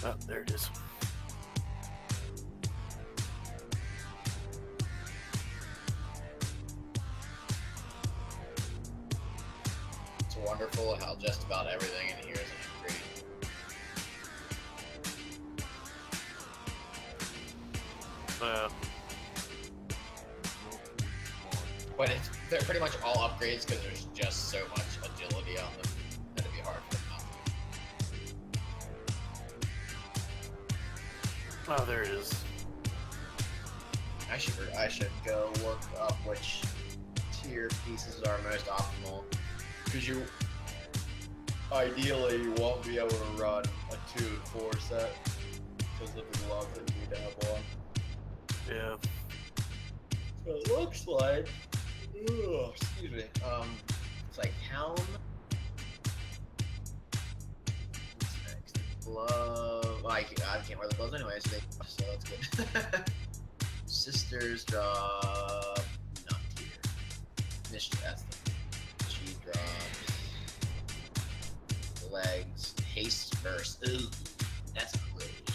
Oh, there it is. It's wonderful how just about everything in here is an upgrade. But they're pretty much all upgrades because there's just so much agility on them that it'd be hard for them not to. Oh, there it is. I should go look up which tier pieces are most optimal, because ideally you won't be able to run a 2 and 4 set because of the glove that you need to have on. Yeah. So it looks like, excuse me, it's like helm. What's next? Glove. Well, I can't wear the gloves anyway, so that's good. Sisters drop, not tier. That's the G drops. Legs, haste burst. Ooh, that's great.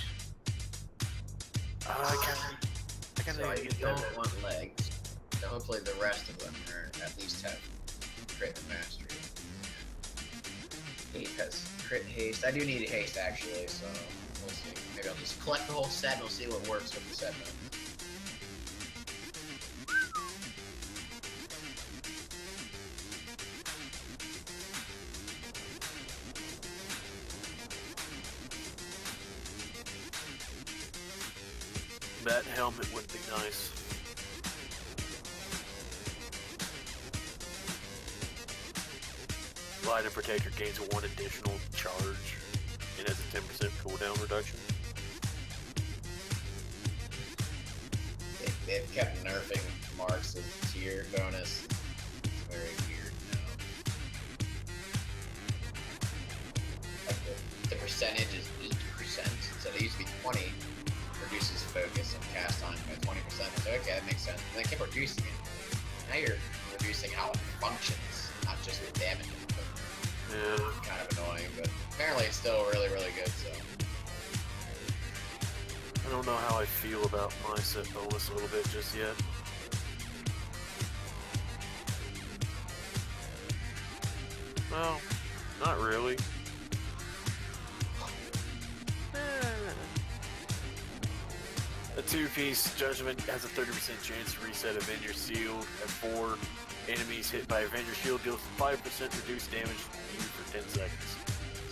I kind So of you don't want legs. So hopefully the rest of them are at least have crit and mastery. He has crit haste. I do need haste actually, so we'll see. Maybe I'll just collect the whole set and we'll see what works with the set. That helmet would be nice. Light and Protector gains 1 additional charge and has a 10% cooldown reduction. They've kept nerfing Marks' tier bonus. It's very weird now. Like the percentage is 8%, so they used to be 20. Reduces focus and cast time by 20%. So okay, that makes sense. And they kept reducing it. Now you're reducing how it functions, not just the damage input. Yeah. Kind of annoying, but apparently it's still really, really good, so. I don't know how I feel about my set bonus a little bit just yet. Well, not really. A 2-piece Judgment has a 30% chance to reset Avenger Shield, and 4 enemies hit by Avenger Shield deals 5% reduced damage to you for 10 seconds.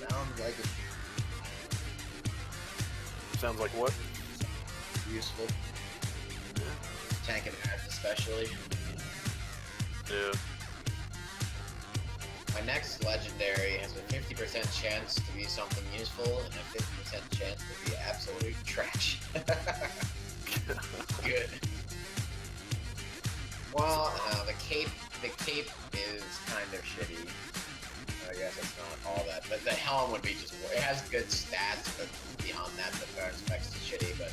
Sounds like it's Sounds like what? useful. Yeah. Tank and Act especially. Yeah. My next legendary has a 50% chance to be something useful and a 50% chance to be absolute trash. Good. Well, the cape is kind of shitty. I guess it's not all that, but the helm would be just. It has good stats, but beyond that, the bonus effects is shitty. But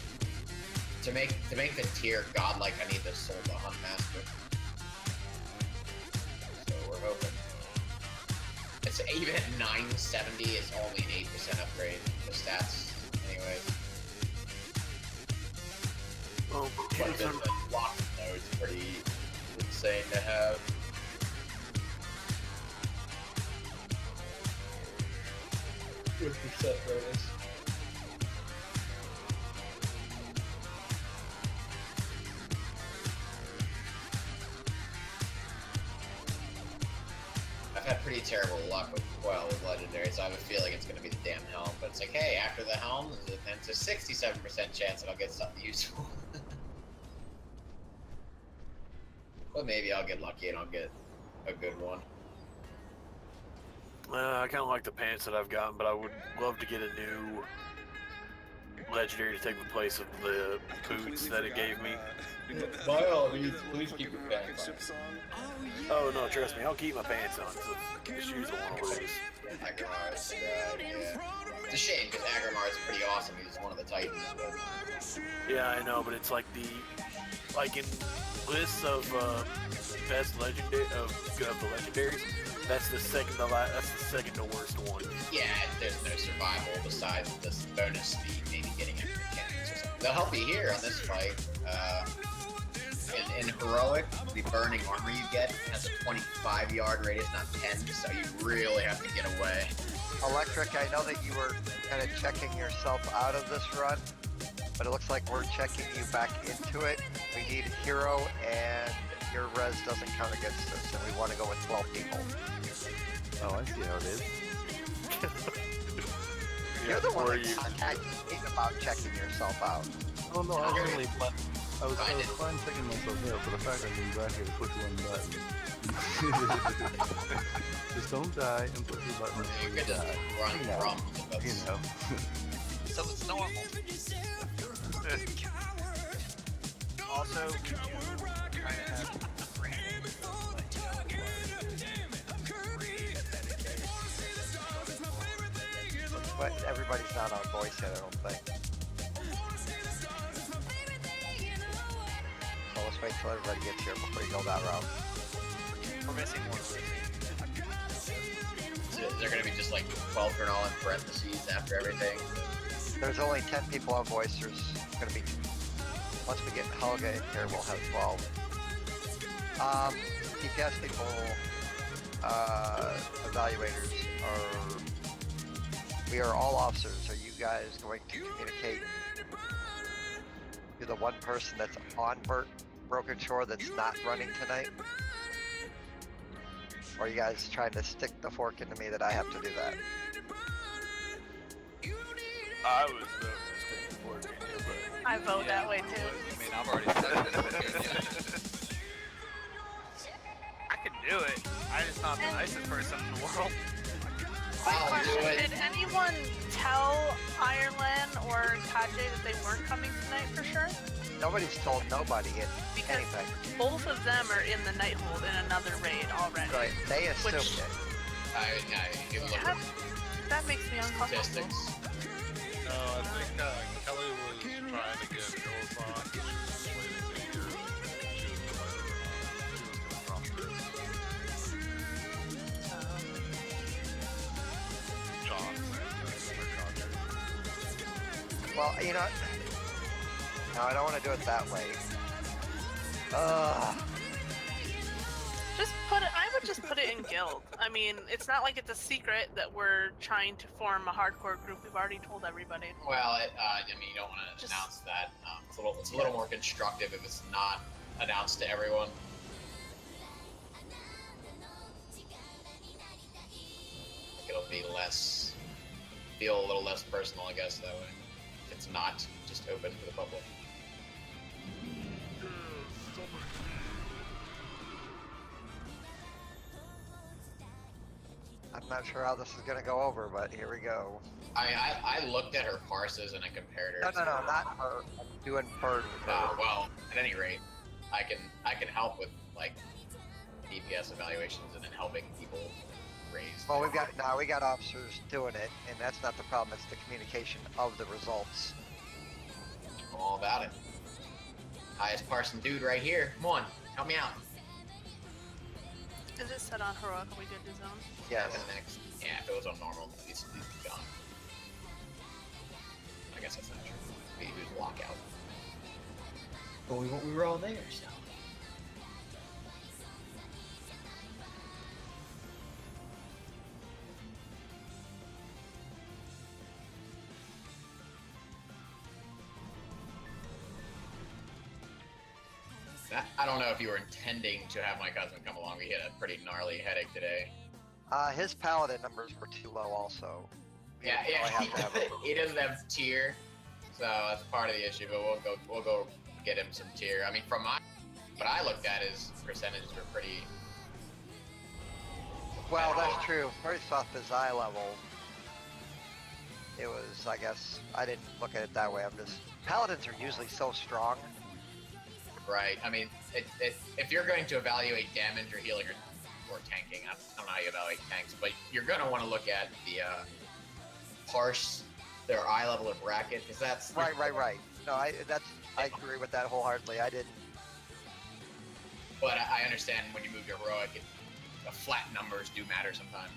to make the tier godlike, I need the Soul the Huntmaster. So we're hoping. It's even at 970. It's only an 8% upgrade. The stats, anyways. Well, But the lock node's pretty insane to have. With percent bonus. I've had pretty terrible luck with legendary, so I have a feeling it's going to be the damn helm. But it's like, hey, after the helm, then it's a 67% chance that I'll get something useful. But maybe I'll get lucky and I'll get a good one. I kind of like the pants that I've gotten, but I would love to get a new legendary to take the place of the boots that it gave me. By all means, please keep your pants on. Oh no, trust me, I'll keep my pants on. So the shoes don't want to lose. Agramar's, yeah. It's a shame because Agramar is pretty awesome. He's one of the Titans. But... Yeah, I know, but it's like in lists of best legendary of the legendaries, that's the second to worst one. Yeah, there's no survival besides this bonus speed, maybe getting extra mechanics or something. They'll help you here on this fight. In Heroic, the burning armor you get has a 25-yard radius, not 10, so you really have to get away. Electric, I know that you were kind of checking yourself out of this run, but it looks like we're checking you back into it. We need a hero, and your res doesn't count against us, and we want to go with 12 people. Oh, I see how it is. You're the one that contacted me about checking yourself out. Oh no, I was only I was fine checking myself out, but the fact I came back here to push one button. Just don't die and push your button. You could just run from the You know. So it's normal. Also, would you try to have But everybody's not on voice yet, I don't think. So let's wait till everybody gets here before you go that route. We're missing one. So they're gonna be just like 12 for all in parentheses after everything. There's only 10 people on voice. There's gonna be, once we get Helga in here, we'll have 12. DPS people, evaluators we are all officers. Are you guys going to communicate to the one person that's on Broken Shore that's not running tonight? Or are you guys trying to stick the fork into me that I have to do that? I was sticking for it, but I vote that way too. I mean, I've already said it. I can do it. I'm just not the nicest person in the world. Quick I'll question, do it. did anyone tell Ireland or Kaje that they weren't coming tonight for sure? Nobody's told nobody Because anything. both of them are in the Nighthold in another raid already. Right, they assumed Which- it. You look That, at that makes me uncomfortable. statistics. No, I think Kelly was trying to get Joe's on. She was just waiting to hear that she was going to drop her. John said Well, you know, no, I don't want to do it that way. Just put it. I would just put it in guild. I mean, it's not like it's a secret that we're trying to form a hardcore group. We've already told everybody. Well, I mean, you don't want to announce that. It's a little more constructive if it's not announced to everyone. It'll be feel a little less personal, I guess, that way. If it's not just open to the public. I'm not sure how this is gonna go over, but here we go. I looked at her parses and I compared her. No, to not her. I'm doing bird with her. well, at any rate, I can help with like DPS evaluations and then helping people raise. Well, we got officers doing it, and that's not the problem. It's the communication of the results. I'm all about it. Highest parson dude right here. Come on, help me out. Is it set on heroic? Are we good to zone? Yes. And next, yeah, if it was on normal, it's gone. I guess that's not true. We use lockout. But we were all there, so. I don't know if you were intending to have my cousin come along. We had a pretty gnarly headache today. His paladin numbers were too low also. Yeah, I have to have it. he doesn't have tier, so that's part of the issue. But we'll go get him some tier. I mean, from what I looked at, his percentages were pretty. Well, that's true. First off, his eye level, it was, I guess, I didn't look at it that way. Paladins are usually so strong. Right. I mean, if you're going to evaluate damage or healing or tanking, I don't know how you evaluate tanks, but you're going to want to look at the parse, their eye level and bracket, because that's Right. No, I agree with that wholeheartedly. I didn't. But I understand when you move to heroic, the flat numbers do matter sometimes.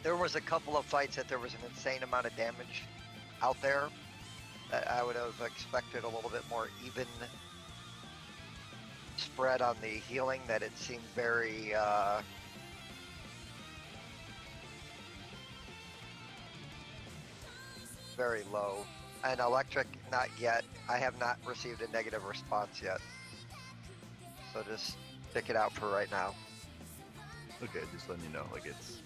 There was a couple of fights that there was an insane amount of damage out there that I would have expected a little bit more even spread on the healing, that it seemed very very low. And electric, not yet. I have not received a negative response yet. So just stick it out for right now. Okay, just letting you know, like it's.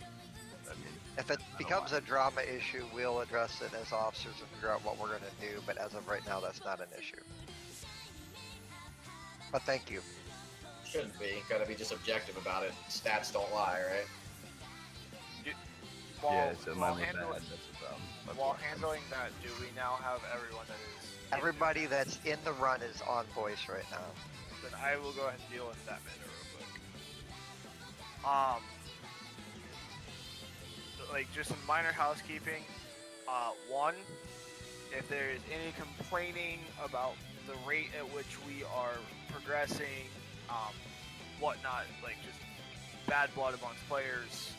I mean, If it becomes a drama issue, we'll address it as officers and figure out what we're gonna do, but as of right now, that's not an issue. But thank you. Shouldn't be. Gotta be just objective about it. Stats don't lie, right? yeah, so while mine was bad. handling, That's the problem. That's while why. handling that, do we now have everyone that is? Everybody that's in the run is on voice right now. Then I will go ahead and deal with that matter real quick. Like just some minor housekeeping. One, if there is any complaining about the rate at which we are progressing, whatnot, like just bad blood amongst players,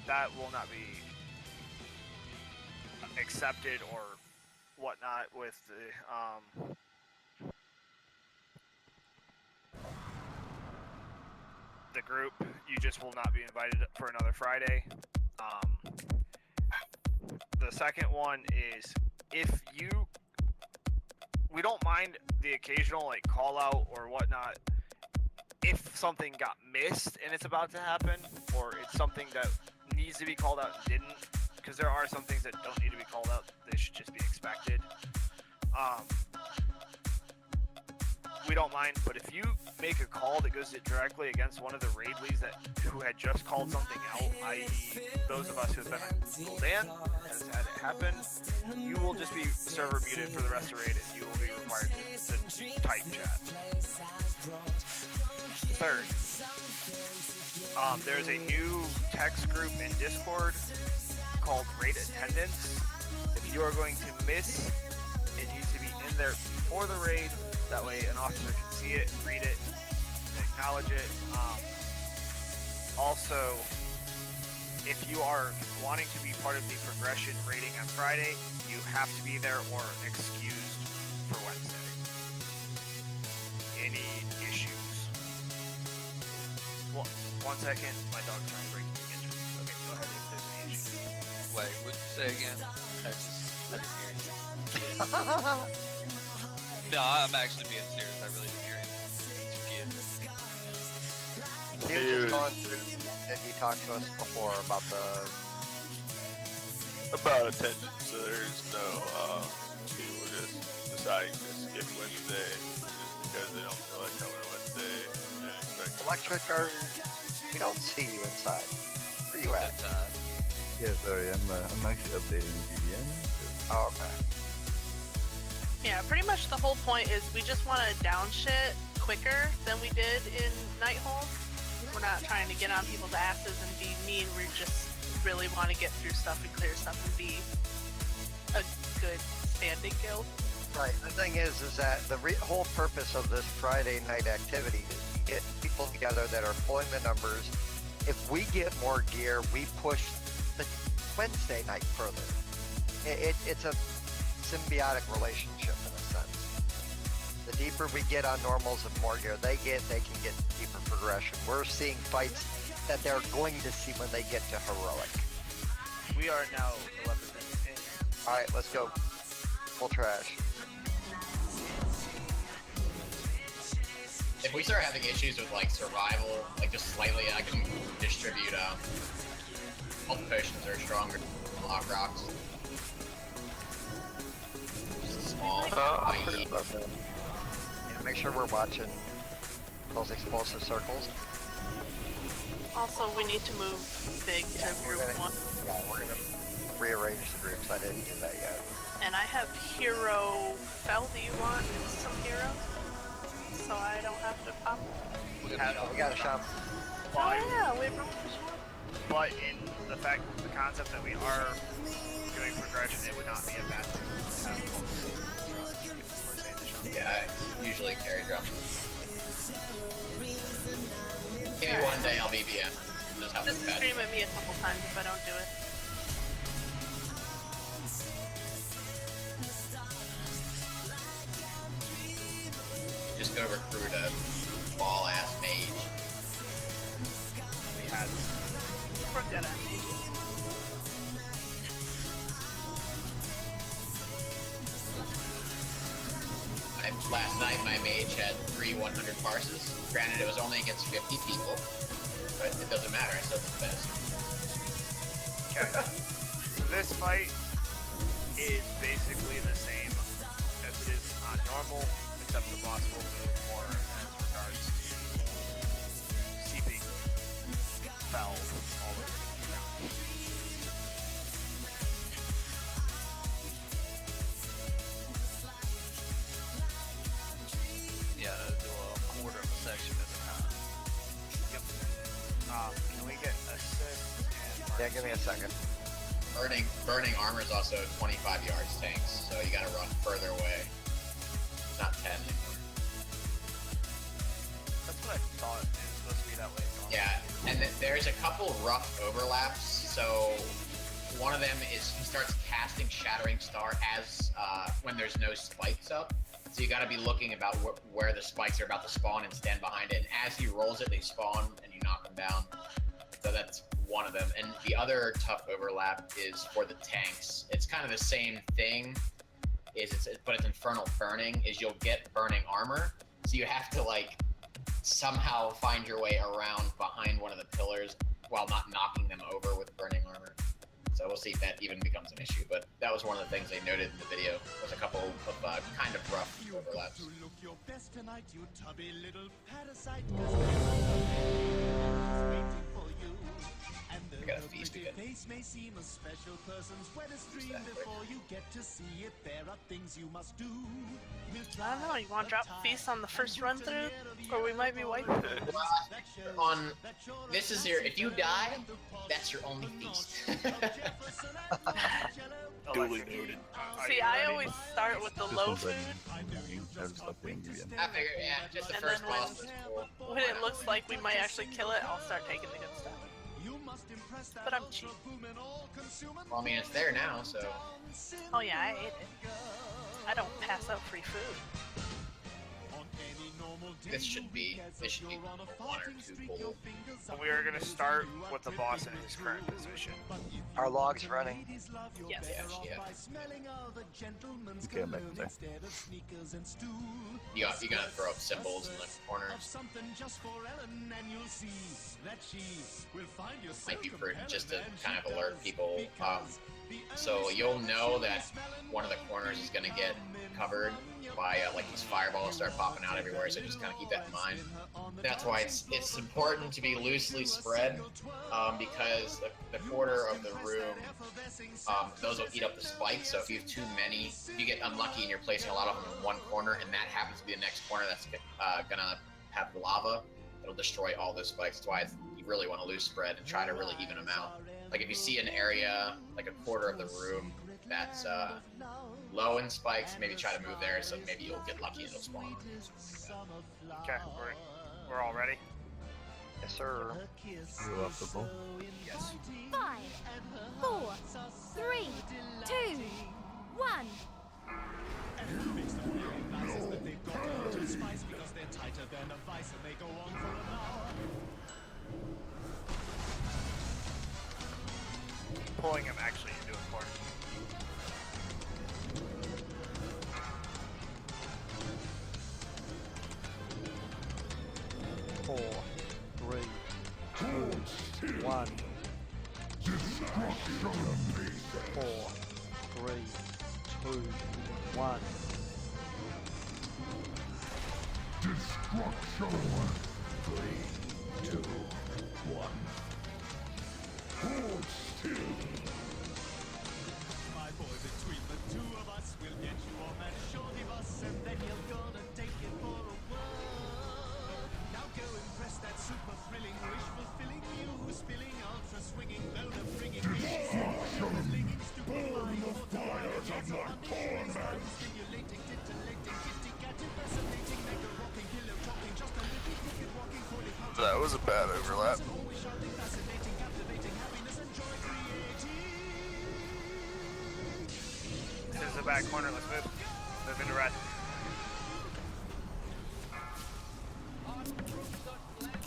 that will not be accepted or whatnot with the group. You just will not be invited for another Friday. The second one is if we don't mind the occasional like call out or whatnot if something got missed and it's about to happen, or it's something that needs to be called out and didn't, because there are some things that don't need to be called out, they should just be expected. We don't mind, but if you make a call that goes directly against one of the raid leads who had just called something out, i.e. those of us who have been on Gul'dan, has had it happen, you will just be server muted for the rest of the raid and you will be required to type chat. Third, there's a new text group in Discord called Raid Attendance. If you are going to miss, it needs to be in there before the raid. That way an officer can see it, read it, and acknowledge it. Also, if you are wanting to be part of the progression rating on Friday, you have to be there or excused for Wednesday. Any issues? Well, 1 second, my dog's trying to break the kitchen. Okay, go ahead if there's any issues. Wait, what'd you say again? I didn't hear you. No, I'm actually being serious. I really didn't hear him. He was just going through, and he talked to us before about About attendance, so there's no, people just deciding to skip Wednesday just because they don't feel like coming on Wednesday and expect electric or we don't see you inside. Where you at? Yeah, sorry, I'm actually updating VPN. Oh, okay. Yeah, pretty much the whole point is we just want to down shit quicker than we did in Nighthold. We're not trying to get on people's asses and be mean. We just really want to get through stuff and clear stuff and be a good standing guild. Right. The thing is that the whole purpose of this Friday night activity is to get people together that are pulling the numbers. If we get more gear, we push the Wednesday night further. It's a symbiotic relationship in a sense. The deeper we get on normals and more gear they can get deeper progression. We're seeing fights that they're going to see when they get to heroic. We are now 11 minutes in. Alright, let's go. Full trash. If we start having issues with like survival, like just slightly, I can distribute health potions are stronger than lock rocks. Just small. I forgot about that. Yeah, make sure we're watching those explosive circles. Also, we need to move big to group one. Yeah, we're gonna rearrange the groups. I didn't do that yet. And I have hero fell. Do you want some heroes? So I don't have to pop. We got a shop. Oh yeah, we brought the shop. But in the fact, the concept that we are doing progression, it would not be a bad thing to have folks saying the shop. Yeah, I usually carry drum. Maybe one day I'll BBM. Just have Just to bet. scream at me a couple times if I don't do it. Just go recruit a ball ass mage. We had We're good at it. Last night my mage had 3 100 parses. Granted, it was only against 50 people, but it doesn't matter. I still did the best. okay. This fight is basically the same as it is on normal, except the boss will move more as regards to seeping foul all over the ground. Yeah, do a quarter of a section at a time. Yep. Can we get assist? Yeah, give me a second. Burning armor is also 25 yards tanks, so you gotta run further away. It's not 10 anymore. That's what I thought it was supposed to be that way. Yeah, and there's a couple rough overlaps. So one of them is he starts casting Shattering Star as when there's no spikes up. So you got to be looking about where the spikes are about to spawn and stand behind it. And as he rolls it, they spawn and you knock them down. So that's one of them. And the other tough overlap is for the tanks. It's kind of the same thing, but it's Infernal Burning. Is you'll get burning armor, so you have to like somehow find your way around behind one of the pillars while not knocking them over with burning armor. So we'll see if that even becomes an issue. But that was one of the things they noted in the video. Was a couple of kind of rough overlaps. I got a feast again. I don't know, you want to drop feast on the first run through? Or we might be wiping. This is your, if you die, that's your only feast. Duly noted. See, I always start with the low food, I figure, yeah, just the and first then boss was cool. when it looks like we might actually kill it, I'll start taking the good stuff. But I'm cheap. Well, I mean, it's there now, so. Oh yeah, I ate it. I don't pass out free food. This should be one or two pull. We are going to start with the boss in his current position. Our log's running. Yes. Yeah. Okay, I'm back there. You gotta throw up symbols in the corners. Might be prudent just to kind of alert people. So you'll know that one of the corners is gonna get covered by like these fireballs start popping out everywhere, so just kind of keep that in mind. That's why it's important to be loosely spread, because the quarter of the room, those will eat up the spikes. So if you have too many, if you get unlucky and you're placing a lot of them in one corner, and that happens to be the next corner that's gonna have lava, it'll destroy all those spikes. That's why you really want to loose spread and try to really even them out. Like if you see an area, like a quarter of the room that's low in spikes, maybe try to move there, so maybe you'll get lucky and it'll spawn. Okay, we're all ready? Yes, sir. You up the ball? Yes. 5, 4, 3, 2, 1. Pulling him actually into a corner. Four, three, two, one. Four, three, two, one. that was a bad overlap. This is the back corner. Let's move. Move into red.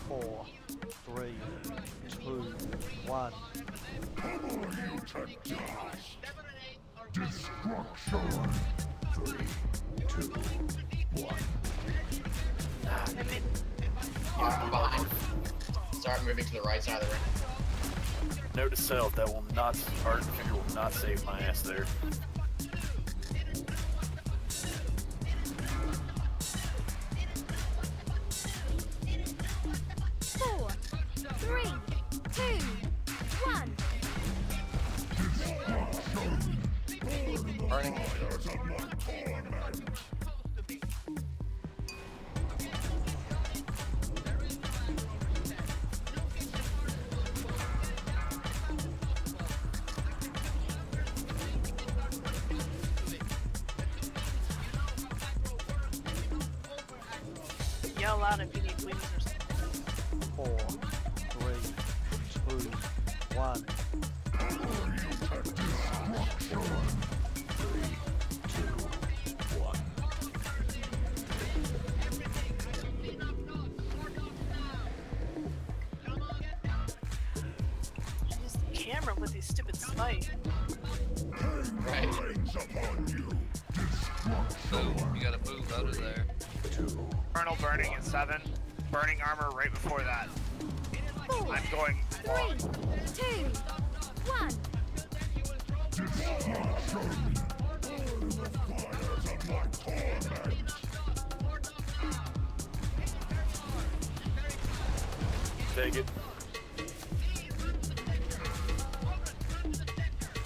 4, 3, 2, 1. Destruction. 3, 2, 1. I'm behind. Start moving to the right side of the ring. Note to self, that will not, Art Finger will not save my ass there. Four, three, two, one. Burning. Yell out if you need wings or something. 4, 3, 2, 1. Use the camera with these stupid spikes. Right. Boom, you gotta move out of there. Colonel burning in 7. Burning armor right before that. Four, I'm going long. 3, 2, 1. Take it.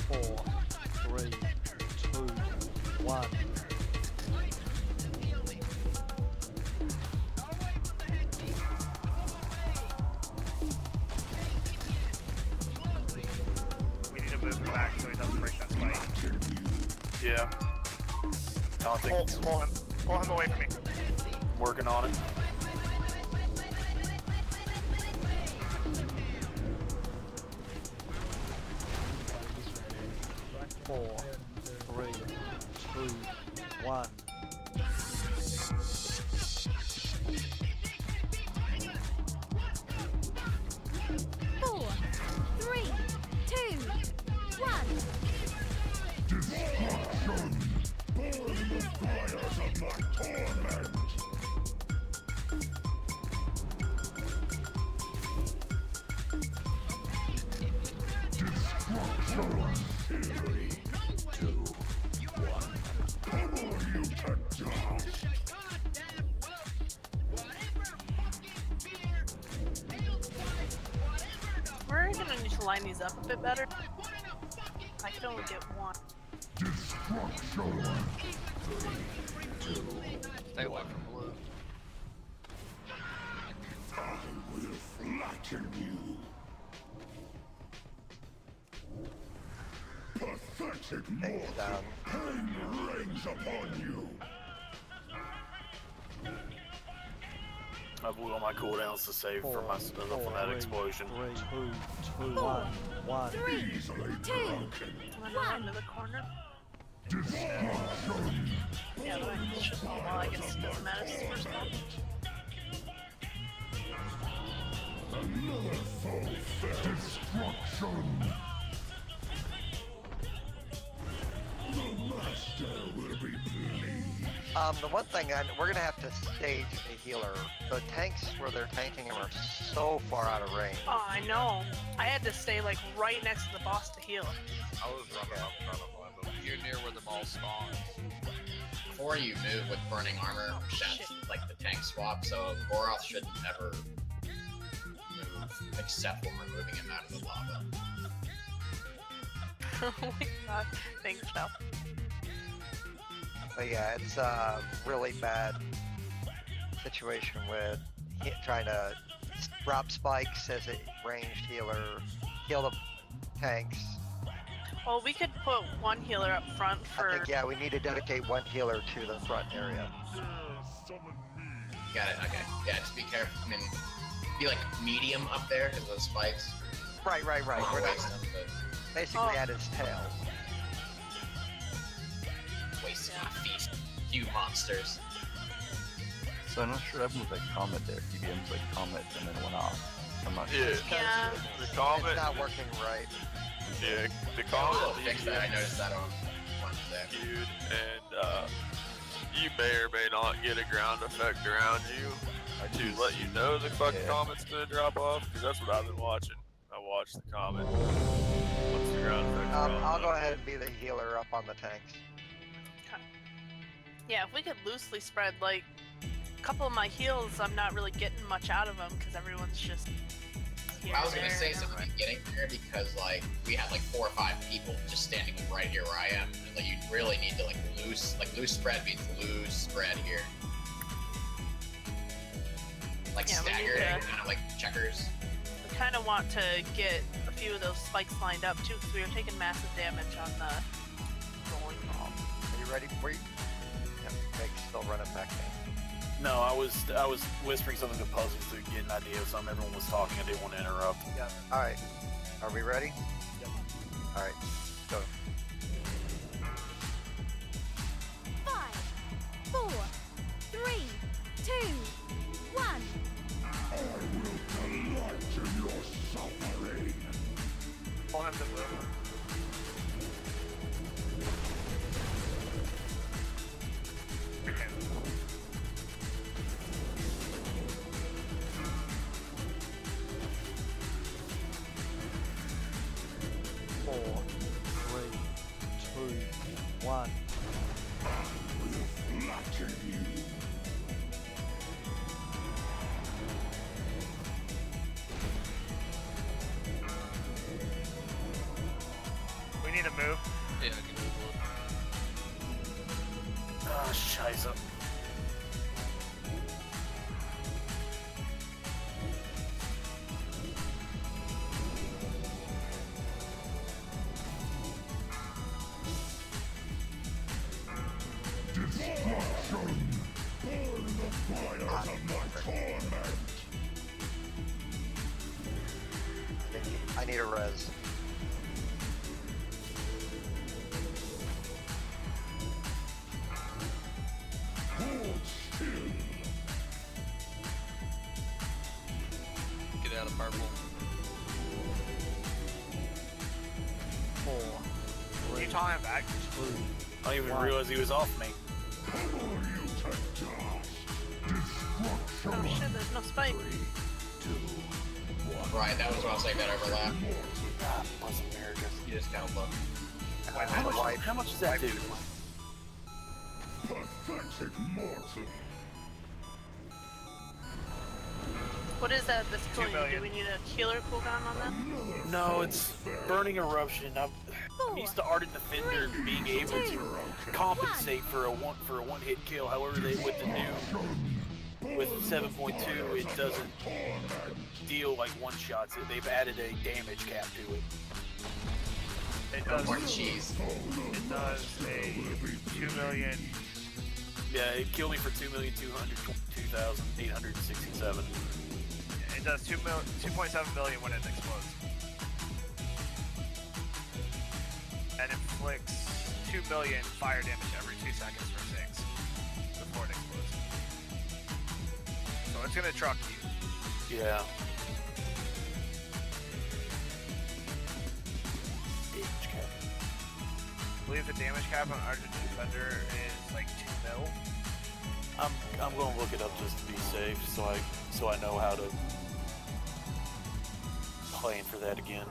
4, 3, 2, 1. We need to move him back so he doesn't break that spike. Yeah. I don't think it's Pull him away from me. working on it. Four, 3, 2, 1. Four, three, two, one. We're gonna need to line these up a bit better. I can only get one. Stay away from blue. Things down. I've all my cooldowns to save for my from that explosion. 3, 2, 1, 1. 3, 2, Run around to the corner. Yeah, but it's just well, I guess it doesn't matter. It's first one. The one thing, we're gonna have to stage a healer. The tanks where they're tanking him are so far out of range. Oh, I know. I had to stay like right next to the boss to heal him. I was running up front of one. You're near where the ball spawns. Before you move with burning armor, that's like the tank swap, so Goroth shouldn't ever move except when we're moving him out of the lava. Oh my god. Thanks, Phil. But yeah, it's a really bad situation with trying to drop spikes as a ranged healer, heal the tanks. Well, we could put one healer up front for. I think, yeah, we need to dedicate one healer to the front area. Got it, okay. Yeah, just be careful. I mean, be like medium up there because of those spikes. Right. We're not Waste them, but basically at his tail. wasting my feast. You monsters. So I'm not sure what happened with that comment there. PBM's like comment and then it went off. I'm not sure. Yeah. The comment. It's not working right. Yeah, the Oh, comment. fix that. I noticed that on Wednesday. Dude, and you may or may not get a ground effect around you to let you know the fucking comment's gonna drop off. Because that's what I've been watching. I watched the comment. What's the ground effect? I'll go ahead and be the healer up on the tanks. Yeah, if we could loosely spread, like, a couple of my heals, I'm not really getting much out of them because everyone's just here. I was gonna say and something getting there because like we had like 4 or 5 people just standing right here where I am. And, like you really need to like loose spread means loose spread here. Like Yeah, we need staggered, to- kind of like checkers. We kind of want to get a few of those spikes lined up too because we were taking massive damage on the rolling ball. Are you ready? Yep, Meg's still running back there. No, I was whispering something to Puzzles to get an idea of something. Everyone was talking. I didn't want to interrupt. Yeah. All right. Are we ready? Yep. All right. Go. 5, 4, 3, 2, 1. I will delight in your suffering. Pull him to blue. Four, three, two, one. Flatter you. We need to move. Yeah, I can move one. Ah, scheiße. Destruction. Burn the fires of my torment. I need a res. Hold still. Get out of purple. 4, Can 3, you tell him back? 2, I didn't even Wow. realize he was off me. Cover you to dust. Oh Destruction. shit, there's no spike. 3, 2, 1. Right, that was what I was saying. That overlap. Ah, Puzzle America. You just kind of look. How much does that do? Pathetic mortal. What is that that's killing you? Do million. we need a healer cooldown on that? No, it's Burning Eruption. I'm used to Ardent Defender being able to compensate for a one hit kill. However, with the new 7.2, it doesn't deal like one shots. They've added a damage cap to it. It No does. more cheese. It does a 2 million. Yeah, it killed me for 2,222,867. It does 2.7 million when it explodes, and inflicts 2 million fire damage every 2 seconds for 6 before it explodes. So it's gonna truck you. Yeah. Damage cap. I believe the damage cap on Argent Defender is like 2 mil. I'm going to look it up just to be safe, so I know how to plan for that again.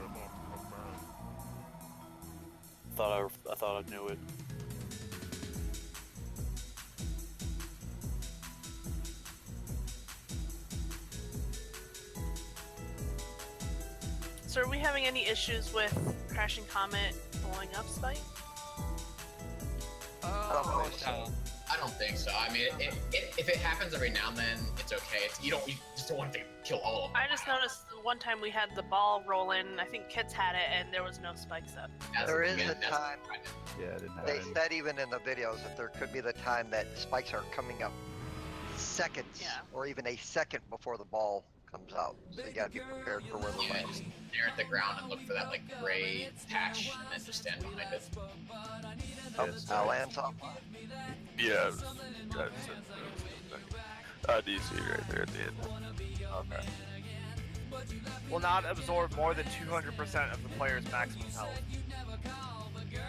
I thought I knew it. So are we having any issues with Crashing Comet blowing up spike? don't think so. I don't think so. I mean, if it happens every now and then, it's okay. You just don't want to kill all of them. I just noticed one time we had the ball roll in, I think kids had it, and there was no spikes up. There is a time. Yeah, I didn't have They any. said even in the videos that there could be the time that spikes are coming up seconds Yeah. or even a second before the ball comes out. So you gotta be prepared for where the Yeah, land. just stare at the ground and look for that like gray patch, and then just stand behind it. Oh, Yes, lands on. Yeah, do you see it right there at the end? Okay. Will not absorb more than 200% of the player's maximum health.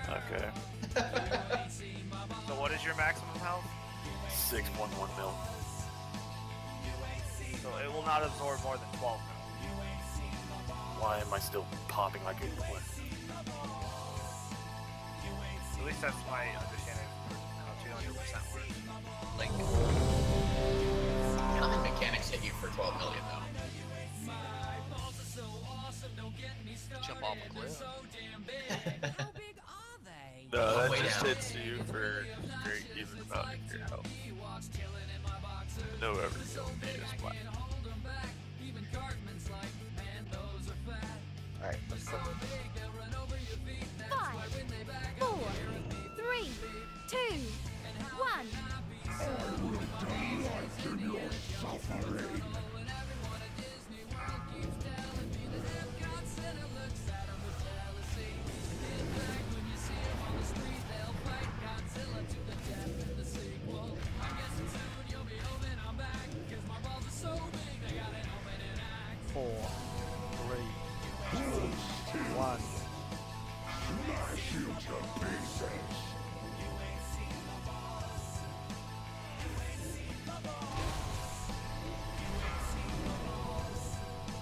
Okay. So what is your maximum health? 611 mil. So it will not absorb more than 12 mil. Why am I still popping like a cliff? At least that's my understanding of how 200% works. Like, How many mechanics hit you for 12 million though? jump off a cliff. No, that Way just down. hits you for straight even amount of your health. No ever kill me is black. Alright, let's go. 5, 4, 3, 2, 1. Four, three, two, one. Smash you to pieces.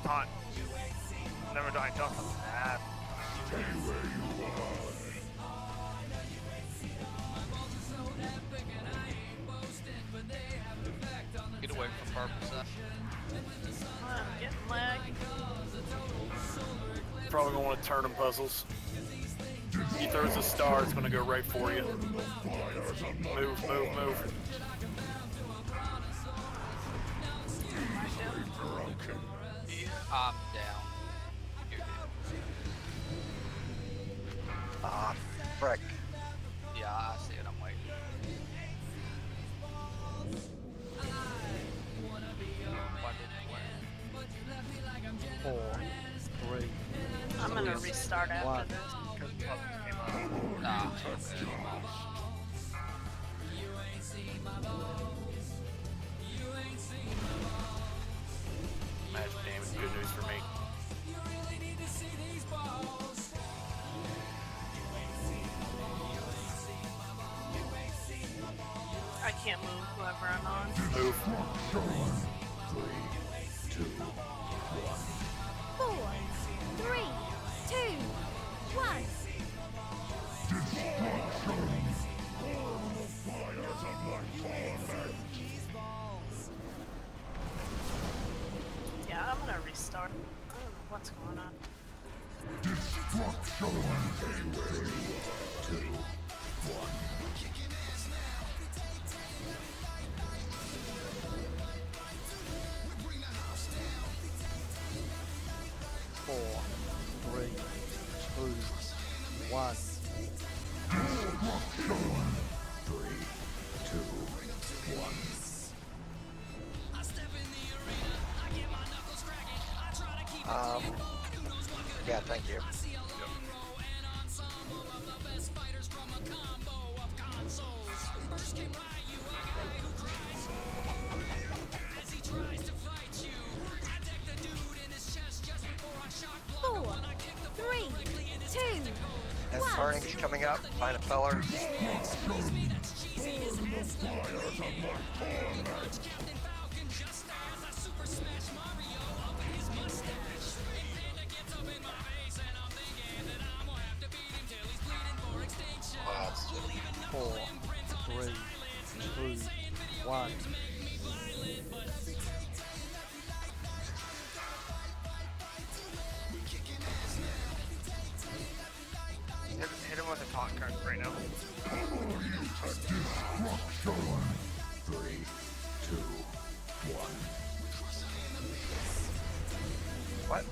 Taunt. Never die. Don't. Ah. Stay where you are. Get away from purple stuff. I'm getting lag. Probably gonna want to turn them puzzles. He throws a star, it's gonna go right for you. Move, move, move. I'm down. You're good. Ah, frick. Yeah, I see it. I'm waiting. Why didn't it work? 4, 3, I'm gonna restart after One. this. Because the puzzles came out. Nah, okay. Magic damage, good news for me. I can't move whoever I'm on. Move. 4, 3, 2, 1. Yeah, I'm gonna restart. I don't know what's going on. four, three, two, one. Yeah, thank you. Four, three, two, And one. turning's coming up. Find a feller. Wow, it's 4, 3, 2, 1. Hit him with a taunt card right now. What?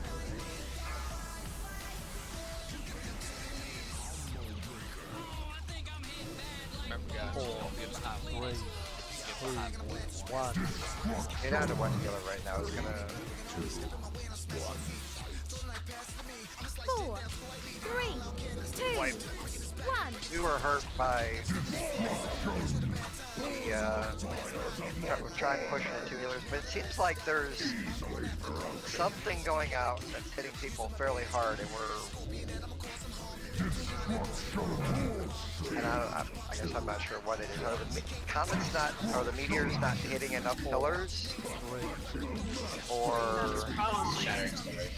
Remember, guys, don't get behind me. 3, Get behind me. 2, 1. Get out of one healer right now. It's gonna 4, 3, 2, 1. We were hurt by we're trying to push the 2 healers, but it seems like there's something going out that's hitting people fairly hard, and I guess I'm not sure what it is. Are the comets not, or the meteors not hitting enough pillars? Or Shattering Story.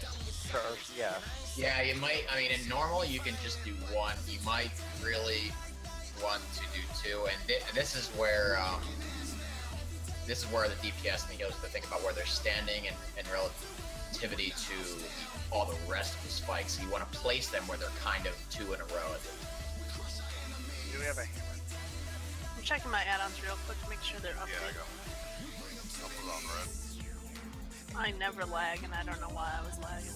Yeah. Yeah, you might. I mean, in normal, you can just do one. You might really want to do two, and this is where the DPS thing goes. The thing about where they're standing and relativity to all the rest of the spikes. So you want to place them where they're kind of 2 in a row. Do we have a hammer? I'm checking my add-ons real quick to make sure they're updated. Yeah, I got one. I'll put it on red. I never lag, and I don't know why I was lagging.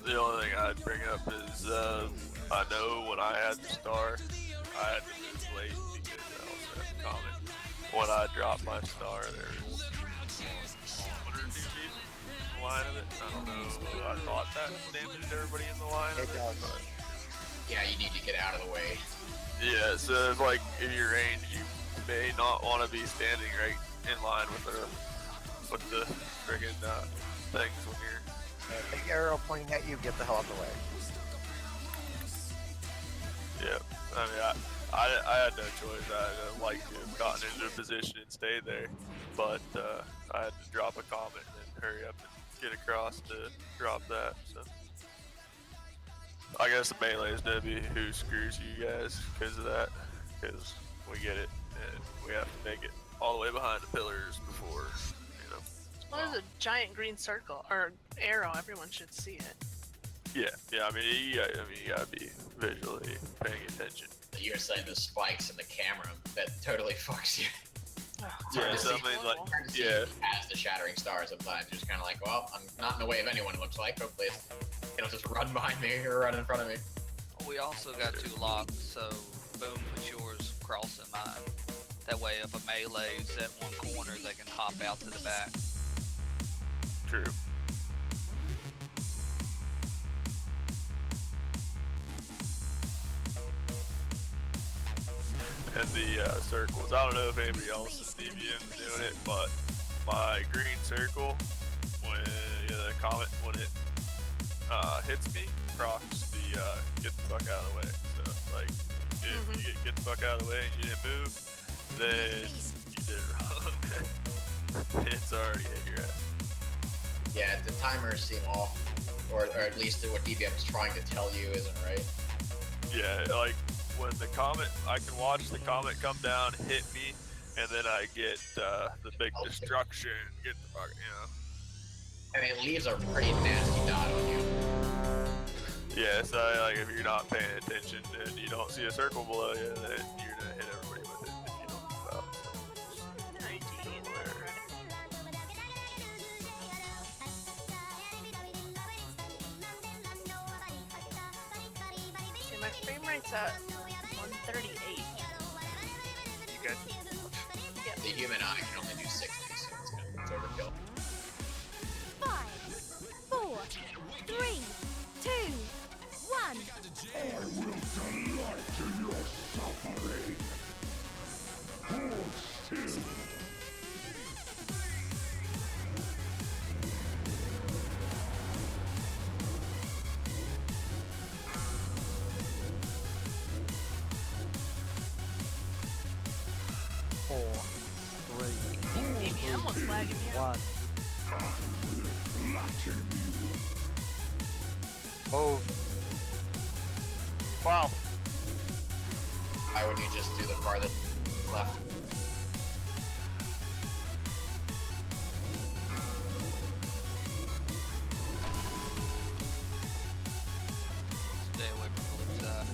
The only thing I'd bring up is I know when I had the star, I had to move late because I also had the comment. When I dropped my star, there was 100 DPs in the line of it. I don't know. I thought that damaged everybody in the line of it. But Yeah, you need to get out of the way. yeah, so it's like in your range, you may not want to be standing right in line with the friggin' things when you're. Big arrow pointing at you, get the hell out of the way. Yeah, I mean, I had no choice. I'd like to have gotten into a position and stayed there, but I had to drop a comment and hurry up and get across to drop that. So I guess the melee is gonna be who screws you guys because of that, because we get it and we have to make it all the way behind the pillars before, you know. What is a giant green circle or arrow? Everyone should see it. Yeah. I mean, you gotta be visually paying attention. You're saying the spikes in the camera that totally fucks you. Yeah, something like As the shattering star, sometimes you're just kind of like, well, I'm not in the way of anyone. It looks like. Hopefully, it'll just run behind me or run in front of me. We also got 2 locks, so boom, put yours crossing mine. That way, if a melee's at one corner, they can hop out to the back. True. And the circles. I don't know if anybody else is DBM doing it, but my green circle, when the comet, when it hits me, procs the get the fuck out of the way. So like, if you get the fuck out of the way and you didn't move, then you did it wrong. It's already hit your ass. Yeah, the timers seem off, or at least what DBM is trying to tell you isn't right. Yeah, like when the comet, I can watch the comet come down, hit me, and then I get the big destruction. Get the fuck, And it leaves a pretty nasty dot on you. Yeah, so like if you're not paying attention and you don't see a circle below you, then you're gonna hit everybody with it if you don't move out. Okay, my frame rate's at 138. You good? Yep. The human eye can only do 60, so it's overkill. 5, 4, 3, 2, 1. I will delight in your suffering. Hold still. Maybe almost lagging me out. 1. Move. Wow. Why would you just do the farthest left? Stay away from the side.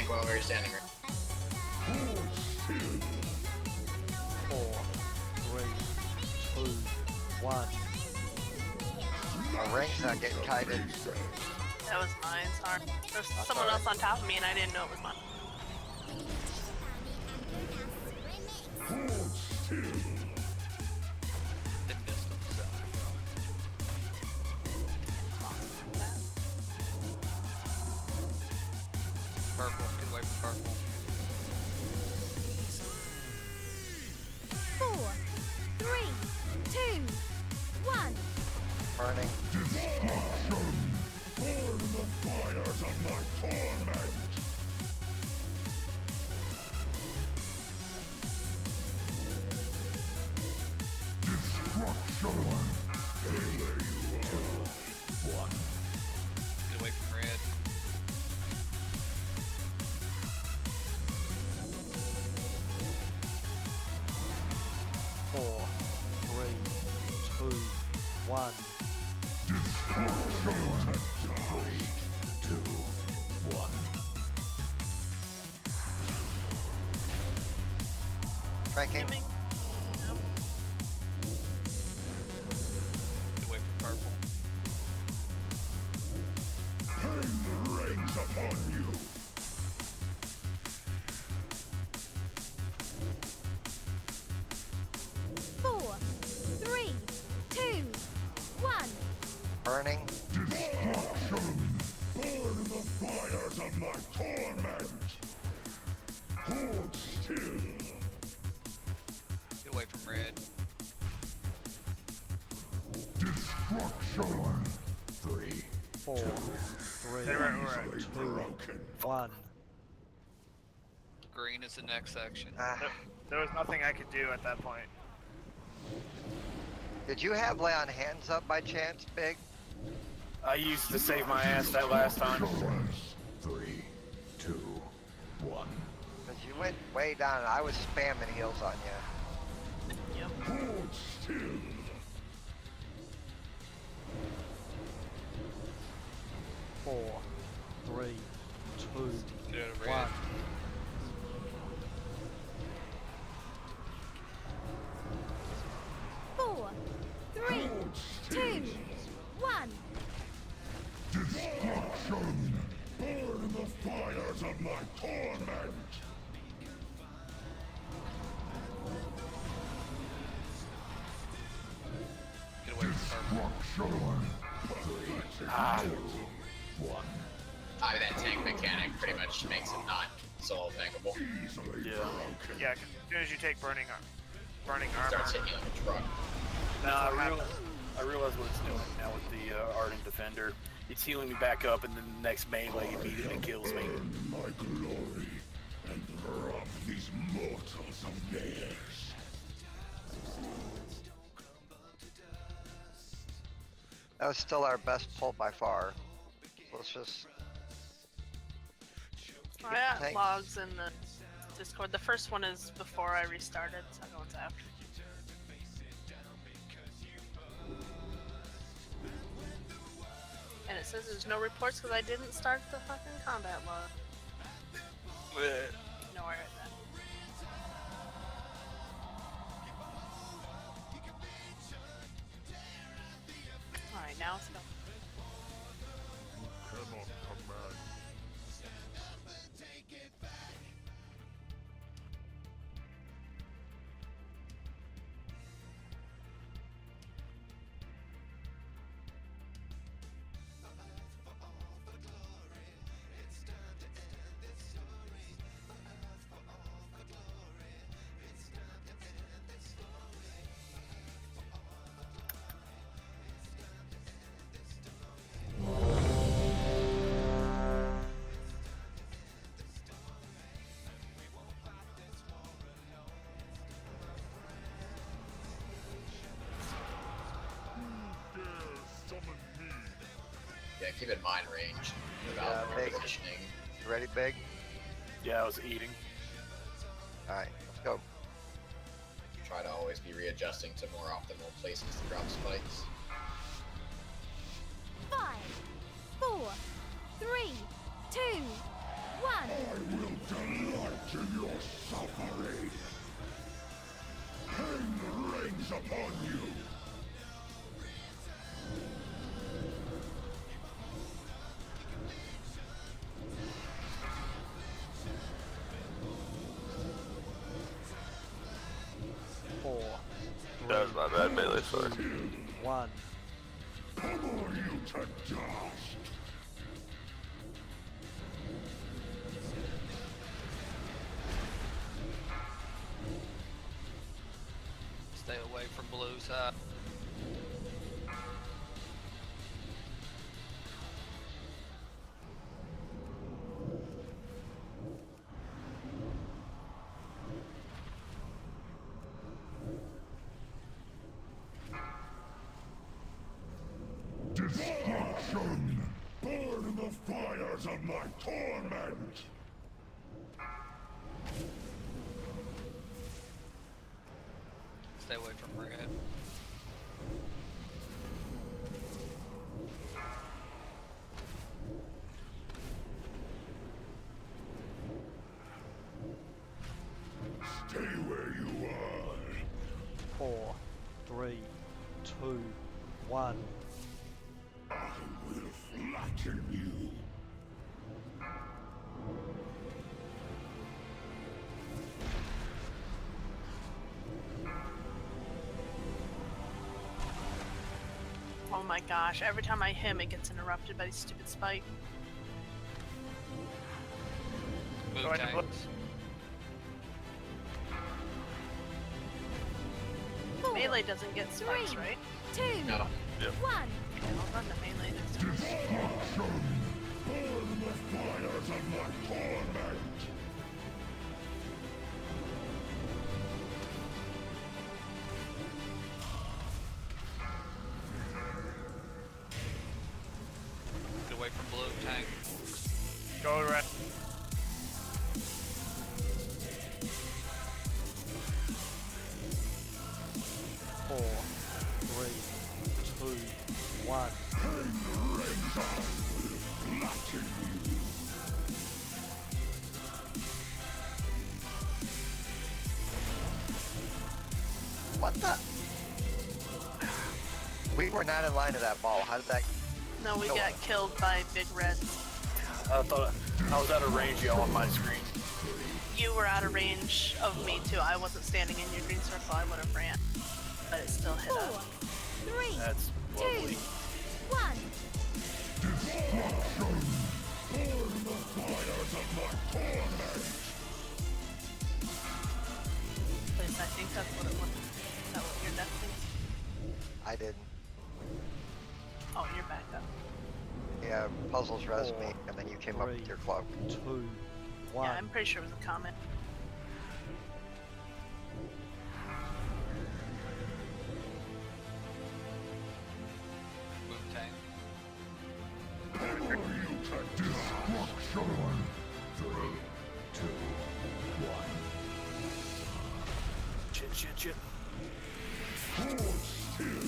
where you're standing. 4, 3, 2, 1. My ring's not getting kited. That was mine, sorry. There's someone else on top of me and I didn't know it was mine. They missed them, so. Purple, get away from purple. 4, 3, 2, 1. Burning. Burn the fires of my torment! Destruction! There you are. 1. Get away from red. Four, 3, 2, 1. Destruction! 3, 2, 1. Cranking. Aiming. Get away from purple. Pain rains upon you! 4, 3, 2, 1. Burning. Destruction! Burn the fires of my torment! Hold still! Get away from red. Destruction! 3, 4, 3, Stay right where we're at. 2, 1. Green is the next section. There was nothing I could do at that point. Did you have lay on hands up by chance, Big? I used to save my ass that last time. 3, 2, 1. Because you went way down and I was spamming heals on you. Yep. Hold still! 4, 3, 2, Yeah, 1. Four, 3, 2, 1. Destruction! Burn the fires of my torment! Get away from purple. Destruction! 3, 2, 1. That tank mechanic pretty much makes it not solo tankable. Easily Yeah. broken. Yeah, 'cause as soon as you take burning armor, Starts hitting you like a truck. Nah, I realize what it's doing now with the Ardent Defender. It's healing me back up, and then the next melee immediately kills me. Burn my glory and rob these mortals of theirs. That was still our best pull by far. Let's just. I got Thanks. logs in the Discord. The first one is before I restarted, the second one's after. And it says there's no reports because I didn't start the fucking combat log. No, I read that. Alright, now it's go. Cannot come back. Yeah, keep in mind range Yeah, about big. positioning. You ready, Big? Yeah, I was eating. Alright, let's go. Try to always be readjusting to more optimal places to drop spikes. 5, 4, 3, 2, 1. I will delight in your suffering. Pain reigns upon you. Four. That was my bad melee sword. 1. Pummel you to dust. Stay away from blue side. Destruction! Burn the fires of my torment! Stay away from red. Stay where you are. 4, 3, 2, 1. I will flatten you. Oh my gosh, every time I him, it gets interrupted by these stupid spike. Move Go into blue. tanks. 4, Melee doesn't get spikes, 3, right? 2, No. 1. I'll run the melee next time. Destruction! Burn the fires of my torment! Get away from blue tank. Go red. Four, 3, 2, 1. Flatten you. What the? We were not in line of that ball. How did that? No, we Go got on. killed by Big Red. I thought I was out of range, y'all, on my screen. You were out of range of me too. I wasn't standing in your green circle. I would have ran, but it still hit 4, us. 3, That's 2, lovely. 1. Destruction! Burn the fires of my torment! Please, I think that's what it was. Is that what your death is? I didn't. Oh, you're back up. Yeah, puzzles res me, and then you came up with your cloak. 2, 1. Yeah, I'm pretty sure it was a comment. Move tank. Pummel you to destruction! 3, 2, 1. Shit. Hold still!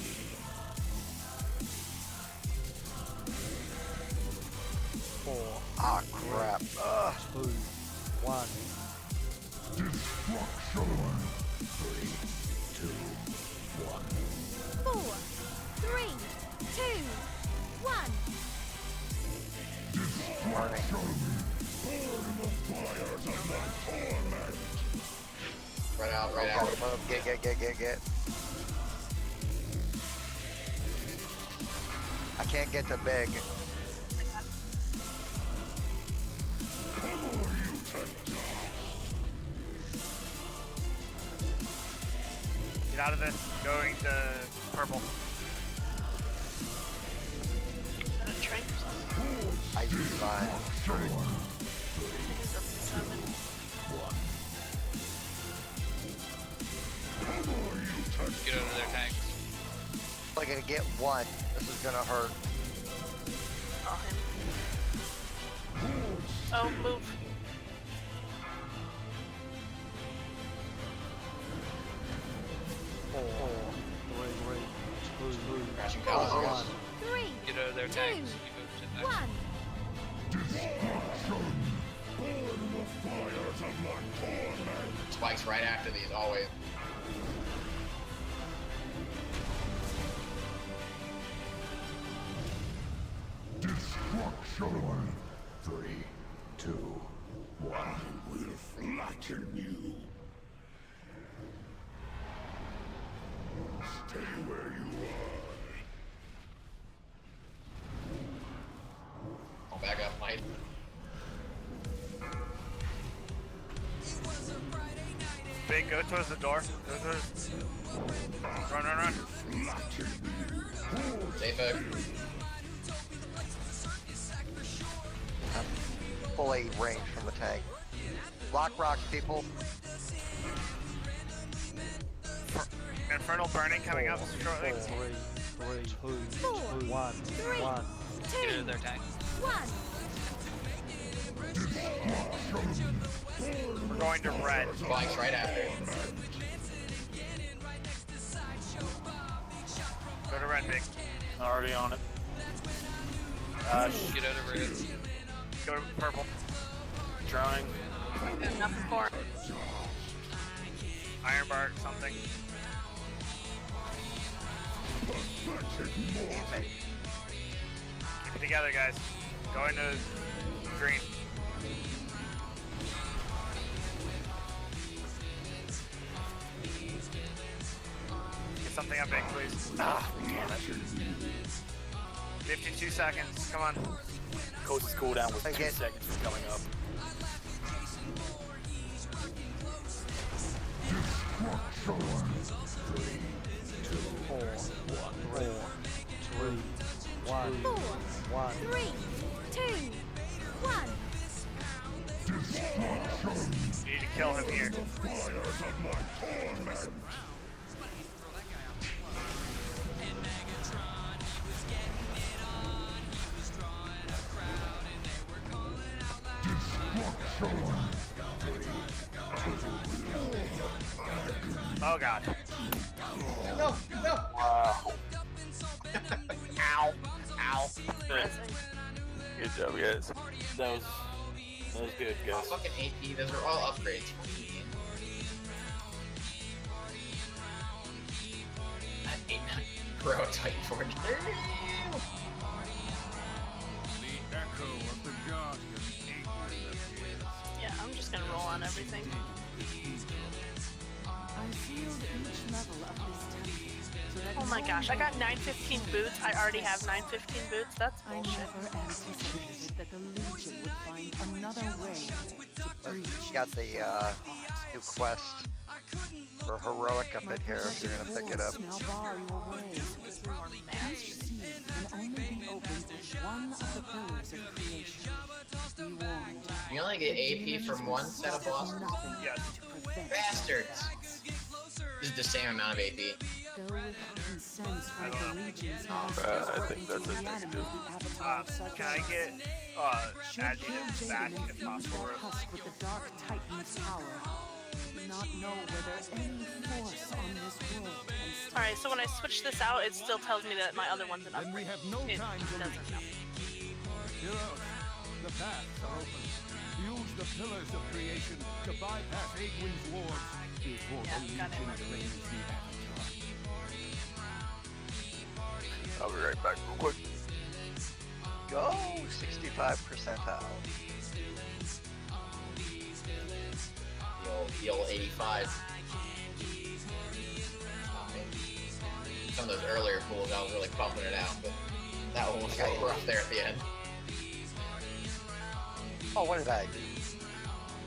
Four, Ah, crap. Ugh. 2, 1. Destruction! 3, 2, 1. 4, 3, 2, 1. Destruction! Burn the fires of my torment! Right out, right Go, out. move, get. I can't get to big. Get out of this. Going to purple. Is that a trank or something? I use mine. I think it's up to 7. Get over there, tanks. I'm gonna get one. This is gonna hurt. Oh, him. Oh, move. Four, 3, 2, Crashing 1. colors. 3, Get over there, 2, tanks. You move to the next. 1. Destruction! Burn Spikes right after these, always. Destruction. 3, 2, 1. I will flatten you. Stay where you are. Back up, Mike. Big, go towards the door. Go towards... Run, run, run. Stay back. I'm fully ranged from the tank. Block rocks, people. Infernal burning coming up shortly. 3, 2, 4, 1, 3, 1. Get rid 2, of their tank. 1. We're going to red. Spikes right after. Go to red, Big. Already on it. Get out of red. Go to purple. Trying. Got nothing for it. Iron bar, something. Damn it. Keep it together, guys. Going to green. Get something up big, please. Ah, damn it. 52 seconds. Come on. Closest cooldown was 2 Again. seconds from coming up. Four, 3, 1, 4, 1. 3, 2, 1. You need to kill him here. Oh god. No, no. Wow. Ow. Ow. Good job, guys. That was good, Oh, guys. fucking AP, those are all upgrades for me. I hate that. Bro, Titan Forge. Yeah, I'm just gonna roll on everything. Oh my gosh, I got 915 boots. I already have 915 boots. That's bullshit. You got the new quest for heroic up in here if you're gonna pick it up. You only get AP from one set of bosses? Yes. Bastards! This is the same amount of AP. I think that's a thing too. Can I get agitated back if possible? Alright, so when I switch this out, it still tells me that my other one's an upgrade. It doesn't know. The paths are open. Use the pillars of creation to bypass Aegwyn's wards before Yeah, the got it. Legion claims the avatar. I'll be right back real quick. Go 65 percentile. The old 85. Some of those earlier pools, I was really bumping it out, but that one was a little rough there at the end. Oh, what did I do?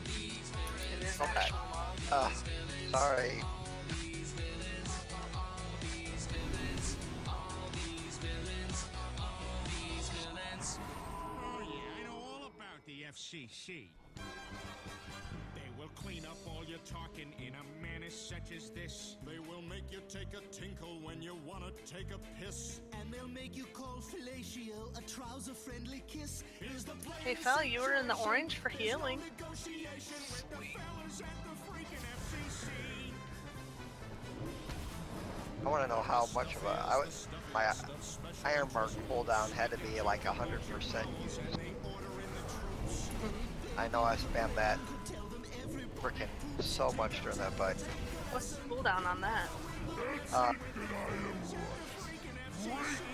It is Okay. actual log. Sorry. Oh yeah, I know all about the FCC. They will clean up all your talking in a manner such as this. They will make you take a tinkle when you wanna take a piss. And they'll make you call fellatio a trouser-friendly kiss. Here's the Hey, fella, you were in the orange for healing. I want to know how much of my Iron Mark cooldown had to be like 100% used. I know I spammed that freaking so much during that fight. What's the cooldown on that?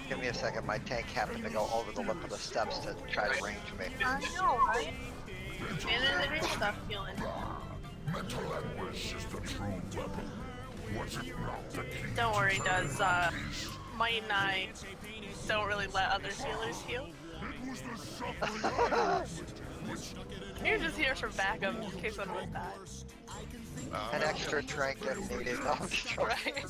Give me a second, my tank happened to go over the lip of the steps to try to range me. I know, right? And then there is stuff healing. Don't worry, does Might and I don't really let other healers heal. You're just here for backup in case one of us dies. An extra drink if needed. No, I'm just joking. Right.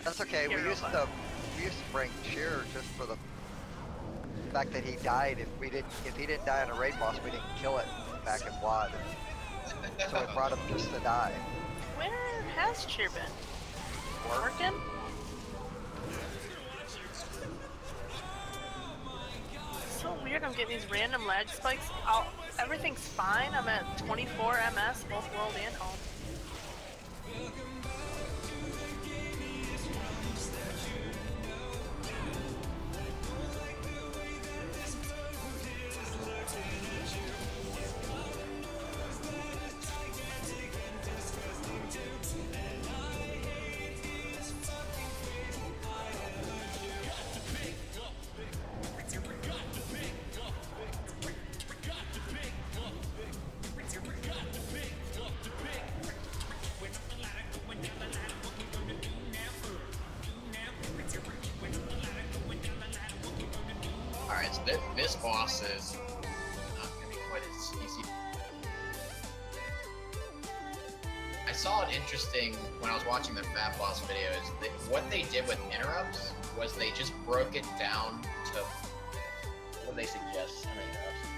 That's okay. We used to bring cheer just for the fact that he died. If he didn't die on a raid boss, we didn't kill it back in WoW. So we brought him just to die. Where has cheer been? Working? So weird, I'm getting these random lag spikes. Everything's fine. I'm at 24 MS, both world and home. Alright, so this boss is not gonna be quite as easy. I saw it interesting when I was watching the Fat Boss videos. What they did with interrupts was they just broke it down to what they suggest. How many interrupts?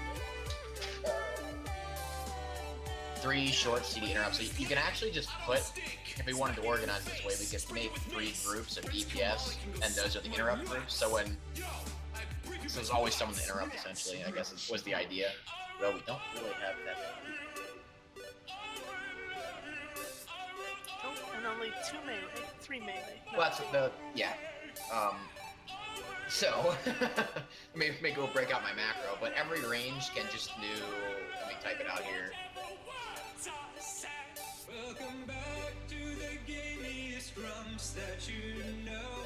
3 short CD interrupts. So you can actually just put, if we wanted to organize this way, we could make 3 groups of DPS, and those are the interrupt groups. So there's always someone to interrupt, essentially, I guess was the idea. Well, we don't really have that. Oh, and only 2 melee, 3 melee. No. Well, that's yeah. So, let me go break out my macro, but every range can just do, let me type it out here. Welcome back to the gamiest drums that you know.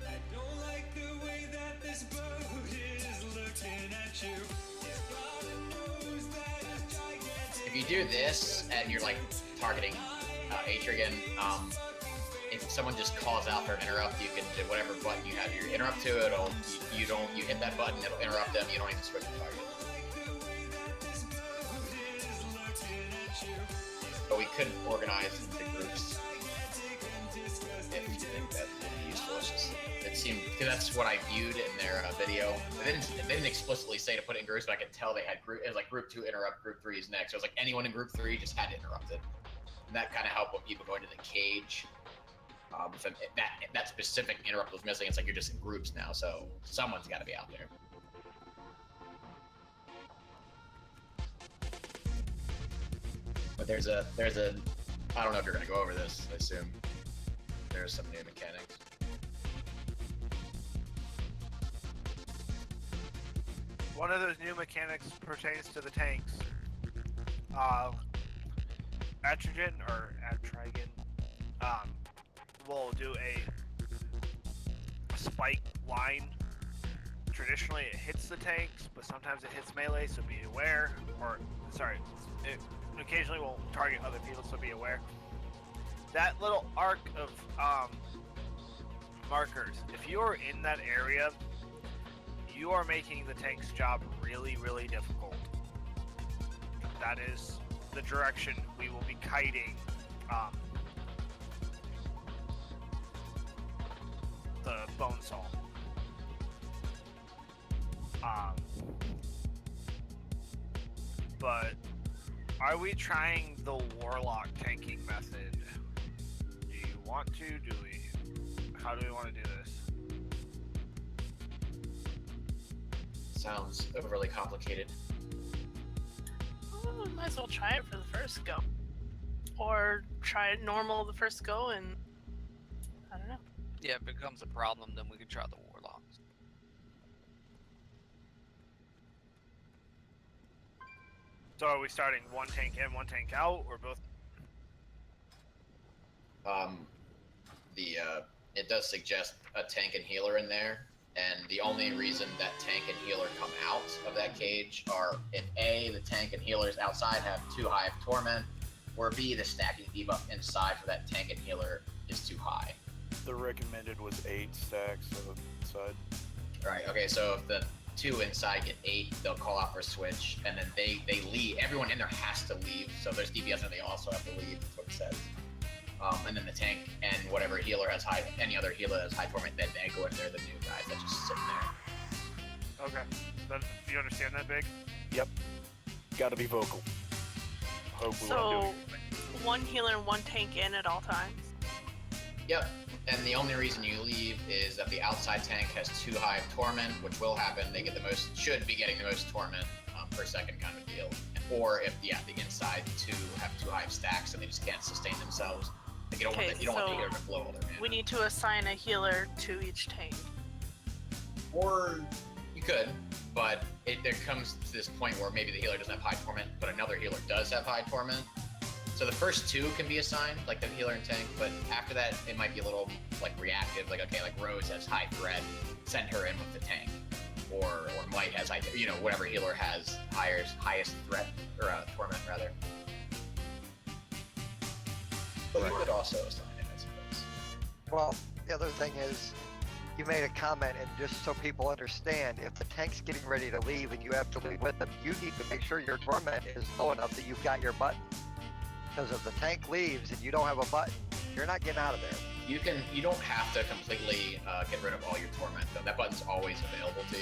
I don't like the way that this boat is looking at you. If you do this and you're like targeting Atrigan, if someone just calls out for an interrupt, you can do whatever button you have your interrupt to. You hit that button, it'll interrupt them. You don't even switch the target. But we couldn't organize into groups. If you think that would be useful, it seemed, because that's what I viewed in their video. They didn't explicitly say to put it in groups, but I could tell they had it was like group 2 interrupt, group 3 is next. So it was like anyone in group 3 just had to interrupt it. And that kind of helped when people go into the cage. If that specific interrupt was missing, it's like you're just in groups now, so someone's got to be out there. But there's a, I don't know if you're gonna go over this. I assume there's some new mechanics. One of those new mechanics pertains to the tanks. Atrigan or Atrigan will do a spike line. Traditionally it hits the tanks, but sometimes it hits melee, so be aware. Or, sorry, it occasionally will target other people, so be aware. That little arc of markers, if you are in that area, you are making the tank's job really, really difficult. That is the direction we will be kiting the bone saw. But are we trying the warlock tanking method? Do you want to? Do we? How do we want to do this? Sounds overly complicated. Well, we might as well try it for the first go. Or try it normal the first go and... I don't know. Yeah, if it becomes a problem, then we can try the warlocks. So are we starting one tank in, one tank out, or both? It does suggest a tank and healer in there, and the only reason that tank and healer come out of that cage are if A, the tank and healers outside have too high of torment, or B, the stacking debuff inside for that tank and healer is too high. The recommended was 8 stacks inside. Right. Okay. So if the 2 inside get 8, they'll call out for a switch, and then they leave. Everyone in there has to leave. So there's DPS, and they also have to leave. That's what it says. And then the tank and whatever healer has high, any other healer that has high torment, then they go in there. The new guys that just sit there. Okay. Then, do you understand that, Big? Yep. Gotta be vocal. Hopefully So, one healer and one tank in at all times? Yep. And the only reason you leave is that the outside tank has too high of torment, which will happen. They get the most, should be getting the most torment per second kind of deal. Or if the inside 2 have too high of stacks and they just can't sustain themselves. Like you don't want the healer to blow all their mana. We need to assign a healer to each tank. Or you could, but there comes to this point where maybe the healer doesn't have high torment, but another healer does have high torment. So the first 2 can be assigned, like the healer and tank, but after that it might be a little like reactive, like okay, like Rose has high threat, send her in with the tank. Or Might has high, whatever healer has highest threat, or torment rather. But you could also assign it, I suppose. Well, the other thing is, you made a comment, and just so people understand, if the tank's getting ready to leave and you have to leave with them, you need to make sure your torment is low enough that you've got your button. Because if the tank leaves and you don't have a button, you're not getting out of there. You don't have to completely get rid of all your torment, though. That button's always available to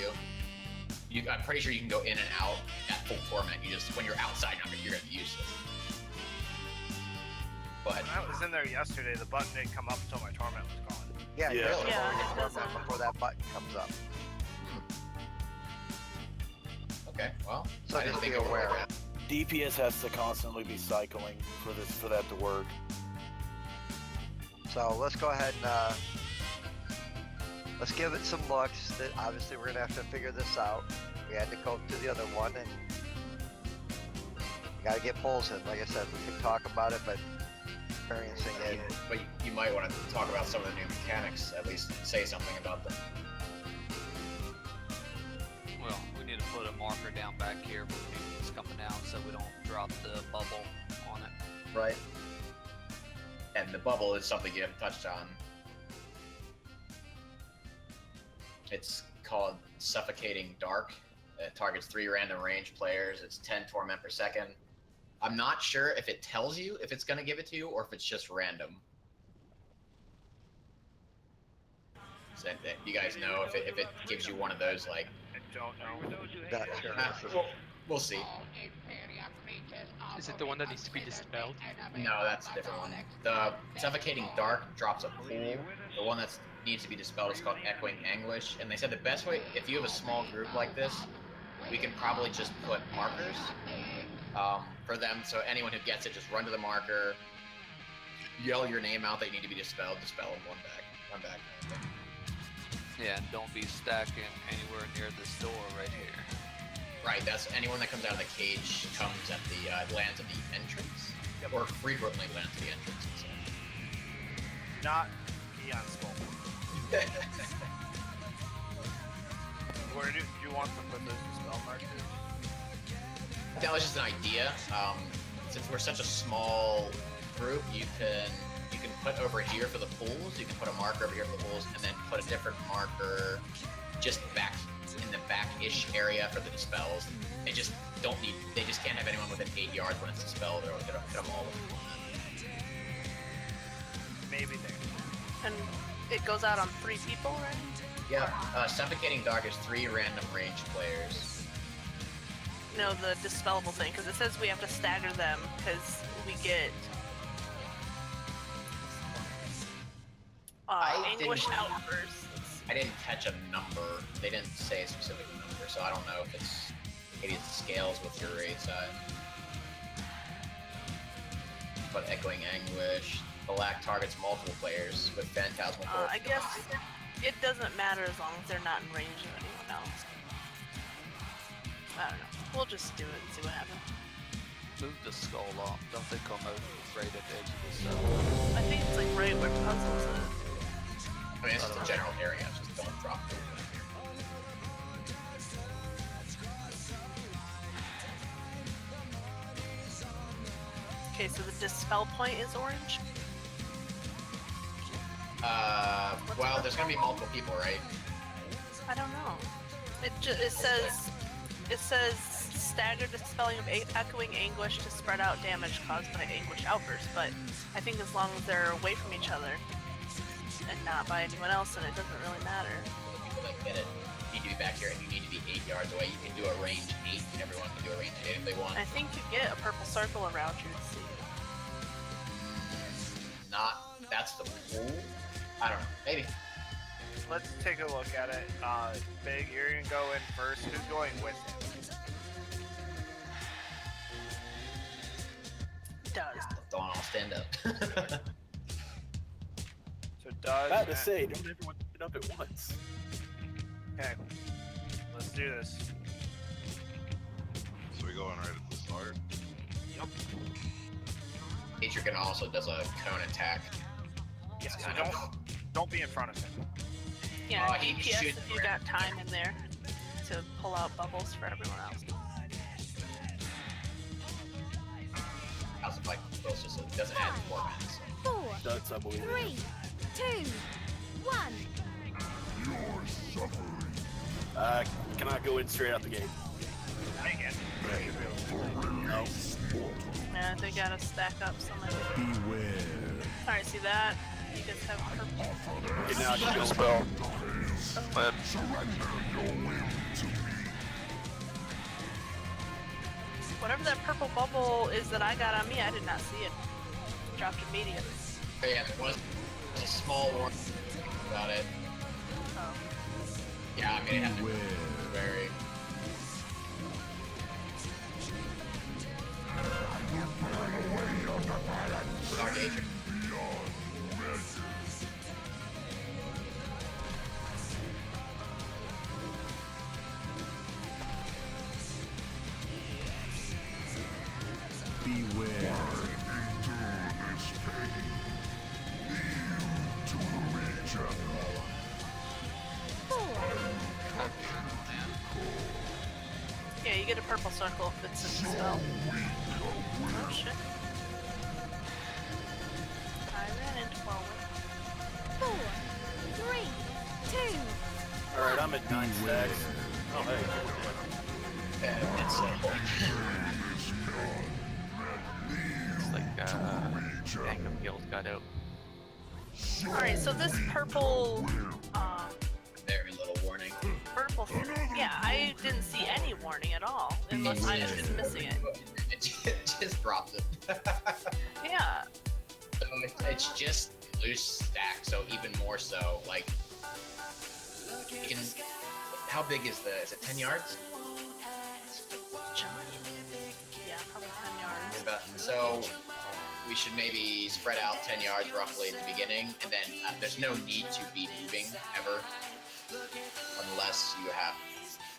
you. I'm pretty sure you can go in and out at full torment. You just, when you're outside, you're gonna be useless. But When I was in there yesterday, the button didn't come up until my torment was gone. Yeah, Yeah. you're really Yeah, lowering it your torment doesn't. before that button comes up. okay, well, So I didn't just think be it would aware. work. DPS has to constantly be cycling for that to work. So let's go ahead and let's give it some looks. That obviously we're gonna have to figure this out. We had to go to the other one, and we gotta get polls in. Like I said, we can talk about it, but experiencing it. But you might want to talk about some of the new mechanics, at least say something about them. Well, we need to put a marker down back here for people that's coming out so we don't drop the bubble on it. Right. And the bubble is something you haven't touched on. It's called Suffocating Dark. It targets 3 random range players. It's 10 torment per second. I'm not sure if it tells you if it's going to give it to you or if it's just random. So you guys know if it gives you one of those, like... I don't know. Not sure. We'll see. Is it the one that needs to be dispelled? No, that's a different one. The Suffocating Dark drops a pool. The one that needs to be dispelled is called Echoing Anguish. And they said the best way, if you have a small group like this, we can probably just put markers for them. So anyone who gets it, just run to the marker, yell your name out that you need to be dispelled, dispel them, run back. Yeah, and don't be stacking anywhere near this door right here. Right, that's anyone that comes out of the cage comes at the lands at the entrance, or frequently lands at the entrance. So. Not Eon Skull. Where do you want to put those dispel markers? That was just an idea. Since we're such a small group, you can put over here for the pools. You can put a marker over here for the pools, and then put a different marker just back in the back-ish area for the dispels. They just don't need. They just can't have anyone within 8 yards when it's dispelled, or hit them all with it. Maybe there. And it goes out on 3 people, right? Yeah, Suffocating Dark is 3 random range players. No, the dispellable thing, because it says we have to stagger them, because we get anguish outbursts. I didn't catch a number. They didn't say a specific number, so I don't know if it's maybe it scales with your raid size. But Echoing Anguish, Black targets multiple players with phantasmal. I guess it doesn't matter as long as they're not in range of anyone else. I don't know. We'll just do it and see what happens. Move the skull off. Don't they come over right at the edge of the cell? I think it's like right where puzzles are. I mean, it's just a general area. Just don't drop it. Okay, so the dispel point is orange? Well, there's gonna be multiple people, right? I don't know. It says staggered dispelling of echoing anguish to spread out damage caused by anguish outbursts, but I think as long as they're away from each other and not by anyone else, then it doesn't really matter. The people that get it need to be back here, and you need to be 8 yards away. You can do a range 8, and everyone can do a range 8 if they want. I think you get a purple circle around you to see. That's the pool? I don't know. Maybe. Let's take a look at it. Big, you're gonna go in first. Who's going with him? Does. Don't all stand up. So does. About to say, don't everyone stand up at once. Okay. Let's do this. So we going right at the start? Yep. Adrian also does a cone attack. Yeah, so kind of- don't be in front of him. Yeah, he DPS should if you got time in there to pull out bubbles for everyone else. How's it like closer so it doesn't add more minutes? 4, That's, I believe. 3, 2, 1. Can I go in straight out the gate? I can. No. Yeah, they gotta stack up somewhere. Alright, see that? You guys have purple. Okay, now I can go. Dispel. Land. Whatever that purple bubble is that I got on me, I did not see it. Dropped immediately. But yeah, there was a small one about it. Oh. Yeah, I mean, it had to be very. Dark Adrian. Yeah, you get a purple circle if it's a spell. Oh shit. I ran into one. 4, 3, 2. Alright, I'm at 9 stacks. Oh, hey. It's It's like gang of guild got out. Alright, so this purple, very little warning. purple, yeah, I didn't see any warning at all, unless I'm just missing it. It just dropped it. Yeah, So it's just loose stack, so even more so, like, you can, how big is it 10 yards? giant. Yeah, probably 10 yards. So we should maybe spread out 10 yards roughly at the beginning, and then there's no need to be moving ever, unless you have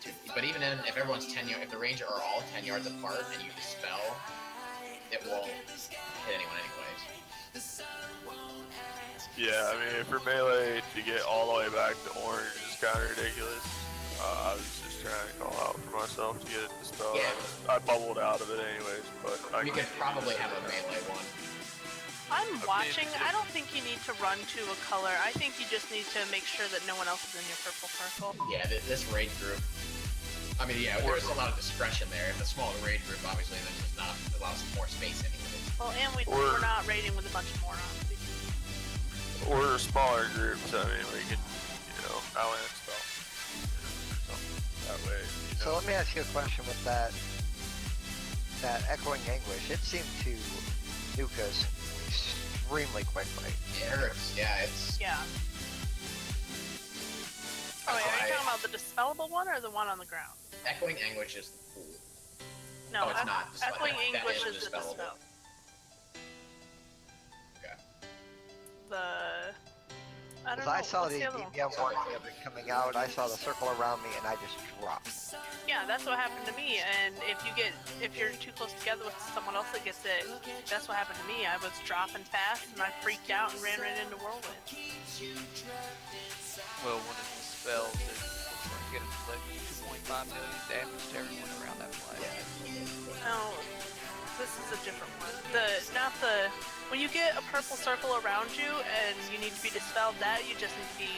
to. But even then, if everyone's 10 yards, if the range are all 10 yards apart and you dispel, it won't hit anyone anyways. Yeah, I mean, for melee to get all the way back to orange is kind of ridiculous. I was just trying to call out for myself to get it dispelled. Yeah. I bubbled out of it anyways, but We could probably have a melee one. I'm watching. I don't think you need to run to a color. I think you just need to make sure that no one else is in your purple circle. Yeah, this raid group. I mean, yeah, there's a lot of discretion there. If it's a smaller raid group, obviously, then there's not a lot more space anyway. Well, and we're not raiding with a bunch of morons. we're a smaller group, so I mean, we can, outland stuff. That way, So let me ask you a question with that echoing anguish. It seemed to nuke us extremely quickly. It hurts. Yeah, it's. Yeah. Oh, wait, are you talking about the dispellable one or the one on the ground? Echoing anguish is cool. No, Oh, it's not. Echoing That anguish is is the dispellable. dispel. Okay. the... I don't Because know. I saw What's the the other one? DBM warning of it coming out, I saw the circle around me, and I just dropped. Yeah, that's what happened to me. And if you're too close together with someone else that gets it, that's what happened to me. I was dropping fast, and I freaked out and ran right into Whirlwind. Well, when it's dispelled, it looks like it inflicts 2.5 million damage to everyone around that play. No, this is a different one. When you get a purple circle around you and you need to be dispelled, that you just need to be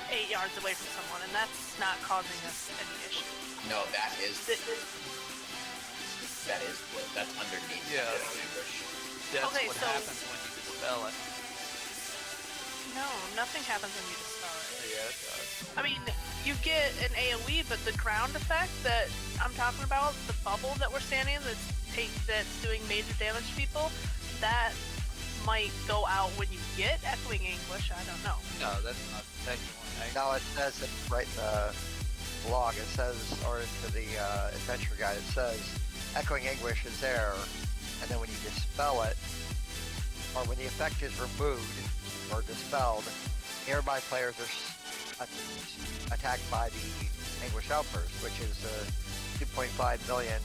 8 yards away from someone, and that's not causing us any issue. No, that is that's underneath. Yeah. Ambush. That's Okay, what so- happens when you dispel it. No, nothing happens when you dispel it. Yeah, it does. I mean, you get an AoE, but the ground effect that I'm talking about, the bubble that we're standing in that's doing major damage to people, that might go out when you get Echoing Anguish. I don't know. No, that's not technically. No, it says it right in the log. It says, or into the adventure guide, it says Echoing Anguish is there, and then when you dispel it, or when the effect is removed or dispelled, nearby players are attacked by the Anguish Outburst, which is 2.5 million,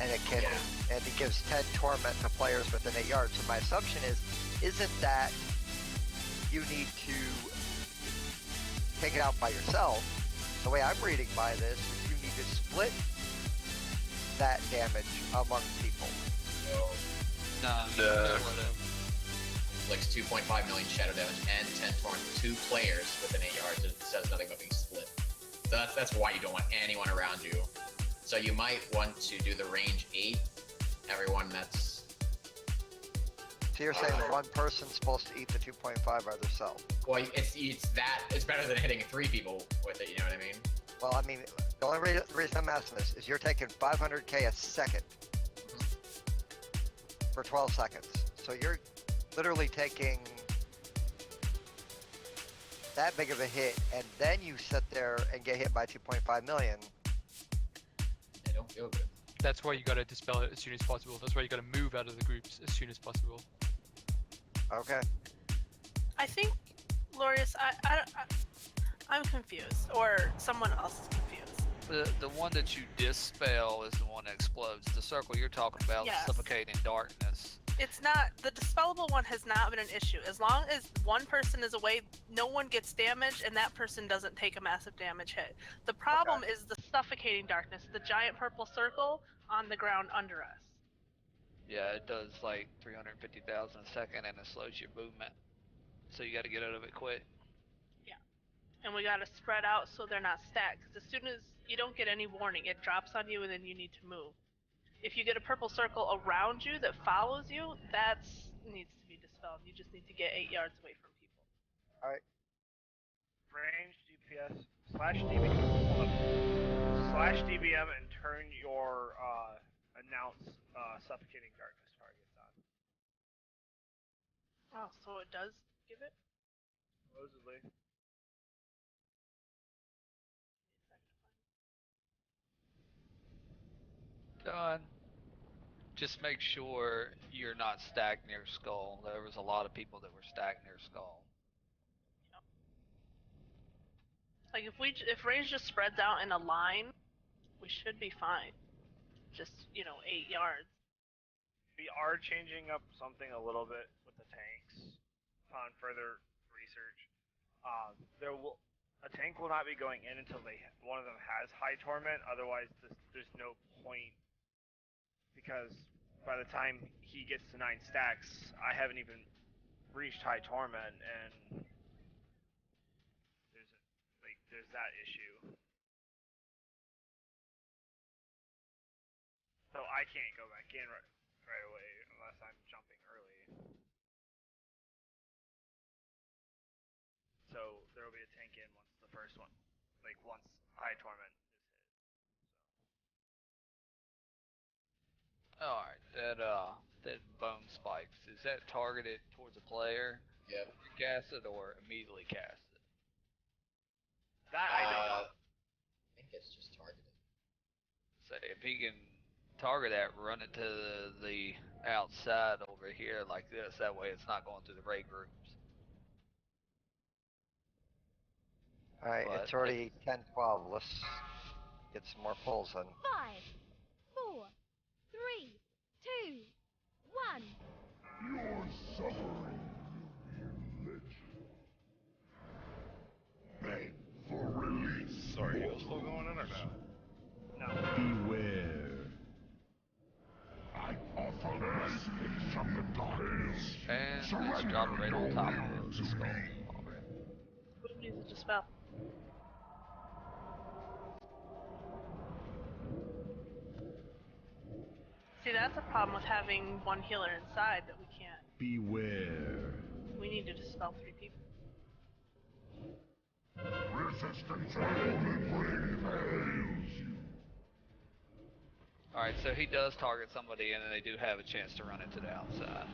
and it gives 10 torment to players within 8 yards. So my assumption isn't that you need to take it out by yourself. The way I'm reading by this is you need to split that damage among people. No. Inflicts 2.5 million shadow damage and 10 torment to players within 8 yards. It says nothing about being split. So that's why you don't want anyone around you. So you might want to do the range 8. Everyone that's... So you're saying that one person's supposed to eat the 2.5 by themselves? Well, it's better than hitting 3 people with it, you know what I mean? Well, I mean, the only reason I'm asking this is you're taking 500k a second for 12 seconds. So you're literally taking that big of a hit, and then you sit there and get hit by 2.5 million. I don't feel good. That's why you gotta dispel it as soon as possible. That's why you gotta move out of the groups as soon as possible. Okay. I think, Lorius, I'm confused, or someone else is confused. The one that you dispel is the one that explodes. The circle you're talking about Yes. is suffocating darkness. It's not, the dispellable one has not been an issue. As long as one person is away, no one gets damaged, and that person doesn't take a massive damage hit. The problem is the suffocating darkness, the giant purple circle on the ground under us. Yeah, it does like 350,000 a second, and it slows your movement. So you got to get out of it quick. Yeah. And we gotta spread out so they're not stacked, because as soon as you don't get any warning, it drops on you and then you need to move. If you get a purple circle around you that follows you, that needs to be dispelled. You just need to get 8 yards away from people. Alright. Range DPS /DBM and turn your announce suffocating darkness targets on. Oh, so it does give it? Supposedly. Done. Just make sure you're not stacked near Skull. There was a lot of people that were stacked near Skull. Like if range just spreads out in a line, we should be fine. Just 8 yards. We are changing up something a little bit with the tanks upon further research. A tank will not be going in until one of them has high torment. Otherwise, there's no point, because by the time he gets to 9 stacks, I haven't even reached high torment, and there's that issue. So I can't go back in right away unless I'm jumping early. So there will be a tank in once the first one, once high torment is hit. Alright, that bone spikes, is that targeted towards a player? Yep. Cast it or immediately cast it? That I don't know. I think it's just targeted. Say if he can target at, run it to the outside over here like this. That way it's not going through the raid groups. Alright, But it's already 10:12. Let's get some more pulls in. 5, 4, 3, 2, 1. Your suffering beg for release. Sorry, you still going in or no? No. Beware. I offer message from the darkness. and let's drop it right on top of the skull. Who needs to dispel? See, that's a problem with having one healer inside that we can't. Beware. We need to dispel 3 people. Resistance will only bring pain. Alright, so he does target somebody and then they do have a chance to run it to the outside.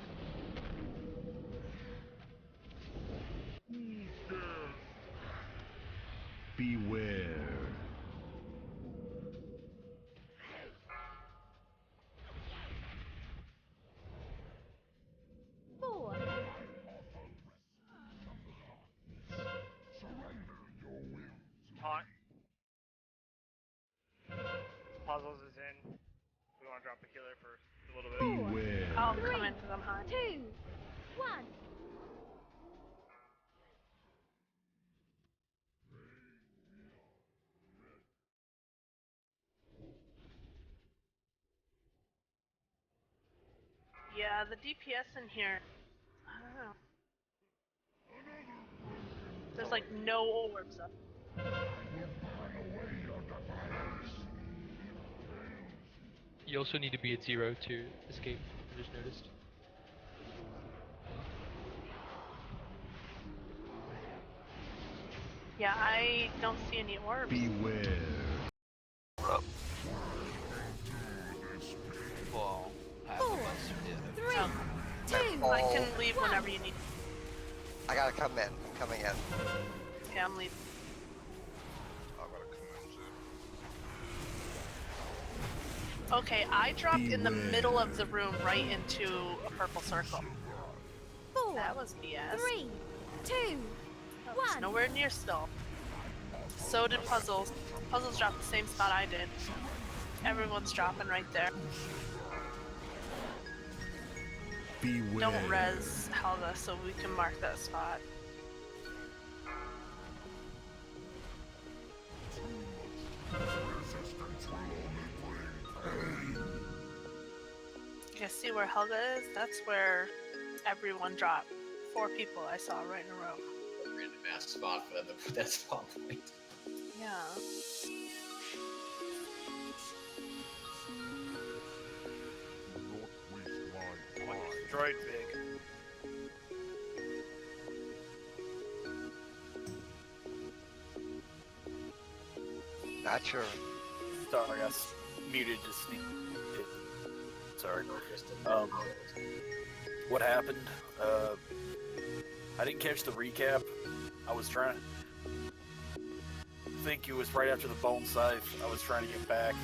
Beware. Taunt. Puzzles is in. We want to drop the healer for a little bit. Beware. I'll come in because I'm high. 2, 1. Yeah, the DPS in here. I don't know. There's like no orbs up. You also need to be at 0 to escape, I just noticed. Yeah, I don't see any orbs. Beware. Well, half 4, of us did. 3, Oh. 2. I can leave whenever you need. I gotta come in. I'm coming in. Yeah, I'm leaving. I'm gonna come in too. Okay, I dropped in the middle of the room right into a purple circle. 4, That was BS. 3, 2, That was 1. nowhere near still. So did Puzzles. Puzzles dropped the same spot I did. Everyone's dropping right there. Beware. Don't res Helga so we can mark that spot. You guys see where Helga is? That's where everyone dropped. 4 people I saw right in a row. Random ass spot for them to put that spawn point. Yeah. Droid big. Not sure. Sorry, I muted to sneak. Sorry. What happened? I didn't catch the recap. I was trying. I think it was right after the bone scythe. I was trying to get back.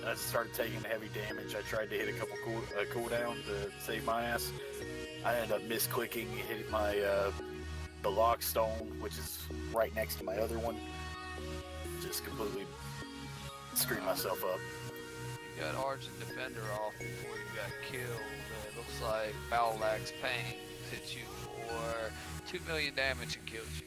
And I started taking heavy damage. I tried to hit a couple cooldown to save my ass. I ended up misclicking, hitting my the lock stone, which is right next to my other one. Just completely screwed myself up. You got Argent Defender off before you got killed. It looks like Battle Axe Pain hit you for 2 million damage and killed you.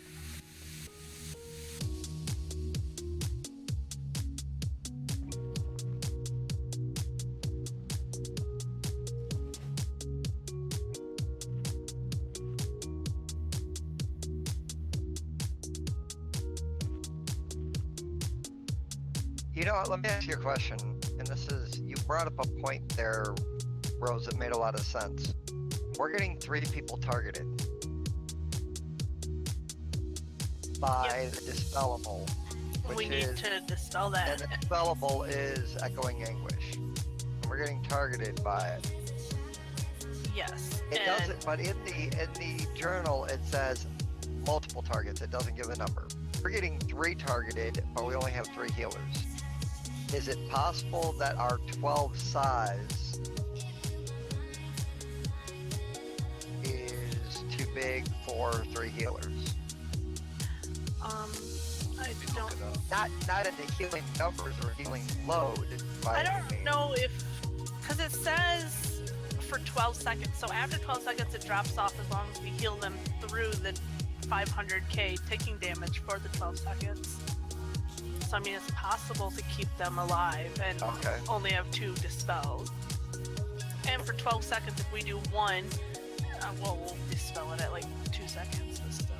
You know what, let me ask you a question. And this is, you brought up a point there, Rose, that made a lot of sense. We're getting 3 people targeted by the dispellable, which We need is, to dispel that. and the dispellable is Echoing Anguish. And we're getting targeted by it. Yes. It and doesn't, but in the journal it says multiple targets. It doesn't give a number. We're getting 3 targeted, but we only have 3 healers. Is it possible that our 12 size is too big for 3 healers? I don't. Not in the healing numbers or healing load. I don't know if, because it says for 12 seconds. So after 12 seconds, it drops off as long as we heal them through the 500k taking damage for the 12 seconds. So I mean, it's possible to keep them alive and only have 2 dispels. And for 12 seconds, if we do 1, well, we'll dispel it at like 2 seconds, but still.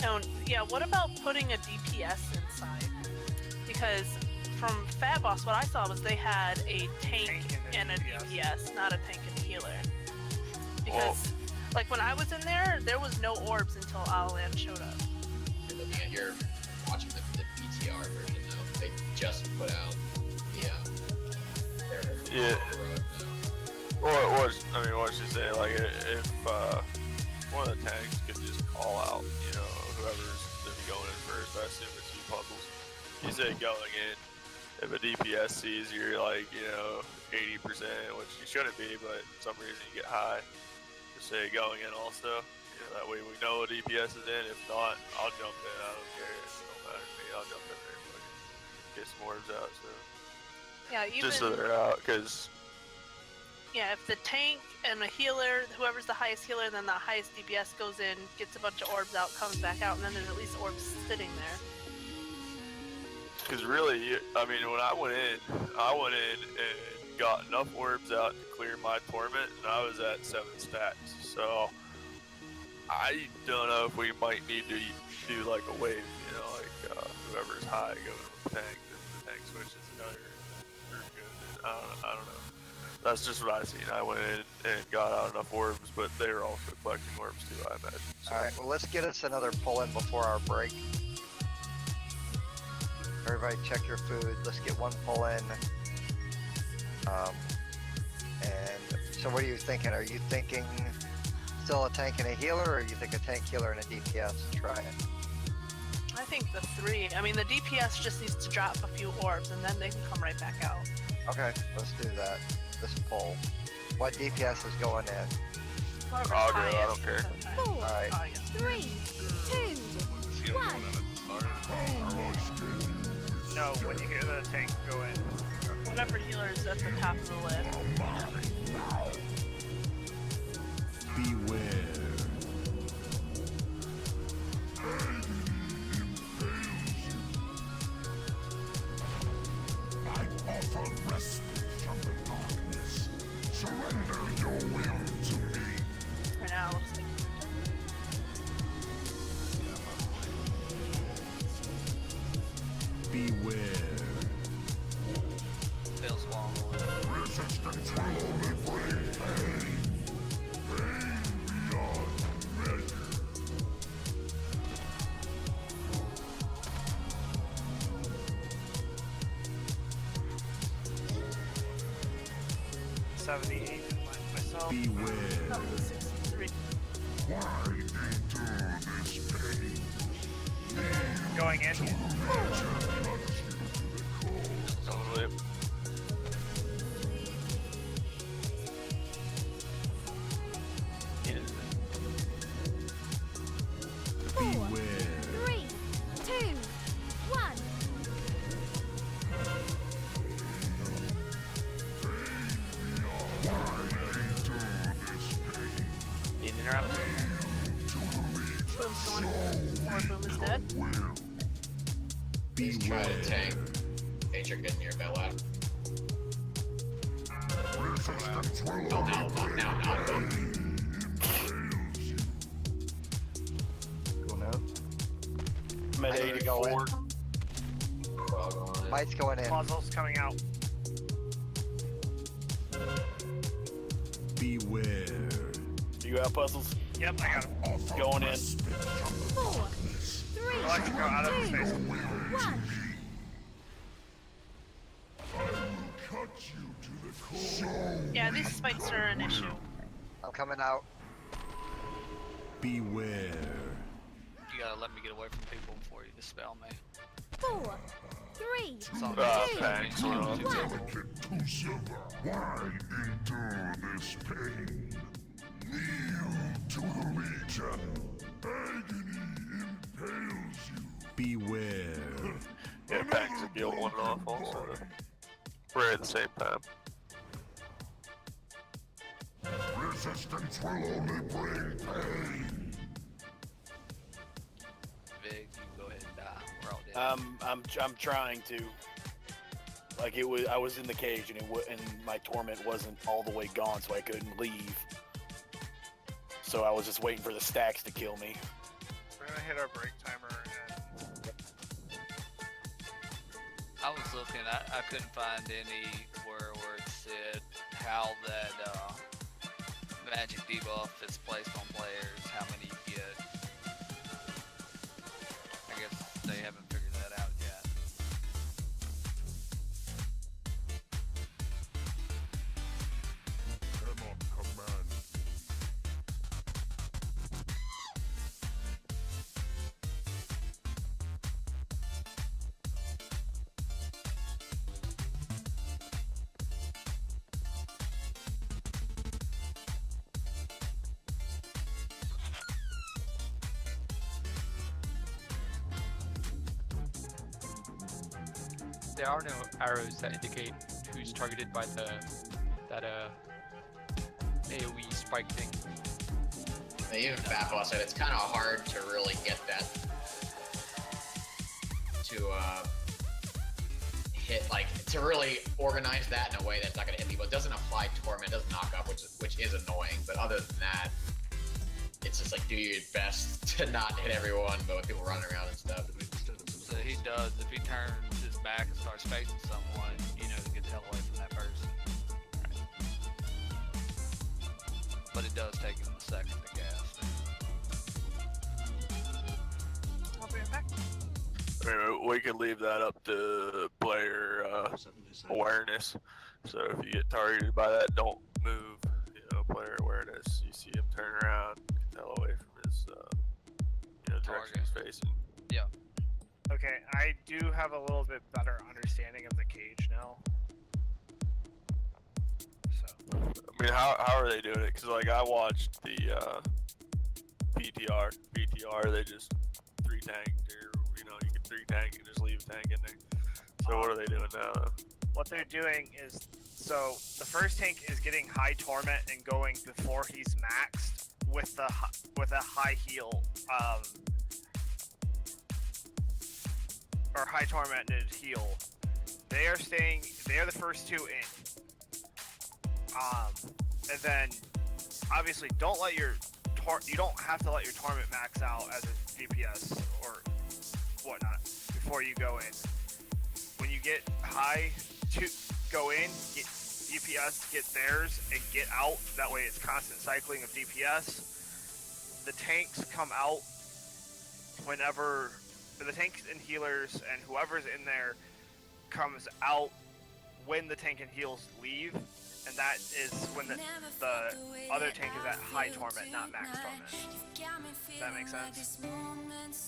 And yeah, what about putting a DPS inside? Because from Fat Boss, what I saw was they had a tank and a DPS, not a tank and a healer. Because, like, when I was in there, there was no orbs until Alalan showed up. You're watching the BTR version though. They just put out Yeah. What you say? Like, if one of the tanks could just call out, you know, whoever's gonna be going in first. I assume it's you, Puzzles. You say going in. If a DPS sees you're like, you know, 80%, which you shouldn't be, but for some reason you get high, just say going in also. You know, that way we know a DPS is in. If not, I'll jump in. I don't care. It don't matter to me. I'll jump in there and get some orbs out. So Yeah, even just so they're out, because yeah, if the tank and the healer, whoever's the highest healer, then the highest DPS goes in, gets a bunch of orbs out, comes back out, and then there's at least orbs sitting there. Because really, I mean, when I went in and got enough orbs out to clear my torment, and I was at 7 stacks. So I don't know if we might need to do like a wave, you know, like whoever's high goes with the tank, and the tank switches another group goes in. I don't know. That's just what I seen. I went in and got out enough orbs, but they were also collecting orbs too, I imagine. So. Alright, well let's get us another pull-in before our break. Everybody check your food. Let's get 1 pull-in. And so what are you thinking? Are you thinking still a tank and a healer, or you think a tank, healer, and a DPS? Try it. I think the 3. I mean, the DPS just needs to drop a few orbs, and then they can come right back out. Okay, let's do that. This pull. What DPS is going in? I'll go, I don't care. 4, Alright. 3, 2, 1. No, when you hear the tank go in. Whatever healer is at the top of the list. Beware. I offer respite from the darkness. Surrender your will to me. For now, looks like Beware. Feels long. Resistance will only bring pain. Pain beyond measure. Myself. Beware. that was 63. Why endure this pain? Going in. Totally. Four, 3, 2, 1. Boom's going. Or Boom is dead. He's trying to tank. Nature getting your bell out. No, now. Going out. I'm at I gotta go 84. Well, going in. Mike's going in. Puzzles coming out. Beware. You out, Puzzles? Yep, I got him. Going in. 4, 3, Electric out of 2, space. 1. Yeah, these spikes are an issue. I'm coming out. Beware. You gotta let me get away from people before you dispel me. 4, 3, Something 2, thanks, we're on. 1. Why endure this pain? Kneel to the Legion. Agony impales you. Beware. Yeah, Pangs and Deal 1 off also. We're at the same time. Resistance will only bring pain. Vig, you go ahead and die. We're all dead. I'm trying to. Like I was in the cage and my torment wasn't all the way gone, so I couldn't leave. So I was just waiting for the stacks to kill me. We're gonna hit our break timer and I was looking, I couldn't find anywhere where it said how that magic debuff is placed on players, how many you get. I guess they haven't figured that out yet. Come on, command. There are no arrows that indicate who's targeted by that AoE spike thing. Even Fatball said it's kind of hard to really get that to hit, like, to really organize that in a way that's not gonna hit people. It doesn't apply torment, it doesn't knock up, which is annoying. But other than that, it's just like do your best to not hit everyone, but with people running around and stuff. So he does, if he turns his back and starts facing someone, you know, to get the hell away from that person. But it does take him a second to cast. I'll be right back. Anyway, we can leave that up to player awareness. So if you get targeted by that, don't move. You know, player awareness. You see him turn around, you can tell away from his direction he's facing. Yeah. okay, I do have a little bit better understanding of the cage now. So I mean, how are they doing it? Because like I watched the PTR, they just 3-tanked, or you know, you can 3-tank and just leave a tank in there. So what are they doing now? what they're doing is, so the first tank is getting high torment and going before he's maxed with a high heal, or high tormented heal. They are the first two in. And then obviously you don't have to let your torment max out as a DPS or whatnot before you go in. When you get high to go in, get DPS, get theirs, and get out. That way it's constant cycling of DPS. The tanks come out whenever the tanks and healers and whoever's in there comes out when the tank and heals leave. And that is when the other tank is at high torment, not max torment. Does that make sense?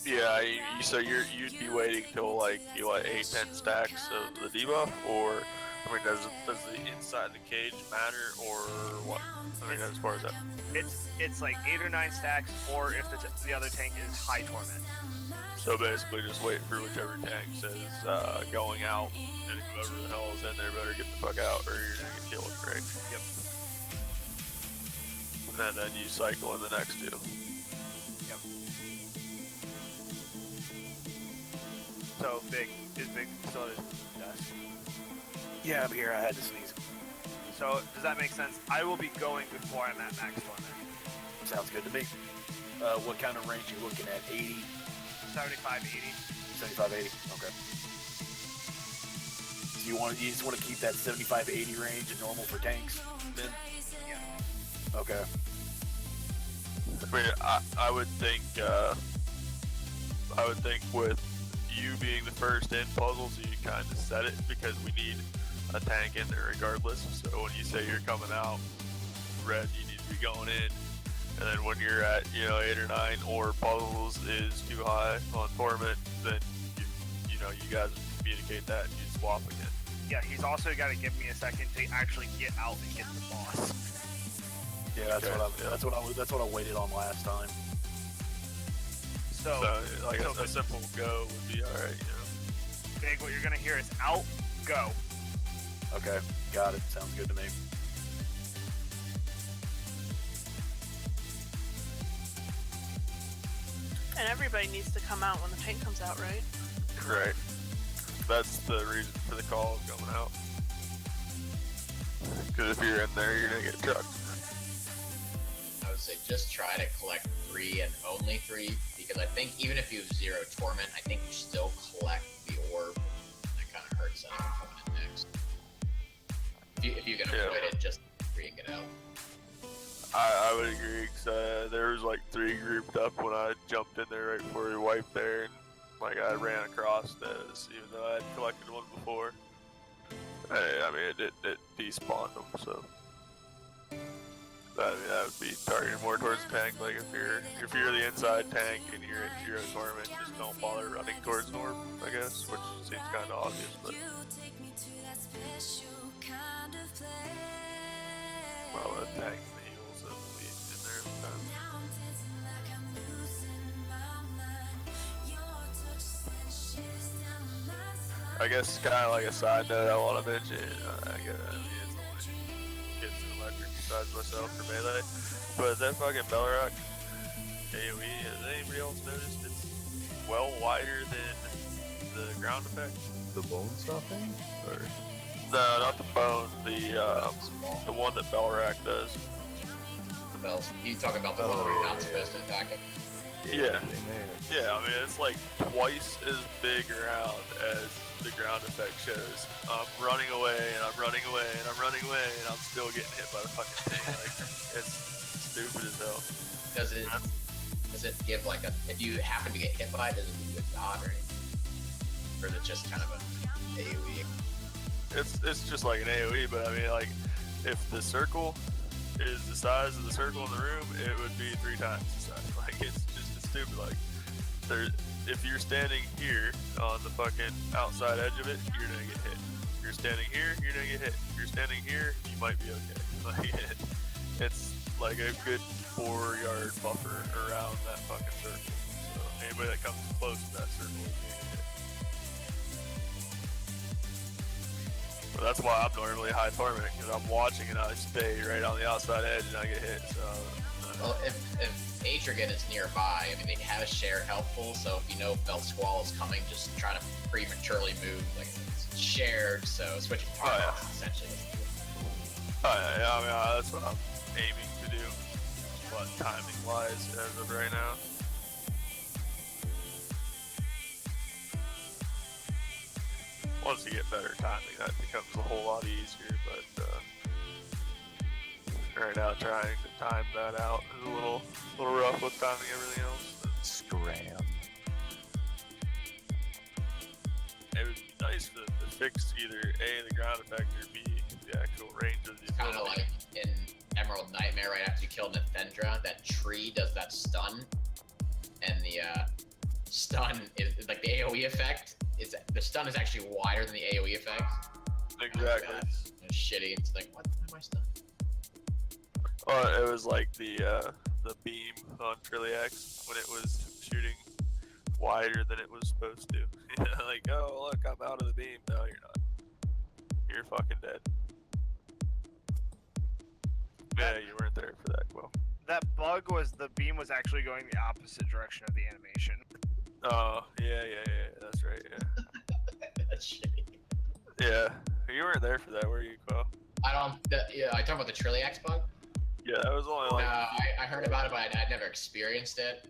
Yeah, so you'd be waiting till like 8-10 stacks of the debuff, or I mean, does the inside the cage matter, or what? I mean, as far as that, it's like 8 or 9 stacks, or if the other tank is high torment. so basically just wait for whichever tank says going out, and whoever the hell is in there better get the fuck out, or you're gonna get killed, right? Yep. And then you cycle in the next two. Yep. So big still at his desk. Yeah, I'm here. I had to sneeze. So does that make sense? I will be going before I'm at max torment. Sounds good to me. What kind of range you looking at? 80? 75, 80. 75, 80? Okay. So you just want to keep that 75, 80 range and normal for tanks, then? Yeah. Okay. I mean, I would think with you being the first in puzzles, you kind of set it because we need a tank in there regardless. So when you say you're coming out red, you need to be going in. And then when you're at 8 or 9, or puzzles is too high on torment, then you you guys communicate that and you swap again. Yeah, he's also got to give me a second to actually get out and get the boss. Yeah, that's what I waited on last time. So like a simple go would be alright, Big, what you're gonna hear is out, go. Okay, got it. Sounds good to me. And everybody needs to come out when the tank comes out, right? Right. That's the reason for the call of going out. Because if you're in there, you're gonna get trucked. I would say just try to collect 3 and only 3, because I think even if you have 0 torment, I think you still collect the orb. That kind of hurts anyone coming in next. If you can avoid it, just 3 and get out. I would agree, because there was like 3 grouped up when I jumped in there right before you wiped there, and like I ran across this, even though I had collected one before. I mean, it despawned them, so that would be targeted more towards the tank. Like if you're the inside tank and you're at 0 torment, just don't bother running towards Norb, I guess, which seems kind of obvious, but well, the tank and the heals will be in there sometimes. I guess kind of like a side note I want to mention, I mean, it's only kids and electric besides myself for melee, but that fucking Belrock AoE, has anybody else noticed it's well wider than the ground effect? The bone stuffing? Or? No, not the bone, the one that Belrock does. The bells. You talking about the one where you're not supposed to attack it? Yeah. Yeah, I mean, it's like twice as big around as the ground effect shows. I'm running away, and I'm running away, and I'm running away, and I'm still getting hit by the fucking thing. Like, it's stupid as hell. Does it give like a, if you happen to get hit by it, does it give you a dot or anything? Or is it just kind of an AoE? It's just like an AoE, but I mean, like, if the circle is the size of the circle in the room, it would be 3 times the size. Like, it's stupid. Like, if you're standing here on the fucking outside edge of it, you're gonna get hit. If you're standing here, you're gonna get hit. If you're standing here, you might be okay. Like, it's like a good 4-yard buffer around that fucking circle. So anybody that comes close to that circle is gonna get hit. But that's why I'm normally high torment, because I'm watching and I stay right on the outside edge and I get hit. So well, if Atrigan is nearby, I mean, they have a share helpful, so if you know Felt Squall is coming, just try to prematurely move, like, it's shared, so switching targets essentially. Oh yeah, I mean, that's what I'm aiming to do, but timing-wise, as of right now. Once you get better timing, that becomes a whole lot easier, but right now trying to time that out is a little rough with timing everything else. Scram. It would be nice to fix either A, the ground effect, or B, the actual range of the kind of like in Emerald Nightmare, right after you kill Nathendra, that tree does that stun, and the stun is like the AoE effect. The stun is actually wider than the AoE effect. Exactly. It's shitty. It's like, what am I stunned? Well, it was like the beam on Trilliax when it was shooting wider than it was supposed to. Like, oh look, I'm out of the beam. No, you're not. You're fucking dead. Yeah, you weren't there for that, Quill. That bug was the beam was actually going the opposite direction of the animation. Oh, yeah, that's right, yeah. That's shitty. Yeah, you weren't there for that, were you, Quill? I talk about the Trilliax bug? Yeah, that was only like... I heard about it, but I'd never experienced it.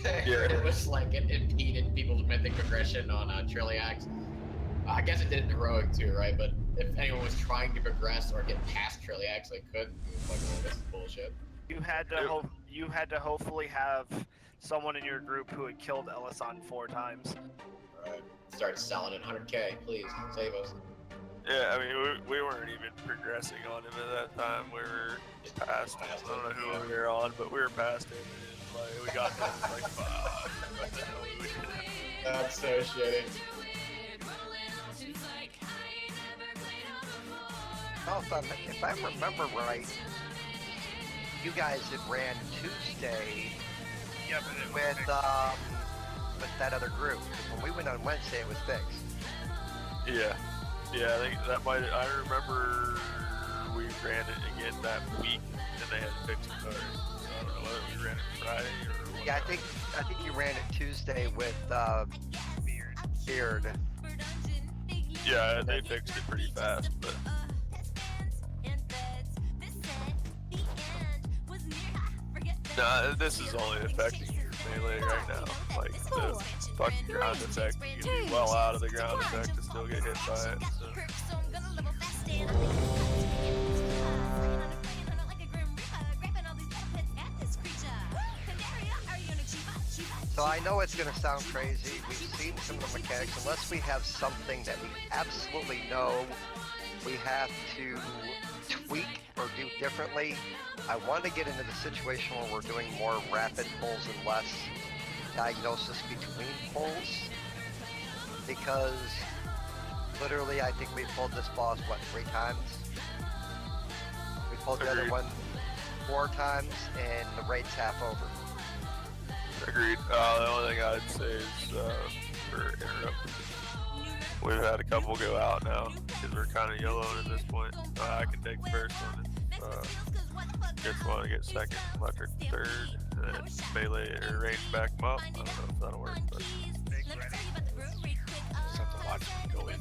Yeah. It was like, it impeded people's mythic progression on Trilliax. I guess it did it in Heroic too, right? But if anyone was trying to progress or get past Trilliax, they couldn't. It was like, oh, this is bullshit. You had to hopefully have someone in your group who had killed Elisan 4 times. Alright. Start selling at 100k, please, save us. Yeah, I mean, we weren't even progressing on him at that time. We were past him. I don't know who we were on, but we were past him. And like, we got him like, fuck, what the hell are we doing? That's so shitty. Well, if I remember right, you guys had ran Tuesday Yeah, but it was with fixed. with that other group. When we went on Wednesday, it was fixed. Yeah. Yeah, I think that might. I remember we ran it again that week, and they had fixed it already. So I don't know whether we ran it Friday or what. Yeah, I think you ran it Tuesday with Beard. Yeah, they fixed it pretty fast, but. Nah, this is only affecting your melee right now. Like, the fucking ground effect, you can be well out of the ground effect and still get hit by it, so. So I know it's going to sound crazy. We've seen some of the mechanics. Unless we have something that we absolutely know we have to tweak or do differently, I want to get into the situation where we're doing more rapid pulls and less diagnosis between pulls. Because literally, I think we pulled this boss, what, 3 times? We pulled the other one 4 times, and the raid's half over. Agreed. The only thing I'd say is, for interrupt, we've had a couple go out now, because we're kind of yellowing at this point. I can take the first one, gets one, get second, electric third, and then melee or range back them up. I don't know if that'll work, but. Just have to watch them go in.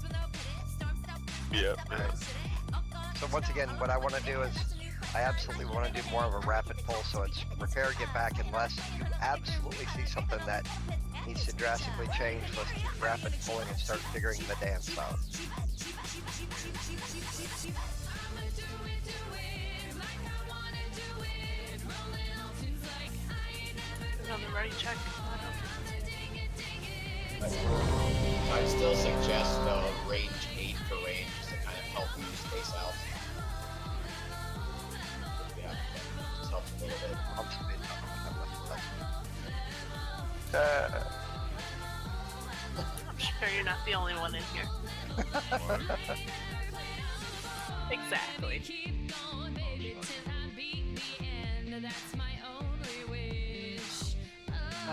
Yeah, yeah. So once again, what I want to do is, I absolutely want to do more of a rapid pull, so it's repair, get back, unless you absolutely see something that needs to drastically change. Let's keep rapid pulling and start figuring the dance out. Another ready check. I'd still suggest though range 8 for range just to kind of help you space out. Yeah, just helps a little bit. I'm sure you're not the only one in here. Exactly.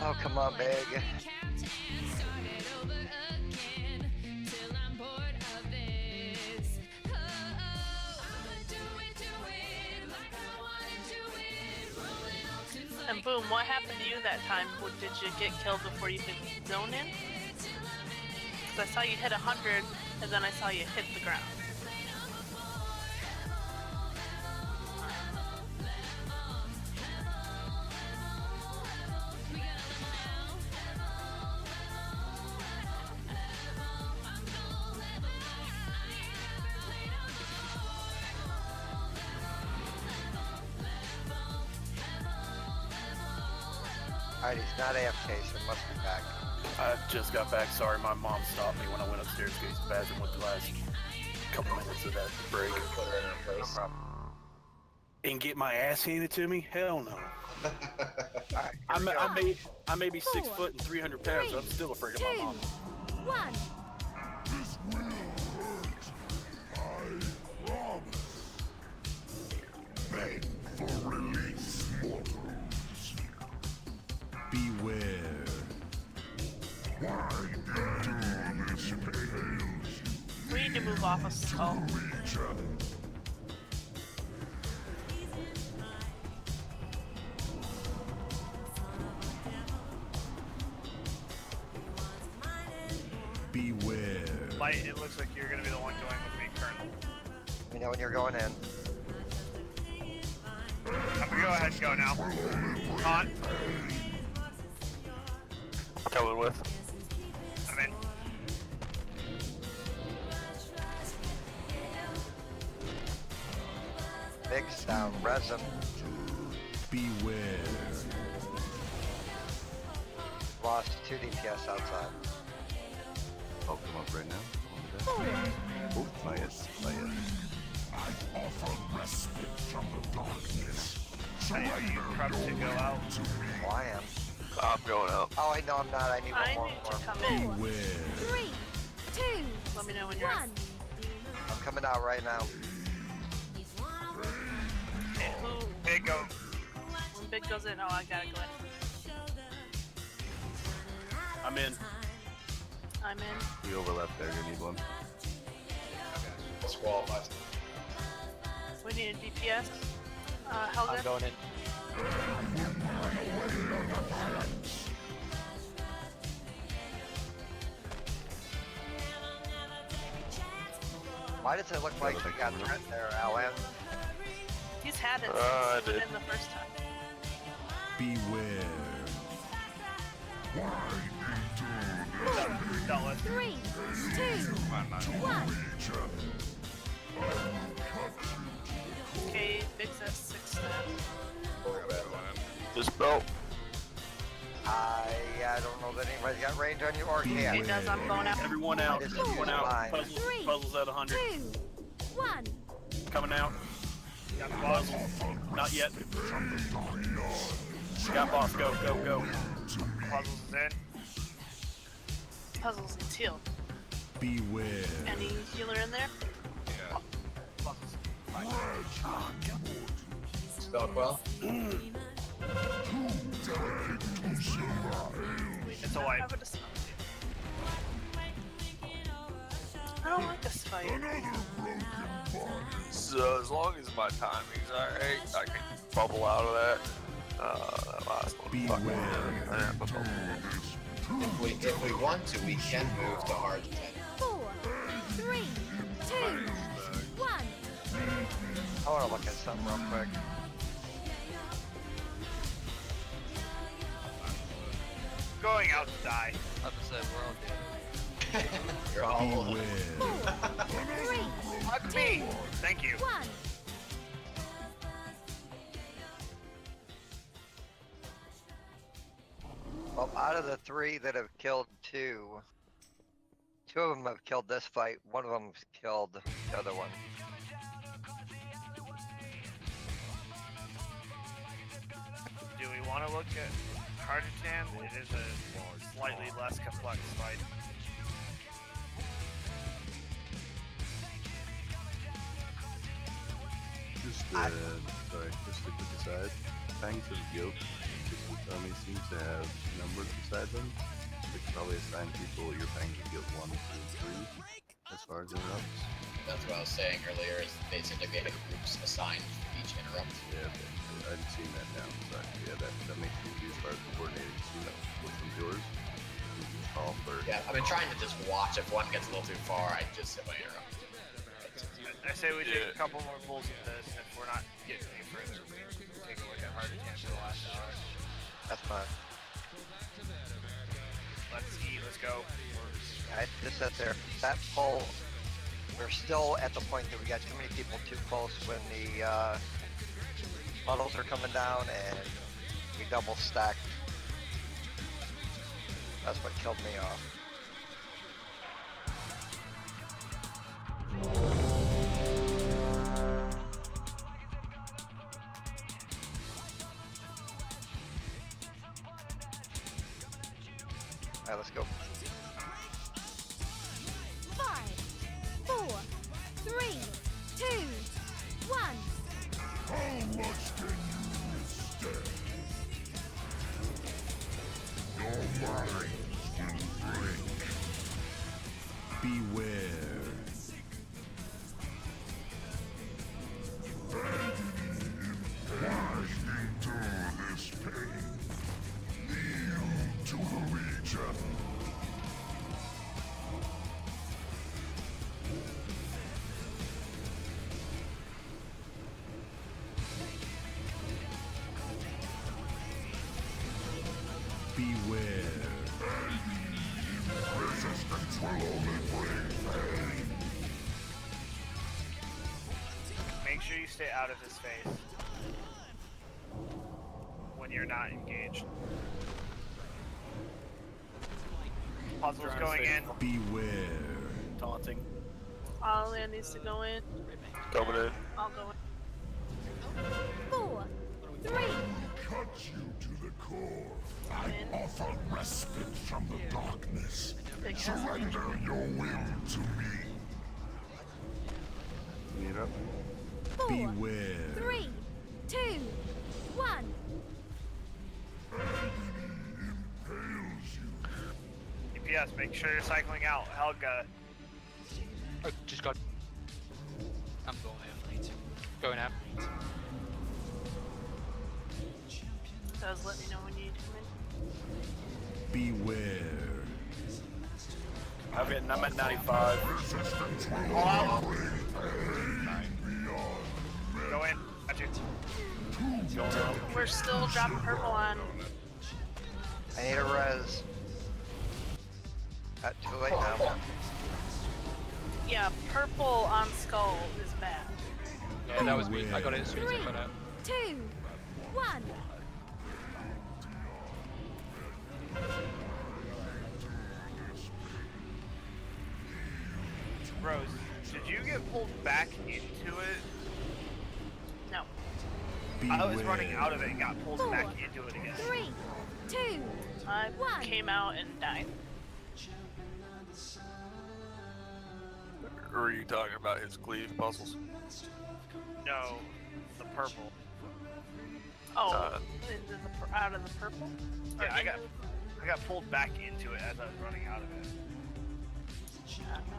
Oh, come on, Big. And Boom, what happened to you that time? Did you get killed before you could zone in? Because I saw you hit 100, and then I saw you hit the ground. Alright, he's not AFK, so he must be back. I just got back. Sorry, my mom stopped me when I went upstairs to use the bathroom with the last couple minutes of that break. Put her in her place. And get my ass handed to me? Hell no. I may be 6 foot and 300 pounds, but I'm still afraid of my mom. 1. Beg for release, mortals. Beware. Why do this pales? We need to move off of Skull. Beware. Light, it looks like you're gonna be the one going with me currently. You know when you're going in. I'm gonna go ahead and go now. On. Coming with. I'm in. Big's down, resin. Beware. Lost 2 DPS outside. I'll come up right now. Oh, fire it, fire it. I offer respite from the darkness. Are you prepped to go out? Oh, I am. I'm going out. Oh, I know I'm not. I need one I more. need to come in. 3, 2, Let me know when you're 1. in. I'm coming out right now. Okay, who? Big go. When Big goes in, oh, I gotta go in. I'm in. I'm in. We overlap there, you need one. Let's qualify. We need a DPS. Helga. I'm going in. Why does it look like you got threat there, Alan? He's had it I since he did. went in the first time. Beware. Dealt with. 3, 2, 1. Okay, Big's at 6 now. This belt. I don't know that anybody's got range on you or He can. does, I'm going out. Everyone out. I just Everyone used out. mine. Puzzles at 100. 2, 1. Coming out. Got the boss. Not yet. Got boss. Go, go, go. Puzzles is in. Puzzles and heal. Beware. Any healer in there? Yeah. Puzzles. Spell quell. It's a I wipe. have a dispel. I don't like this fight. So as long as my timing's alright, I can bubble out of that. That last one. If we want to, we can move to hard 10. 4, 3, 2, 1. I want to look at something real quick. Going out to die. I'm just saying, we're all dead. You're all 4, 3, Fuck me. Thank you. 1. Well, out of the 3 that have killed 2, 2 of them have killed this fight. One of them's killed the other one. Do we want to look at Harditan? It is a slightly less complex fight. Just, just a quick aside. Fangs of Guilt, this army seems to have numbers beside them. We could probably assign people your Fangs of Guilt 1, 2, and 3 as far as interrupts. That's what I was saying earlier, is they seem to be having groups assigned for each interrupt. Yeah, okay. I've seen that now. But yeah, that makes it easy as far as coordinating. You know, which one's yours? You can call for. Yeah, I've been trying to just watch. If one gets a little too far, I just hit my interrupt. I say we take a couple more pulls of this, and if we're not getting any further, we take a look at Harditan for the last hour. That's fine. Let's eat, let's go. I just sit there. That pull, we're still at the point that we got too many people too close when the models are coming down and we double stacked. That's what killed me off. Alright, let's go. 5, 4, 3, 2, 1. How much can you withstand? Your mind will break. Beware. Why endure this pain? Kneel to the Legion. Beware. Resistance will only bring pain. Make sure you stay out of his face when you're not engaged. Puzzles going in. Beware. Taunting. All-in needs to go in. Coming in. I'll go in. 4, 3, cut you to the core. I offer respite from the darkness. Surrender your will to me. Meet up. 4, Beware. 3, 2, 1. DPS, make sure you're cycling out. Helga. Oh, just got. I'm going in. Going out. Does let me know when you need to come in. Beware. I'm at 95. All out. Go in. Got you. We're still dropping purple on. I need a res. Too late now. Yeah, purple on skull is bad. Yeah, that was me. I got it as soon as I got out. 2, 1. Rose, did you get pulled back into it? No. I was running out of it and got pulled back into it again. 3, 2, I 1. came out and died. Or are you talking about his cleave puzzles? No, the purple. Oh, out of the purple? Yeah, I got pulled back into it as I was running out of it.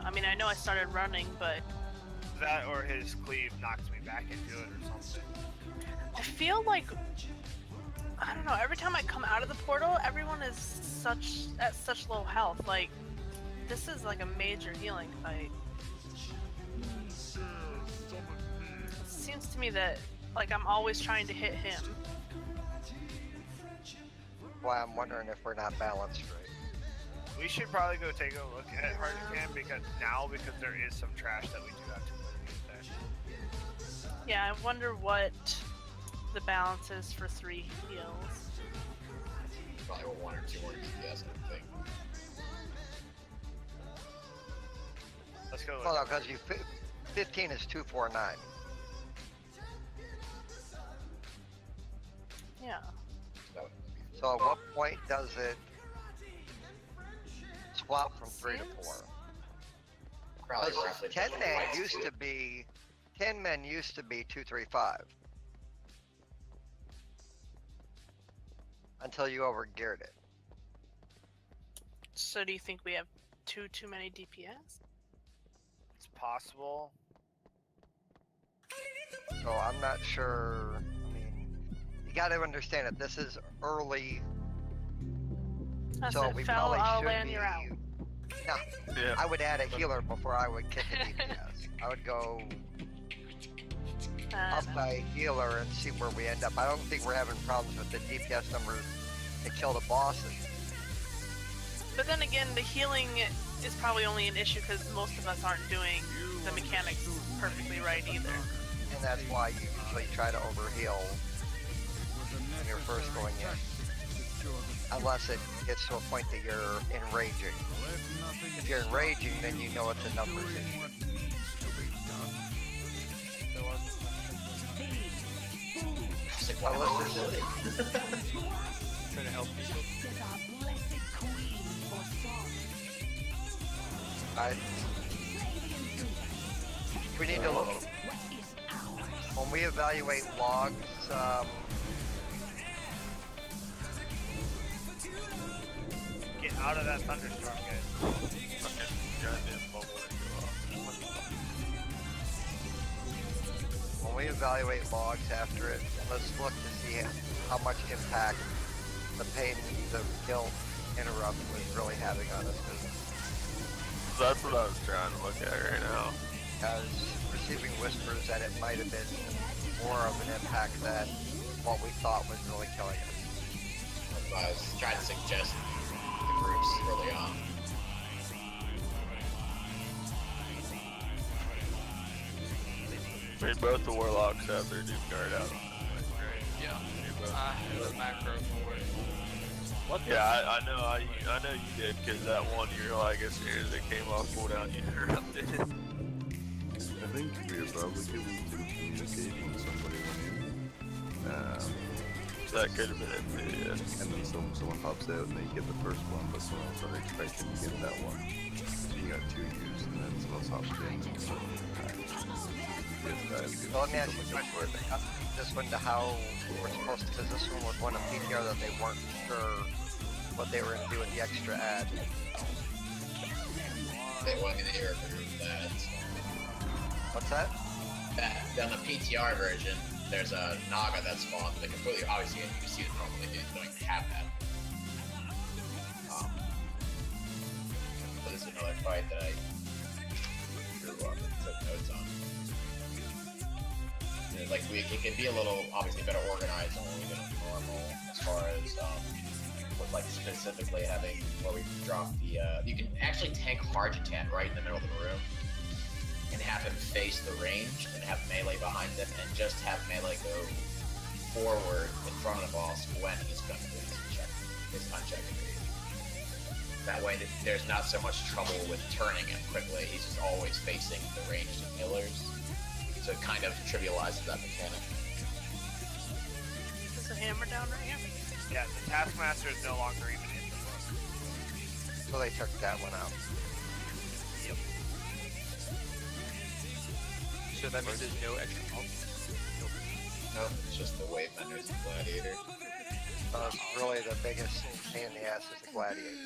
I mean, I know I started running, but That or his cleave knocks me back into it or something. I feel like, I don't know, every time I come out of the portal, everyone is at such low health. Like, this is like a major healing fight. It seems to me that, like, I'm always trying to hit him. Why I'm wondering if we're not balanced right. We should probably go take a look at Hard Can because there is some trash that we do have to put in there. Yeah, I wonder what the balance is for 3 heals. Probably 1 or 2 more DPS, I think. Let's go look. Well, no, because 15 is 249. Yeah. So at what point does it swap from 3 to 4? Probably roughly 10 men twice, used too. to be 10 men used to be 235 until you overgeared it. So do you think we have too many DPS? It's possible. So I'm not sure. I mean, you got to understand that this is early. That's So it. we Fell, probably I'll should land, be. you're out. No, Yeah. I would add a healer before I would kick a DPS. I would go up by healer and see where we end up. I don't think we're having problems with the DPS numbers to kill the bosses. But then again, the healing is probably only an issue because most of us aren't doing the mechanics perfectly right either. And that's why you usually try to overheal when you're first going in. Unless it gets to a point that you're enraging. If you're enraging, then you know it's a numbers issue. Trying to help people. We need to look. When we evaluate logs, Get out of that thunderstorm, guys. Fucking goddamn bubble that go off. when we evaluate logs after it, let's look to see how much impact the pain, the guilt interrupt was really having on us. That's what I was trying to look at right now. As receiving whispers that it might have been more of an impact than what we thought was really killing us. That's why I was trying to suggest the groups early on. I mean, both the warlocks have their new card out. Yeah. I have a macro for it. What? Yeah, I know. I know you did because that one year, like as soon as it came off cooldown, you interrupted it. I think we are probably able to communicate when somebody went in. That could have been it too, yeah. And then someone pops out and they get the first one, but someone else already expecting to get that one. So you got 2 used, and then someone else hops in. So, Well, let me ask you a question. This one to how we're supposed to, because this one was one of PTR that they weren't sure what they were going to do with the extra ad. They wanted to hear that. What's that? On the PTR version, there's a Naga that spawns. They completely, obviously, you can see it normally. They don't even have that. But this is another fight that I drew up and took notes on. And, like, it can be a little, obviously, better organized than what we did on normal, as far as, with, like, specifically having where we drop the, you can actually tank Harjitan right in the middle of the room, and have him face the range, and have melee behind him, and just have melee go forward in front of the boss when he's going to do his unchecked raid. That way, there's not so much trouble with turning him quickly. He's just always facing the ranged healers, so it kind of trivializes that mechanic. Is the hammer down right here? Yeah, the Taskmaster is no longer even in the book. So they took that one out. Yep. So that means there's no extra pump? No, it's just the Wave Menders and Gladiator. Really the biggest pain in the ass is the Gladiator.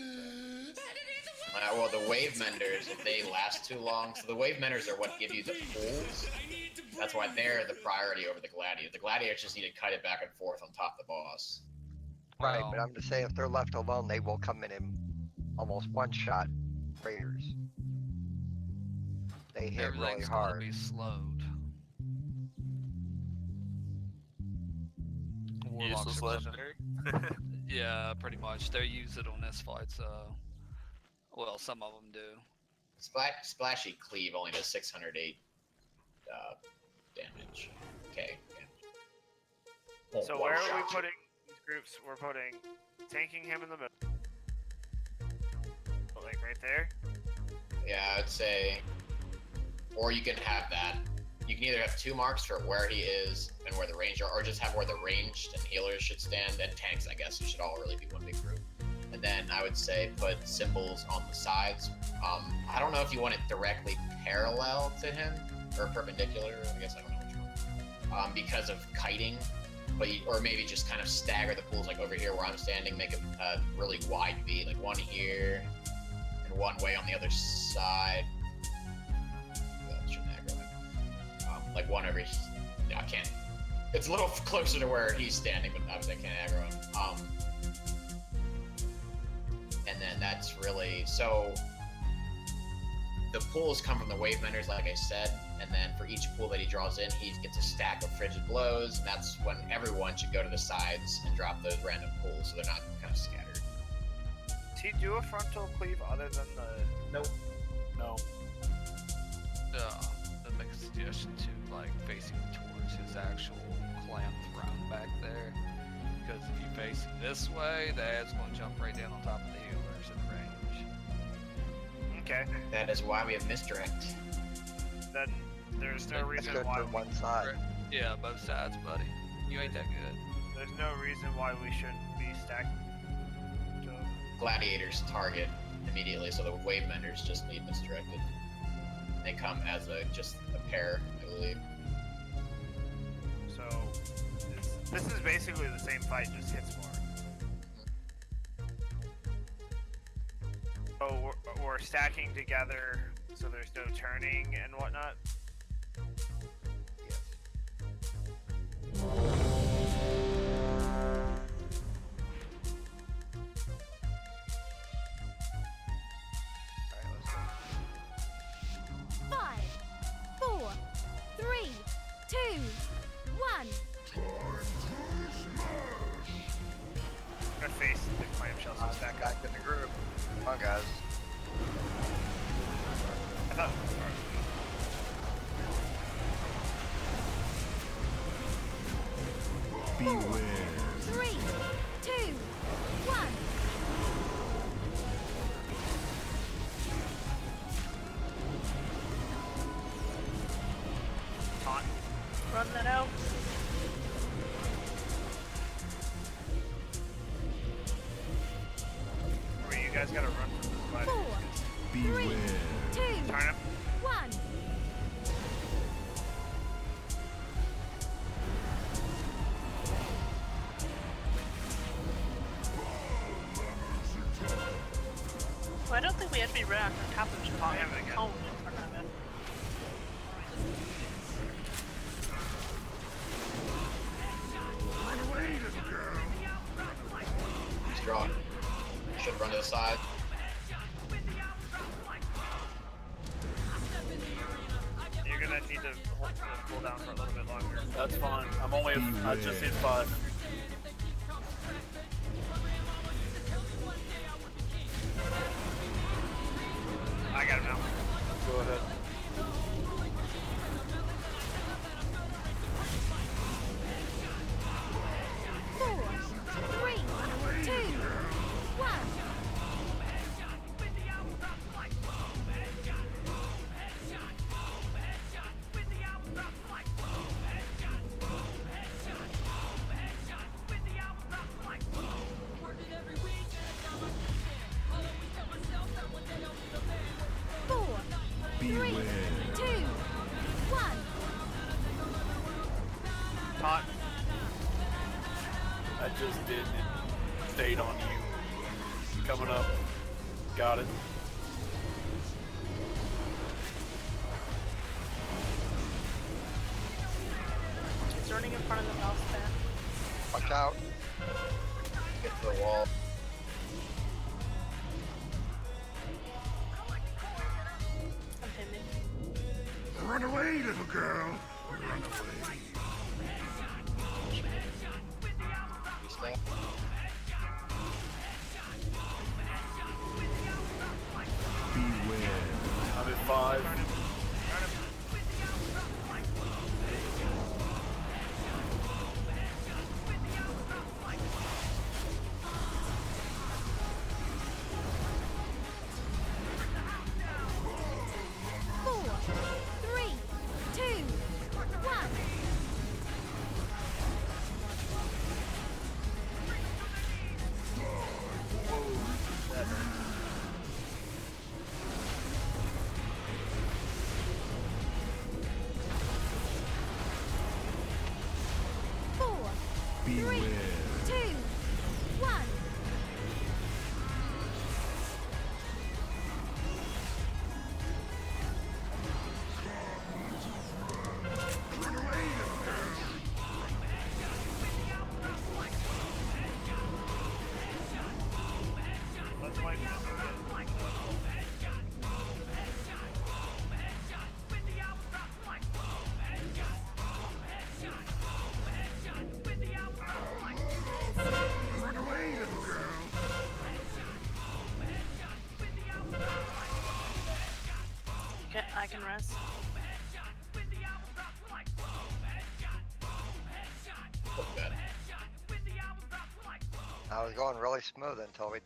Well, the Wave Menders, if they last too long, so the Wave Menders are what give you the pools. That's why they're the priority over the Gladiator. The Gladiators just need to cut it back and forth on top of the boss. Right, but I'm just saying if they're left alone, they will come in and almost one-shot raiders. They hit really Everything's hard. gonna be slowed. Warlocks Useless are legendary. Yeah, pretty much. They use it on this fight, so... Well, some of them do. Splashy Cleave only does 608 damage. Okay. So where are we putting these groups? We're putting tanking him in the middle. Like right there? Yeah, I'd say... Or you can have that. You can either have 2 marks for where he is and where the range are, or just have where the ranged and healers should stand, and tanks, I guess, who should all really be one big group. And then I would say put symbols on the sides. I don't know if you want it directly parallel to him, or perpendicular, I guess, I don't know which one. Because of kiting, but or maybe just kind of stagger the pools, like over here where I'm standing, make a really wide V, like one here, and one way on the other side. That shouldn't aggro him. Like one over here. No, I can't. It's a little closer to where he's standing, but obviously I can't aggro him. And then that's really, so the pools come from the Wave Menders, like I said, and then for each pool that he draws in, he gets a stack of Frigid Blows, and that's when everyone should go to the sides and drop those random pools so they're not kind of scattered. Does he do a frontal cleave other than the... Nope. No. That makes a suggestion to, like, facing towards his actual clan throne back there. Because if you face him this way, the ad's going to jump right down on top of the healers in range. Okay. That is why we have misdirect. Then there's no It's reason good why for one side. Yeah, both sides, buddy. You ain't that good. there's no reason why we shouldn't be stacked. Gladiators target immediately, so the Wave Menders just need misdirected. They come as just a pair, I believe. So this is basically the same fight, just hits more. Oh, we're stacking together, so there's no turning and whatnot. Five, 4, 3, 2, 1. I'm gonna face the clamshell so stack up. Back in the group. Come on, guys. I thought. Beware. 3, 2, 1. Taunt. Run that out. be right on top of me, calling it a cone in front of it. He's drawn. Should run to the side. You're gonna need to pull down for a little bit longer. That's fine. I just hit 5. I got him now. Go ahead. Four, three, two, one. Four, three, two, one. Taunt. I just did it. Stayed on you. Coming up. Got it. He's running in front of the mouse pad. Watch out. Get to the wall. I'm hitting. Run away, little girl. Run away. He's still. I'm at 5. Four, three, two, one. Four, three, two, one. Let's wipe this. Run away, little girl. Okay, I can rest. Look bad. I was going really smooth until the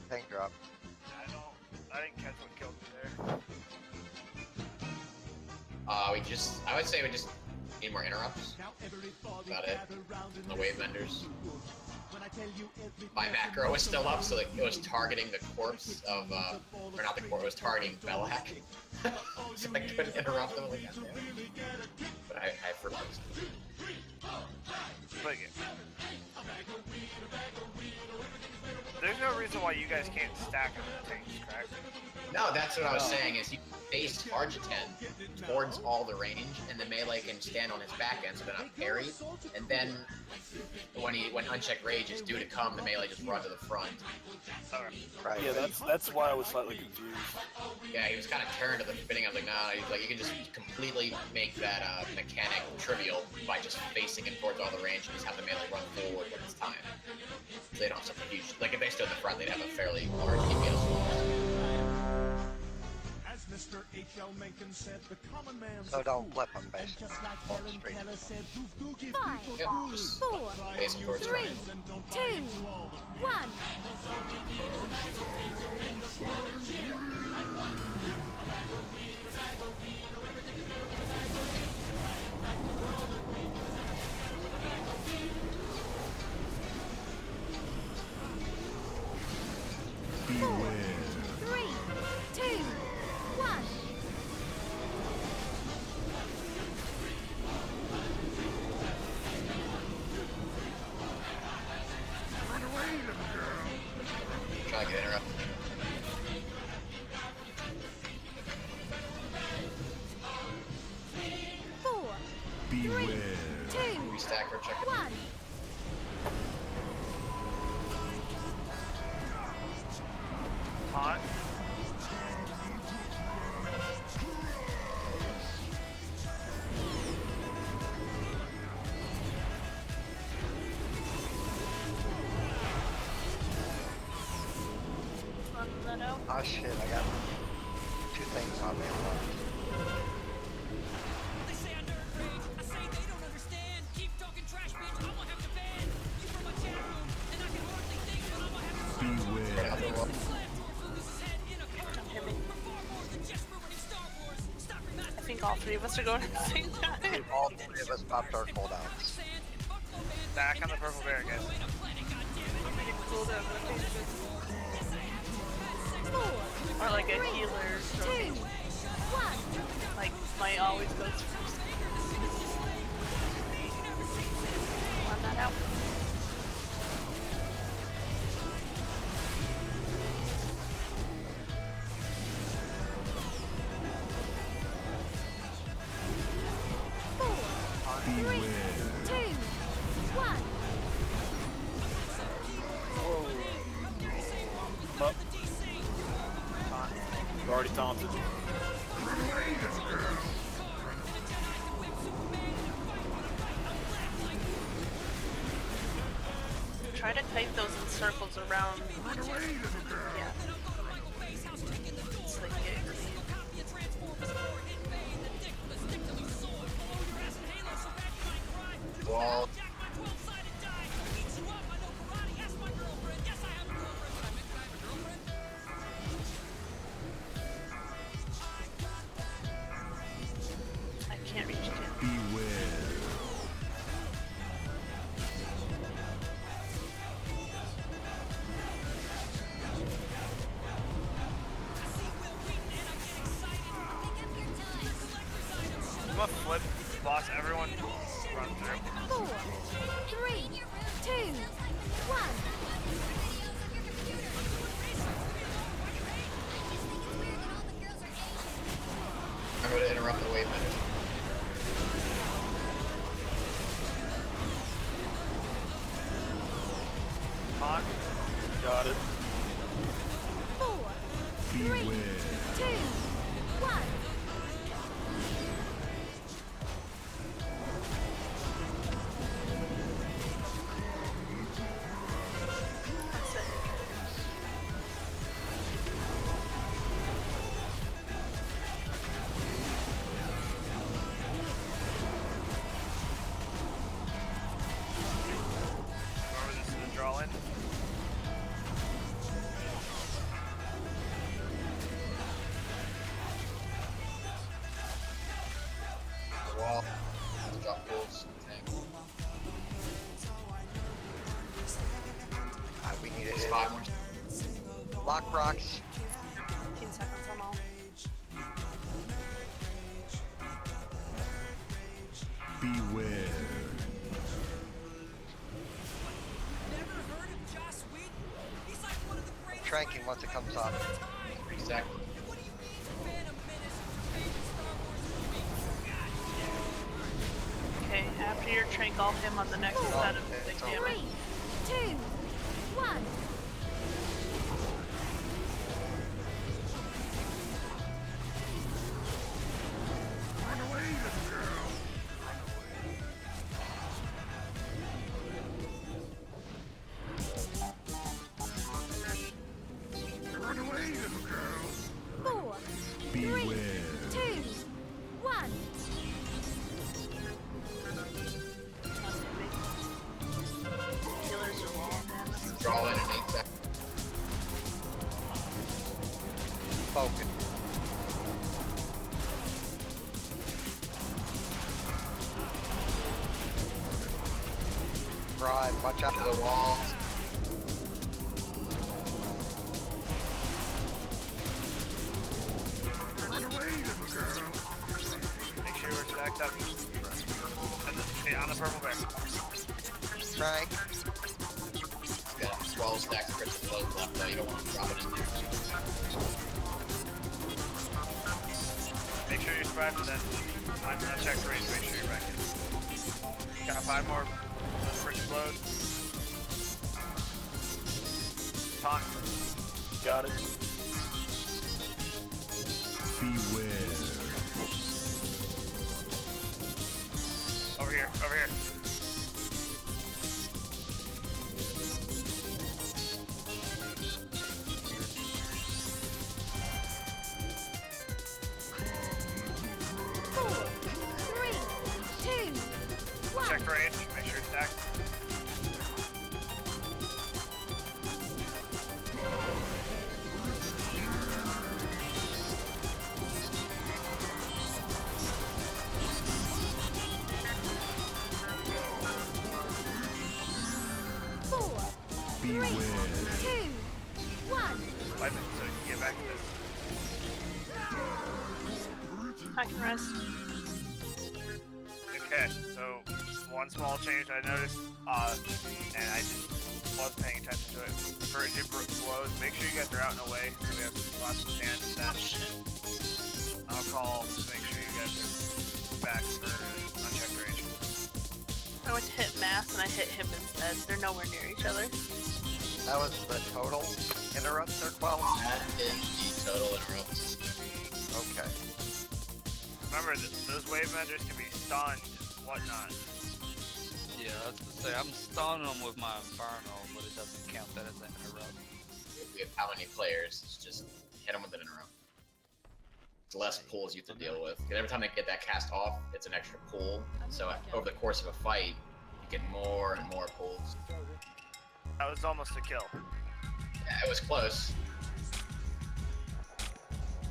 thing dropped. I didn't catch what killed me there. I would say we just need more interrupts. About it. The wave vendors. My macro was still up, so like, it was targeting the corpse of, or not the corpse, it was targeting Belak. So I couldn't interrupt them. Like, but I forgot. But there's no reason why you guys can't stack on the tanks, correct? No, that's what I was saying, is you face Argiten towards all the range, and the melee can stand on his back end, so they're not parried, and then when Unchecked Rage is due to come, the melee just run to the front. Right. Yeah, that's why I was slightly confused. Yeah, he was kind of turned to the beginning. I was like, nah, he's like, you can just completely make that mechanic trivial by just facing him towards all the range and just have the melee run forward when it's time. So they don't have such a huge, like if they stood in the front, they'd have a fairly large DPS. As Mr. H.L. Mencken said, the common man's So don't flip them, basically. Walk straight. Five, Yeah, just four, face towards three, front. two, one. Four, three, two, one. Run away, little girl. Trying to get interrupted. 3, 2, Restack or check it. 1. Hot. Oh shit, I got 2 things on me at once. I think all 3 of us are going at the same time. All 3 of us popped our cooldowns. Back on the purple bear, guys. Or like a healer. 2, 1. Like, Might always goes first. Run that out. We're already taunted. Try to kite those in circles around. Yeah. So they can get clean. Wall. I can't reach it. I'm gonna flip boss everyone. Run through. 4, 3, 2, 1. I'm going to interrupt the wave minute. Hot. Got it. 4, 3, 2, 1. That's it. Remember this is the draw in. Wall. Drop pools. Tank. We need it. Spot more. Lock rocks. 15 seconds on all. Beware. Tranking once it comes up. Exactly. Okay, after your trank, I'll him on the next set of big damage. 3, 2, 1. Run away, little girl. 4, 3, 2, 1. Healers are low, man. Draw in in 8 seconds. Spoken. Right, watch out. To the wall. Run away, little girl. Make sure we're stacked up. And then, on the purple bear. Trank. It's got 12 stacks of crits and flows left, though. You don't want to drop it in there. Make sure you survive, and then uncheck the range, make sure you're back in. Got 5 more first load. Taunt. Got it. Beware. Over here, over here. Check range, make sure it's stacked. Beware. 2, 1. 5 minutes so you can get back to this. I can rest. Okay, so one small change I noticed, and I just wasn't paying attention to it. For Jibber blows, make sure you guys are out and away so we have lots of stand and that. I'll call to make sure you guys are back for unchecked range. I went to hit Mass and I hit him instead. They're nowhere near each other. That was the total interrupt, Sir Quell? That is the total interrupts. Okay. Remember, those wave vendors can be stunned, whatnot. Yeah, I was gonna say, I'm stunning them with my Inferno, but it doesn't count that as an interrupt. We have how many players? It's just hit them with an interrupt. It's less pulls you have to deal with. Because every time they get that cast off, it's an extra pull. So over the course of a fight, you get more and more pulls. That was almost a kill. Yeah, it was close.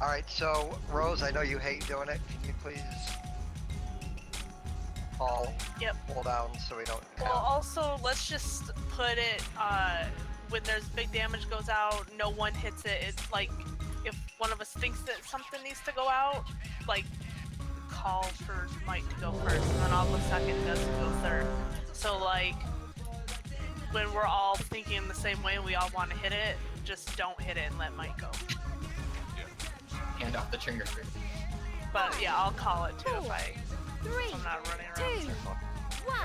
Alright, so, Rose, I know you hate doing it. Can you please all pull down so we don't Well, count? also, let's just put it, when there's big damage goes out, no one hits it. It's like, if one of us thinks that something needs to go out, like, call for Mike to go first, and then I'll go second, Des to go third. So, like, when we're all thinking the same way and we all want to hit it, just don't hit it and let Mike go. Hand off the trigger. But yeah, I'll call it too if Three, I'm not running around in a 2, circle. 1.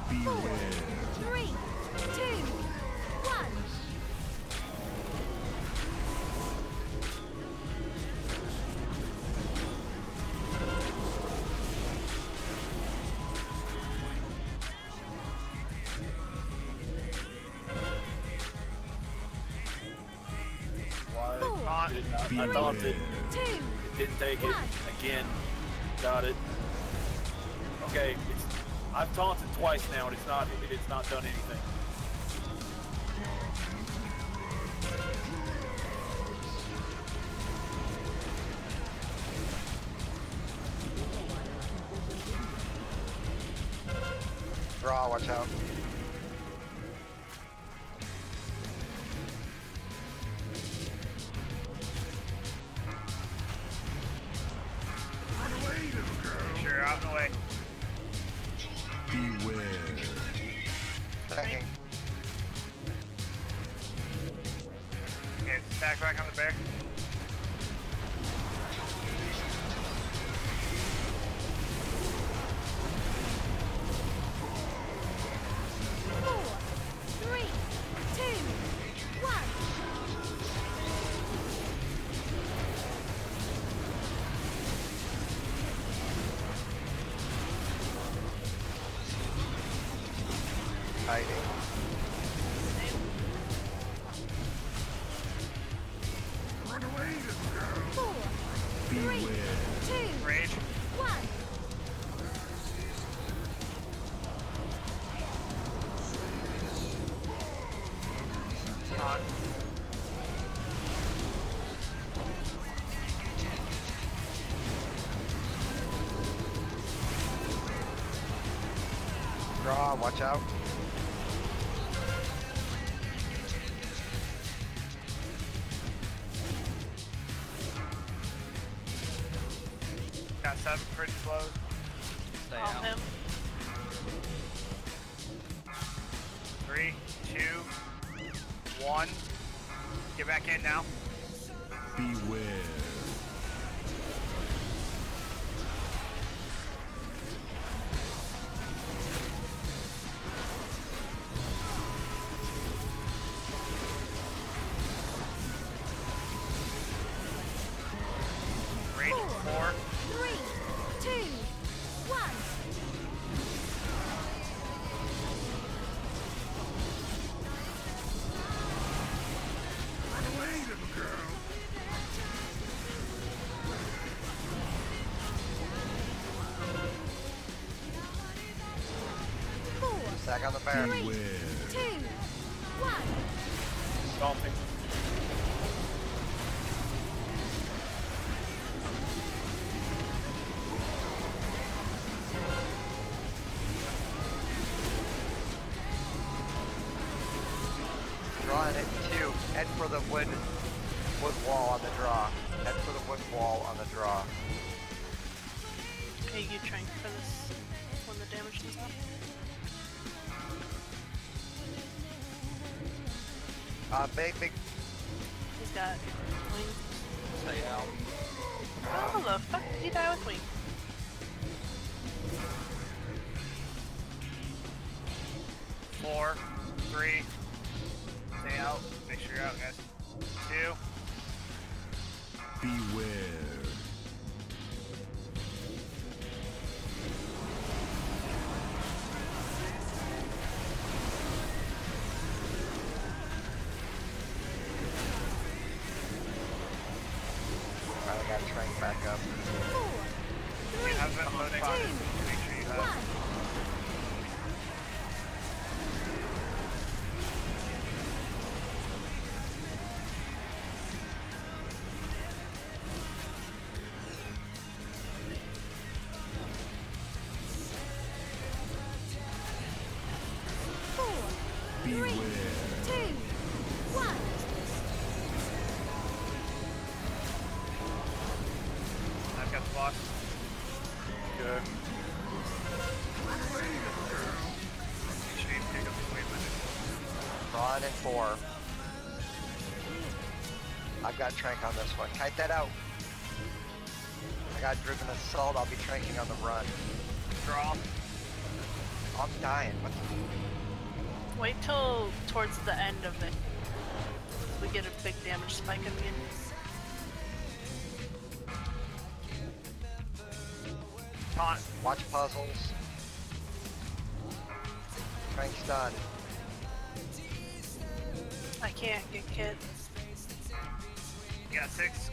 Beware. 3, 2, 1. Why did I taunted it. 2, Didn't take it. Again. Got it. Okay, I've taunted twice now and it's not done anything. Draw, watch out. Sure, you're out and away. Beware. Hanging. Okay, stack back on the bear. Four, 3, 2, 1. Hiding. Four, 3, 2, Rage. 1. On. Draw, watch out. Got 7 pretty close. Stay Call out. him. 3, 2, 1. Get back in now. Beware. Raid 4. 3, 2, 1. Run away, little girl. Back on the bear. 3, 2, 1. Stomping. Drawing it 2. Head for the wood wall on the draw. Head for the wood wall on the draw. Okay, you trying for this when the damage is up. Big. He's got wings. Stay out. Oh, the fuck did he die with wings? Four, 3. Stay out. Make sure you're out, guys. 2. Beware. Alright, I got train back up. 4, You 3, have been loading. 2, Make sure you have. 1. Four, 3, 2, 1. I've got the boss. Okay. Make sure you pick up the weight limit. Drawing in 4. I've got trank on this one. Kite that out. I got driven assault. I'll be tranking on the run. Draw. I'm dying. What the... Wait till towards the end of it. We get a big damage spike in the end. Taunt. Watch puzzles. Trank's done. I can't get kids. You got 6.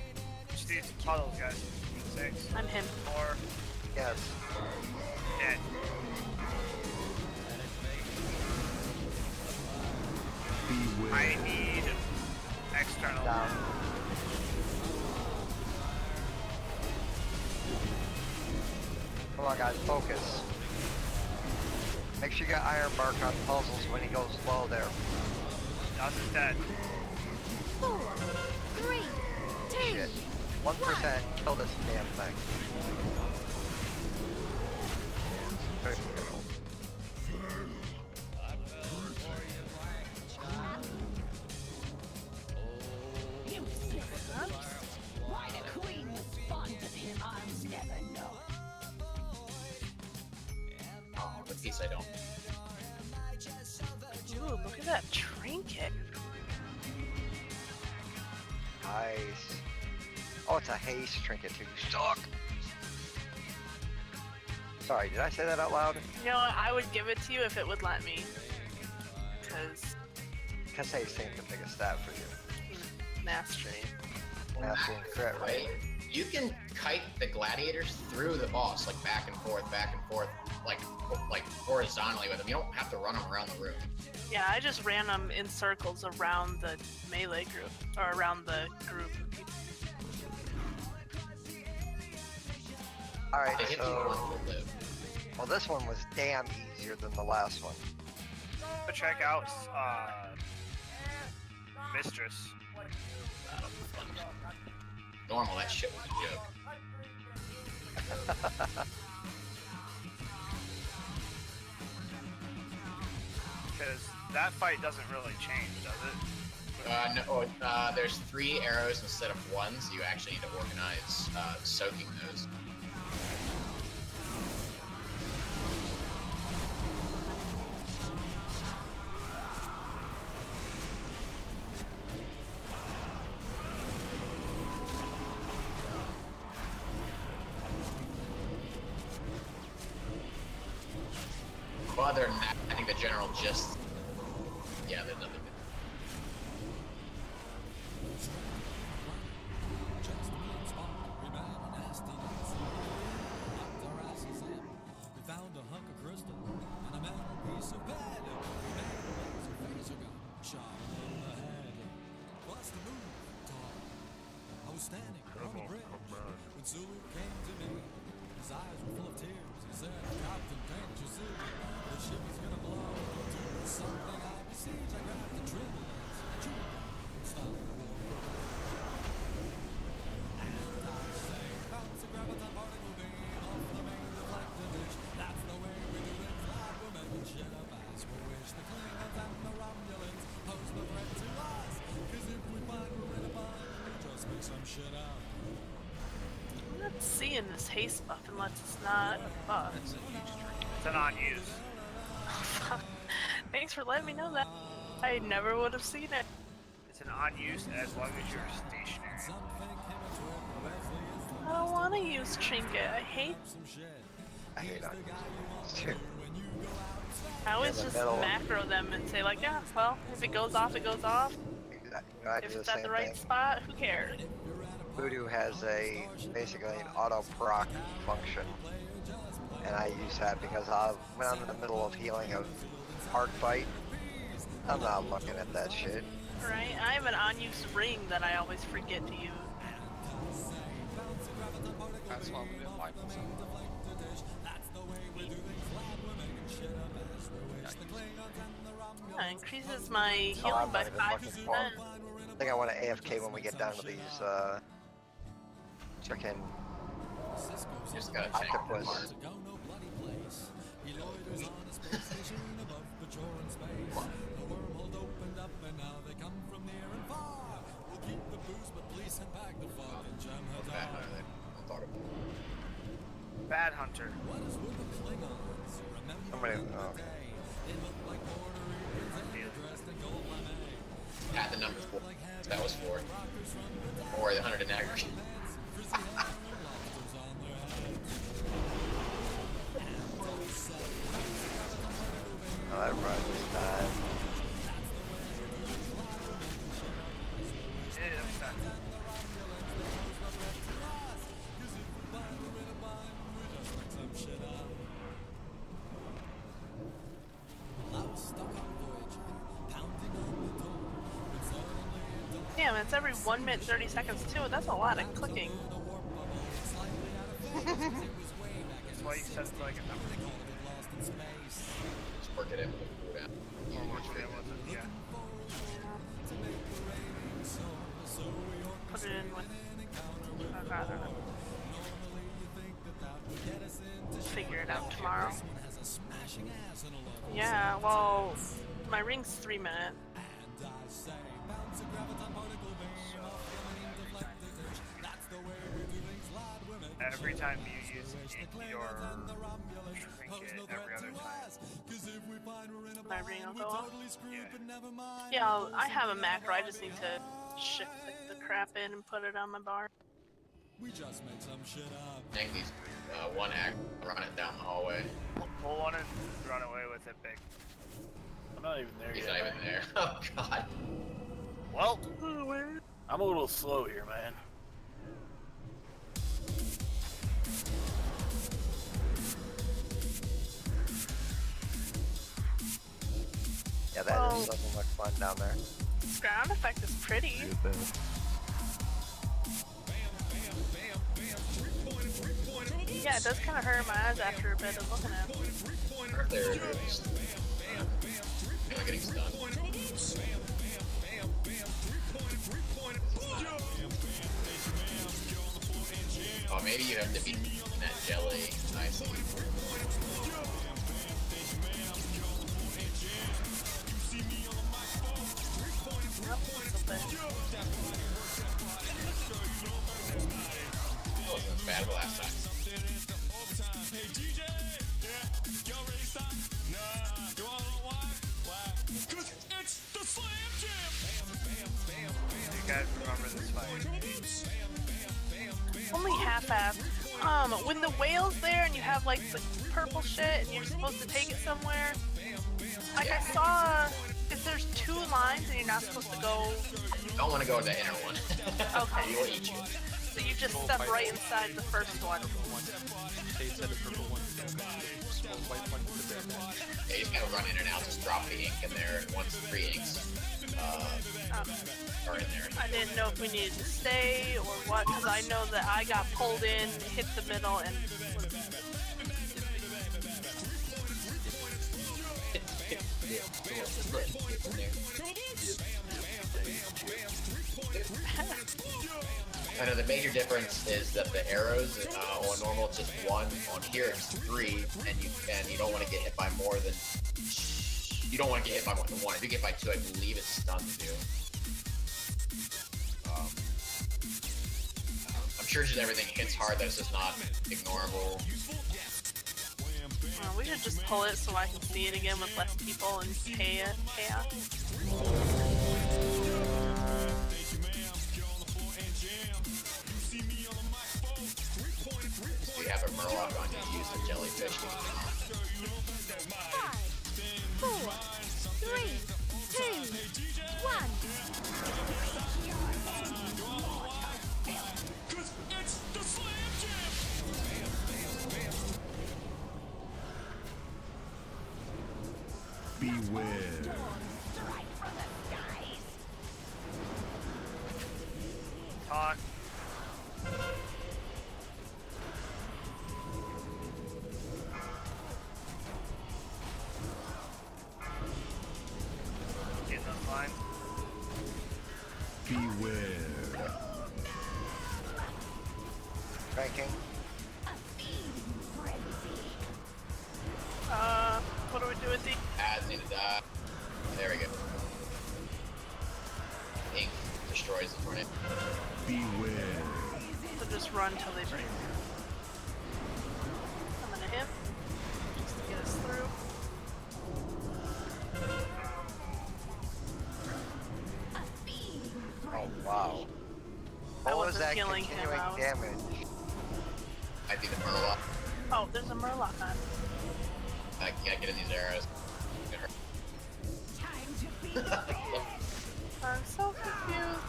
Just do puddles, guys. 6. I'm him. 4. Yes. Dead. Beware. I need external. Down. Come on, guys. Focus. Make sure you got iron mark on puzzles when he goes low there. Dust is dead. 4, 3, 2, Shit. 1%. Kill this damn thing. Very good. Why the queen was fond of him, I'll never know. Oh, the piece I don't. Ooh, look at that trinket. Nice. Oh, it's a haste trinket too. You suck. Sorry, did I say that out loud? You know what? I would give it to you if it would let me. Because haste ain't the biggest stat for you. mastery. Mastery and crit, right? Right? You can kite the gladiators through the boss, like back and forth, like horizontally with them. You don't have to run them around the room. Yeah, I just ran them in circles around the melee group, or around the group of people. Alright, They hit so... people on the live. Well, this one was damn easier than the last one. But check out Mistress. Normal, that shit was a joke. Because that fight doesn't really change, does it? No, there's 3 arrows instead of 1, so you actually need to organize soaking those. Well, other than that, I think the general gist. Yeah, there's nothing. I'm not seeing this haste buff unless it's not a buff. It's an on-use. Thanks for letting me know that. I never would have seen it. It's an on-use as long as you're stationary. I don't want to use trinket. I hate on I always In the just middle. macro them and say like, yeah, well, if it goes off, it goes off. I If do it's the at the same right thing. spot, who cares? Voodoo has basically an auto proc function, and I use that because when I'm in the middle of healing a hard fight, I'm not looking at that shit. Right? I have an on-use ring that I always forget to use. That's why we didn't like this. Yeah, increases my Oh, healing I'm by not even looking for 'em. 5%. I think I want to AFK when we get down to these chicken Just gotta check. octopus. Bad hunter. Somebody, Had the number 4. That was 4. Or the 100 in aggregate. oh, that run was bad. Damn, it's every 1 minute and 30 seconds too. That's a lot of clicking. That's why you set it to like a number. Just work it in with the cooldown. Or which way was it? Yeah. Put it in with... I'd rather figure it out tomorrow. Yeah, well, my ring's 3 minutes. Every time you use your trinket, every other time. My ring will go off. Yeah. Yeah, I have a macro. I just need to shift the crap in and put it on my bar. Tank these 1 act, run it down the hallway. Pull one and run away with it big. I'm not even there He's yet. not even there. Oh god. Well, I'm a little slow here, man. Yeah, that just doesn't look fun down there. Ground effect is pretty. Yeah, it does kind of hurt my eyes after a bit of looking at it. There it is. Am I getting stunned? Oh, maybe you have to be in that jelly. I see. That wasn't as bad as last time. You guys remember this fight? Only half-half. When the whale's there and you have like the purple shit and you're supposed to take it somewhere, like I saw, if there's 2 lines and you're not supposed to go. You don't want to go to the inner one. Okay. He will eat you. So you just step right inside the first one. Yeah, you just gotta run in and out, just drop the ink in there, and once 3 inks are in there. I didn't know if we needed to stay or what, because I know that I got pulled in, hit the middle, and I know the major difference is that the arrows on normal it's just 1, on here it's 3, and you don't want to get hit by more than 1. If you get by 2, I believe it stuns you. I'm sure just everything hits hard, that it's just not ignorable. we should just pull it so I can see it again with less people and chaos. If you have a Murloc on you, use the jellyfish to get them off. 5, 4, 3, 2, 1. Beware. Talk. Getting us line. Beware. Ranking. What do we do with the? Ads need to die. There we go. Ink destroys the tornado. Beware. So just run till they break. I'm gonna hit. Just to get us through. Oh wow. I What was wasn't that healing him, continuing I was- damage? I think the Murloc. Oh, there's a Murloc on. I can't get in these arrows. I'm so confused.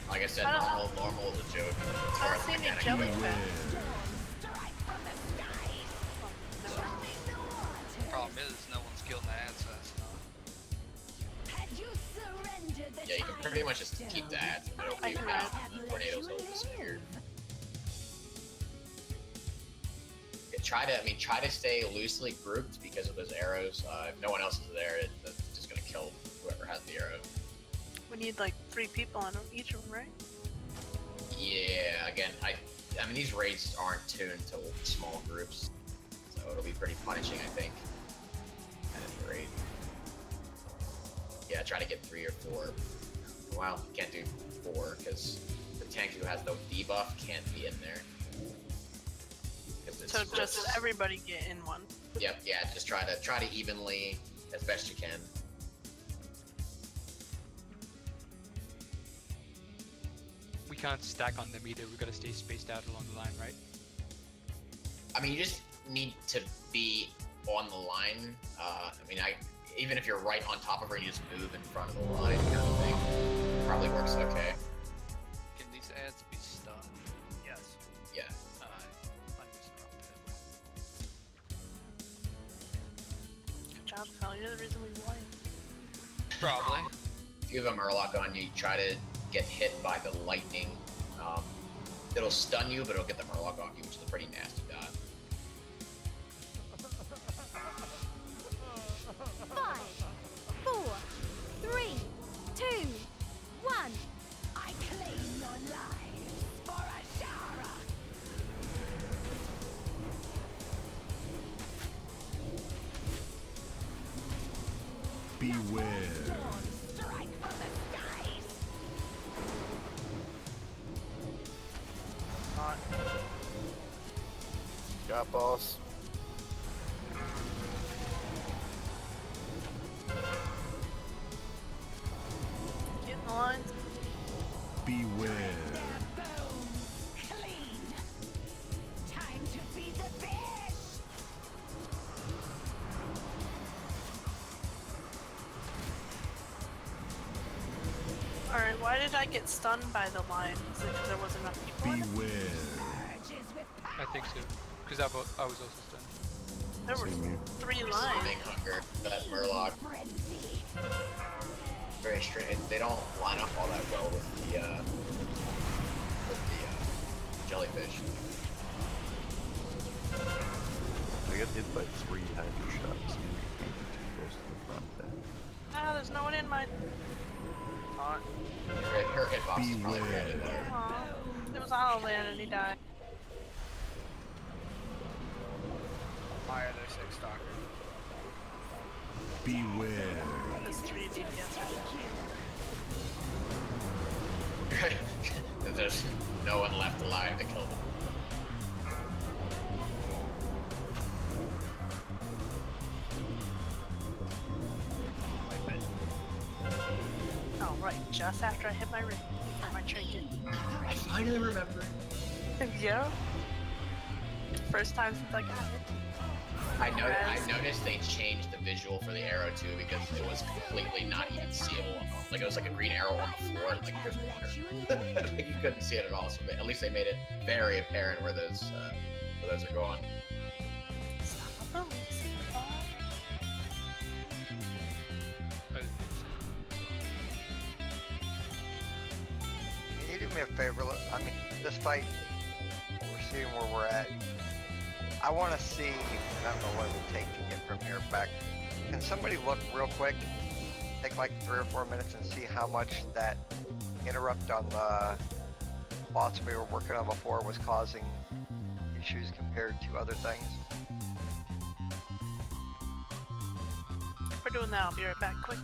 Like I said, I don't- normal is a joke. As I far don't as see any mechanic jelly goes. Problem is, no one's killing the ads. Yeah, you can pretty much just keep the ads and it'll I keep can out and the tornadoes will disappear. Yeah, try to stay loosely grouped because of those arrows. If no one else is there, it's just gonna kill whoever has the arrow. We need like 3 people on each of them, right? Yeah, again, I mean these raids aren't tuned to small groups, so it'll be pretty punishing, I think. And it's raid. Yeah, try to get 3 or 4. Well, you can't do 4 because the tank who has no debuff can't be in there. So just everybody get in one. Yep, yeah, just try to evenly as best you can. We can't stack on them either. We gotta stay spaced out along the line, right? I mean, you just need to be on the line. Even if you're right on top of her, you just move in front of the line, kind of thing. Probably works okay. Can these ads be stunned? Yes. Yeah. I just dropped it. Good job, Phil. You're the reason we won. Probably. If you have a Murloc on you, try to get hit by the lightning. It'll stun you, but it'll get the Murloc off you, which is a pretty nasty dot. 5, 4, 3, 2, 1. I claim your life for Ashara. Beware. Got boss. Get in the lines. Beware. Time to be the best. Alright, why did I get stunned by the line? Is it because there wasn't enough people? Beware. I think so. Because I was also stunned. There were Same here. 3 Big lines. hunger, that Murloc. Very strange. They don't line up all that well with the jellyfish. I got hit by 3 Hydra shots and we came too close to the front there. Ah, there's no one in my... Her hitbox is probably really low. Aw, it was Hololand and he died. Fire their 6 stalker. Beware. There's 3 DPS. There's no one left alive to kill them. Oh, right, just after I hit my ring. Or my trinket. I finally remember. Yeah. First time since I got it. I noticed they changed the visual for the arrow too because it was completely not even seeable. Like it was like a green arrow on the floor. Like there's water. Like you couldn't see it at all. So at least they made it very apparent where those are going. Can you do me a favor? I mean, this fight, we're seeing where we're at. I want to see, and I don't know what it would take to get from here back. Can somebody look real quick, take like 3 or 4 minutes and see how much that interrupt on the bots we were working on before was causing issues compared to other things? We're doing that, I'll be right back quick.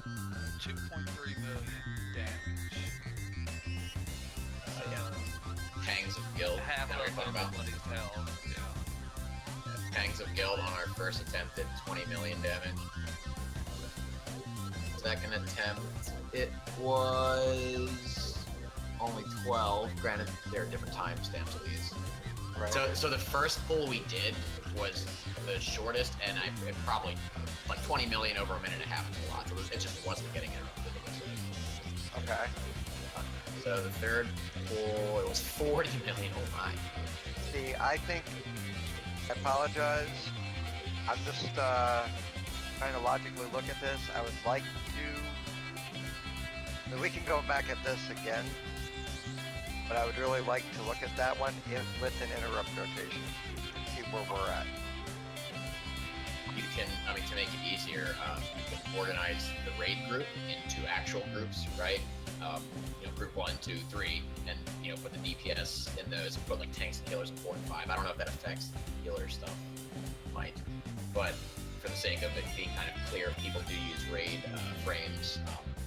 2.3 million damage. Pangs of Guild. Half that we're of talking about. everybody's health. Yeah. Pangs of Guild on our first attempt at 20 million damage. Second attempt, it was only 12. Granted, there are different timestamps of these. Right. So the first pull we did was the shortest, and it probably like 20 million over a minute and a half is a lot. It just wasn't getting interrupted. Okay. So the third pull, it was 40 million. Oh my. See, I think, I apologize. I'm just trying to logically look at this. I would like to, we can go back at this again, but I would really like to look at that one with an interrupt rotation, see where we're at. You can, I mean, to make it easier, you can organize the raid group into actual groups, right? You know, group 1, 2, 3, and you know, put the DPS in those, and put like tanks and healers in 4 and 5. I don't know if that affects healer stuff, might, but for the sake of it being kind of clear, people do use raid frames.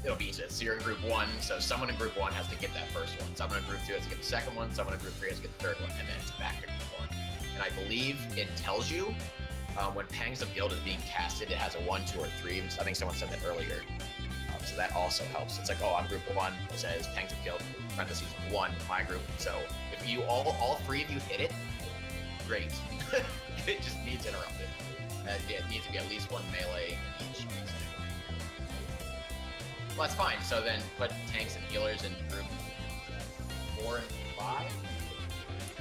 It'll be easy. So you're in group 1, so someone in group 1 has to get that first one. Someone in group 2 has to get the second one. Someone in group 3 has to get the third one, and then it's back to group 1. And I believe it tells you when Pangs of Guild is being casted, it has a 1, 2, or 3. I think someone said that earlier. So that also helps. It's like, oh, I'm group 1. It says Pangs of Guild, parentheses 1, my group. So if you all 3 of you hit it, great. It just needs interrupted. It needs to be at least 1 melee in each. Well, that's fine. So then put tanks and healers in group 4 and 5?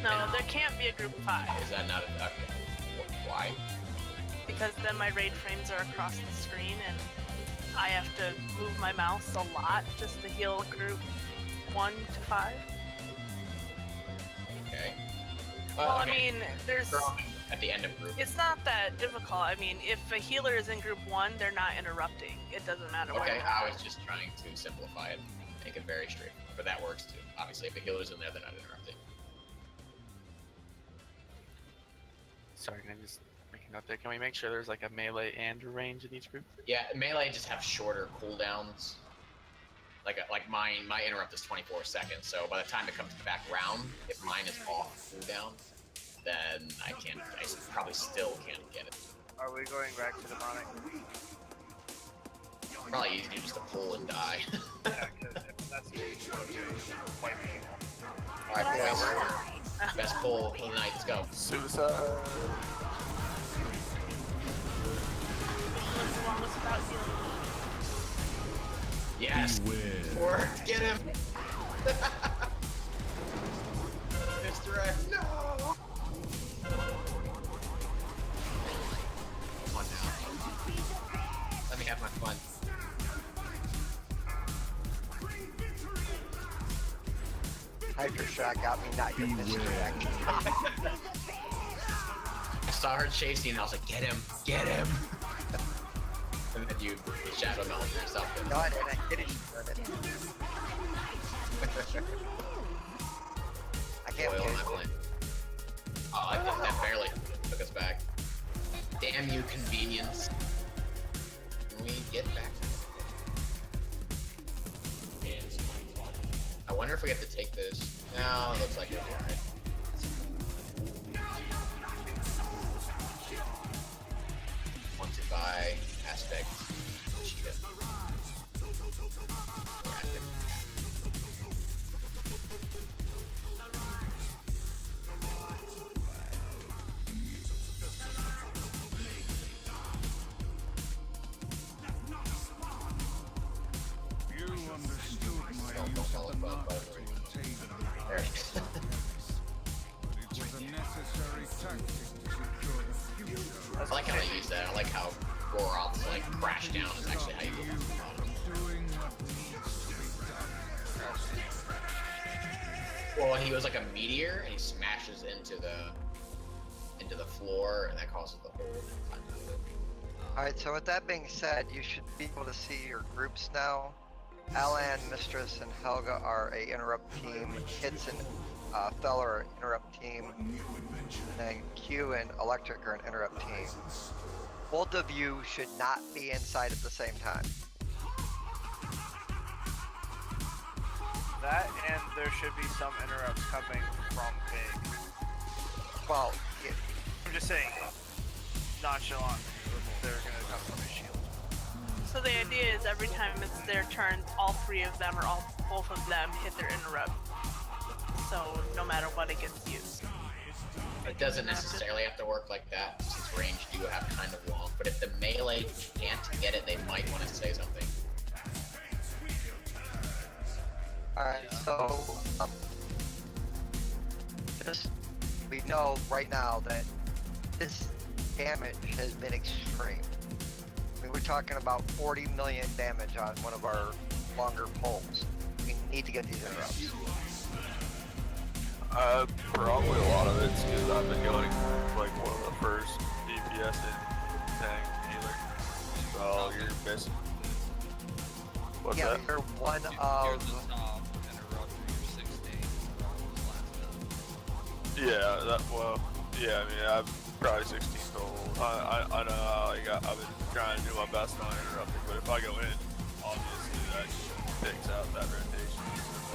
No, there can't be a group 5. Is that not a... Okay. Why? Because then my raid frames are across the screen and I have to move my mouse a lot just to heal group 1 to 5. Okay. Well, I mean, there's... At the end of group. It's not that difficult. I mean, if a healer is in group 1, they're not interrupting. It doesn't matter where Okay, they're I at. was just trying to simplify it, make it very straight. But that works too. Obviously, if a healer's in there, they're not interrupting. Sorry, can I just Up there. Can we make sure there's like a melee and a range in each group? Yeah, melee just have shorter cooldowns. Like my interrupt is 24 seconds, so by the time it comes back round, if mine is off cooldown, then I probably still can't get it. Are we going back to demonic? Probably easier just to pull and die. Yeah, because if that's the case, we'll just wipe people. Alright, boys. Best pull of the night, let's go. Suicide. Yes! Worked! Get him! Mr. X, no! Come on now. Let me have my fun. Hydra shot got me, not your Mr. X. I saw her chasing and I was like, get him! Get him! And then you shadow melt yourself. No, I didn't. I didn't. I can't Oil on my plane. Oh, I think that barely took us back. Damn you, convenience. Can we get back? I wonder if we have to take this. No, it looks like it's alright. Want to buy aspect cheetah. You understood my use of the mark to obtain the There it is. but it was a necessary tactic to secure the future. I like how they use that. I like how Goroth's like crash down is actually how you go down the bottom. Doing what needs to be done. Well, he was like a meteor and he smashes into the floor and that causes the whole. Alright, so with that being said, you should be able to see your groups now. Alan, Mistress, and Helga are a interrupt team. Hits and Feller are interrupt team. And then Q and Electric are an interrupt team. Both of you should not be inside at the same time. That and there should be some interrupts coming from Big. Well, I'm just saying, nonchalant, they're gonna come from his shield. So the idea is every time it's their turn, all three of them or both of them hit their interrupt. So no matter what, it gets used. It doesn't necessarily have to work like that, since range do have kind of long, but if the melee can't get it, they might want to say something. Alright, so we know right now that this damage has been extreme. I mean, we're talking about 40 million damage on one of our longer poles. We need to get these interrupts. Probably a lot of it's because I've been going like one of the first DPS in tank healer. So you're missing. What's yeah, that? you're one You're of. the top interrupt, you're 16. Yeah, yeah, I mean, I'm probably 16 total. I know I've been trying to do my best on interrupting, but if I go in, obviously that takes out that rotation.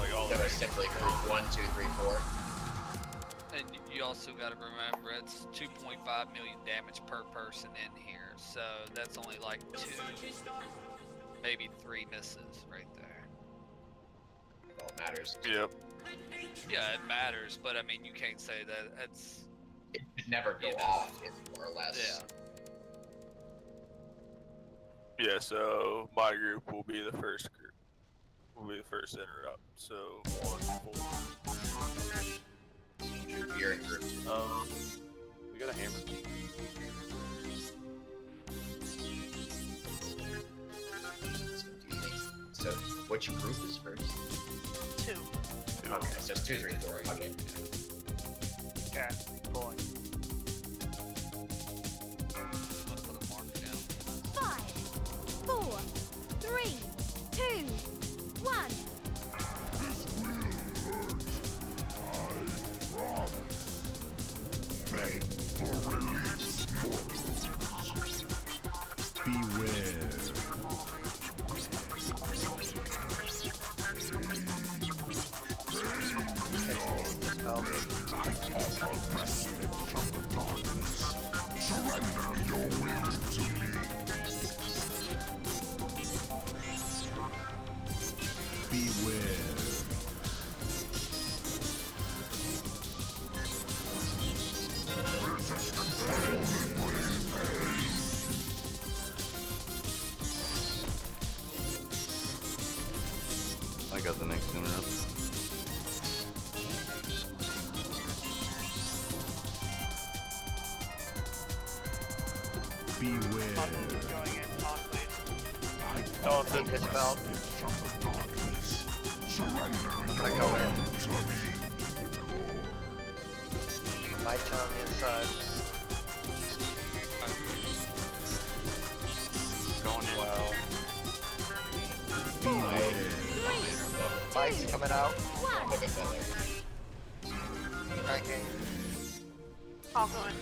Like all So the it's simply group 1, 2, 3, 4. And you also got to remember it's 2.5 million damage per person in here, so that's only like 2, maybe 3 misses right there. All it matters. Yep. Yeah, it matters, but I mean, you can't say that it's. It should never go off, more or less. Yeah. Yeah, so my group will be the first group. Will be the first interrupt. So 1, 4. You're in group. We got a hammer. So, which group is first? 2. Okay, so it's 2, 3, 4. Okay. Okay, pulling. I'll put a mark down. 5, 4, 3, 2, 1. Beg for release. I got the next interrupt. Beware. Going in, possibly. He dispelled. I go in. My turn on the inside. Going well. Mike's coming out. Cranking. I'll go in.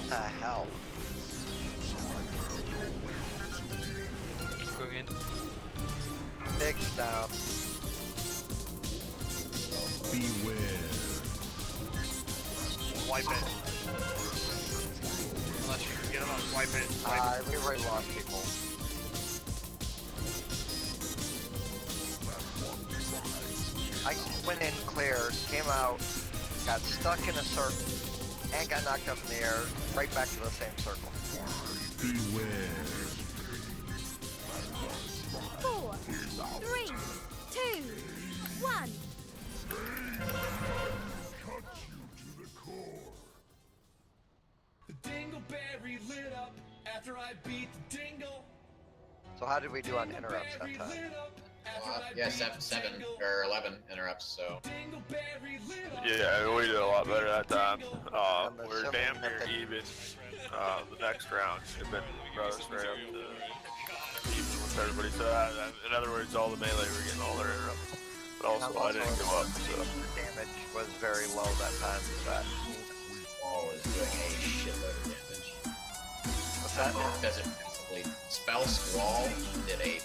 The hell? Going in. Big's down. Beware. Wipe it. Unless you can get them up, wipe it. We already lost people. I went in, cleared, came out, got stuck in a circle, and got knocked up in the air, right back to the same circle. Beware. 4, 3, 2, 1. The dingleberry lit up after I beat the dingle. So how did we do on interrupts that time? Yeah, 7 or 11 interrupts, so. Yeah, we did a lot better that time. We're damn near even the next round. It been brothers right up to even with everybody. So in other words, all the melee were getting all their interrupts. But also I didn't go up, so. Damage was very low that time. Wall is doing a shitload of damage. What's that? Does it basically spell Squall did a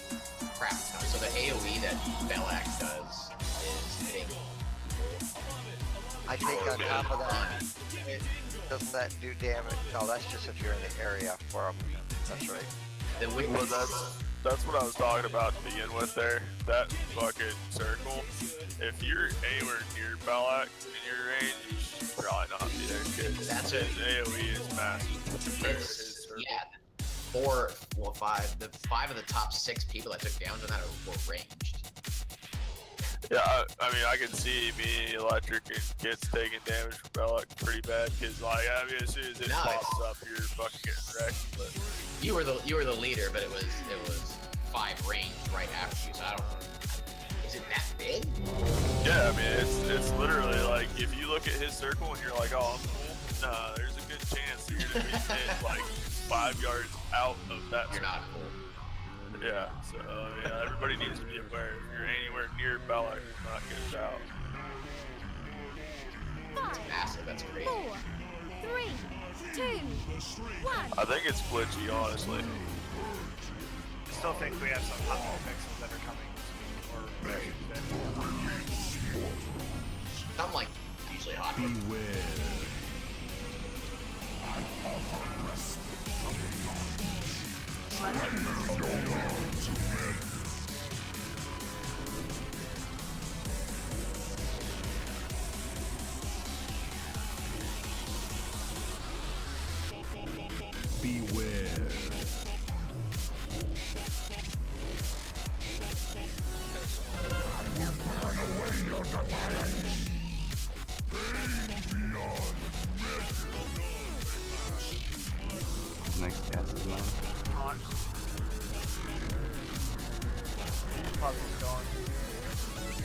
crap ton. So the AoE that Belak does is hitting. I think on top of that, doesn't that do damage? No, that's just if you're in the area for them. That's right. Well, that's what I was talking about to begin with there. That fucking circle. If you're anywhere near Belak in your range, you should probably not be there, because That's his it. AoE is massive. Yeah. 5 of the top 6 people that took down to that were ranged. Yeah, I mean, I can see me electric and kids taking damage from Belak pretty bad, because like, I mean, as soon as it pops up, you're fucking getting wrecked. But You were the leader, but it was 5 ranged right after you. So I don't. Is it that big? yeah, I mean, it's literally like, if you look at his circle and you're like, oh, I'm cool, nah, there's a good chance that you're gonna be hit like 5 yards out of that. You're not cool. Yeah, so yeah, everybody needs to be aware. If you're anywhere near Belak, you're not good out. It's massive. That's crazy. 4, 3, 2, 1. I think it's glitchy, honestly. I still think we have some hot fixes that are coming this week, or I'm like usually hot. Beware. Next cast is on. puzzle's going.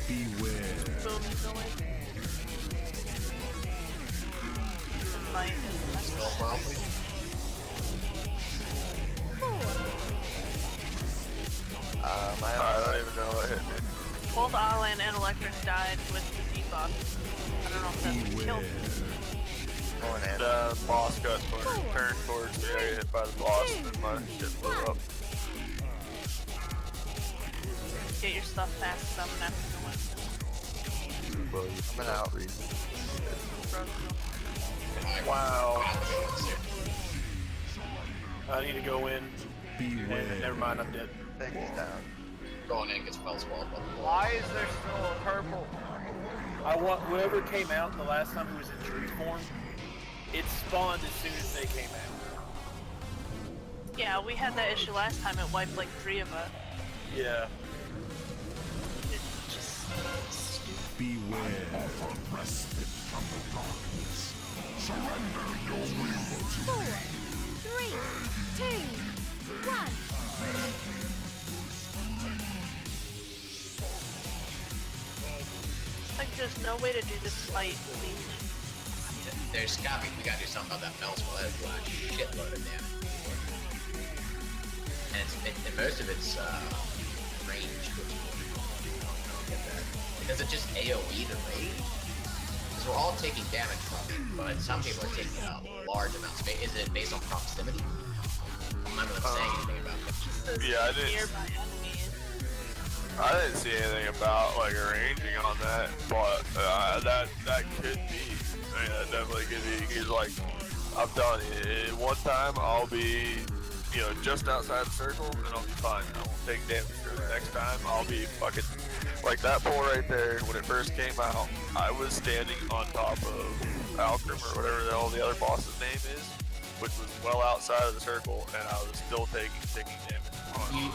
Beware. Boom is going. Light is I don't even know what hit me. Both Alan and Electric died with the debuff. I don't know if that's killed. The boss got turned towards me. I got hit by the boss and my shit blew up. Get your stuff fast, I'm gonna have to go in. Coming out. Wow. I need to go in. And never mind, I'm dead. Things down. Going in gets spell swallowed. Why is there still a purple? I want whoever came out the last time who was in tree form. It spawned as soon as they came out. Yeah, we had that issue last time. It wiped like 3 of us. Yeah. It's just stupid. Beware. Offer respite from the darkness. Surrender your will. 4, 3, 2, 1. Like, there's no way to do this fight cleanly. There's gotta be, we gotta do something about that Melspell. That is a shitload of damage. And most of it's range, which I don't get that. Does it just AoE the raid? Because we're all taking damage from it, but some people are taking large amounts. Is it based on proximity? I'm not really saying anything about that. Yeah, I didn't see anything about like arranging on that, but that could be. I mean, that definitely could be. Because like, I'm telling you, one time I'll be, just outside the circle and I'll be fine. I won't take damage. The next time I'll be fucking like that pull right there. When it first came out, I was standing on top of Alcrim or whatever the hell the other boss's name is, which was well outside of the circle, and I was still taking damage.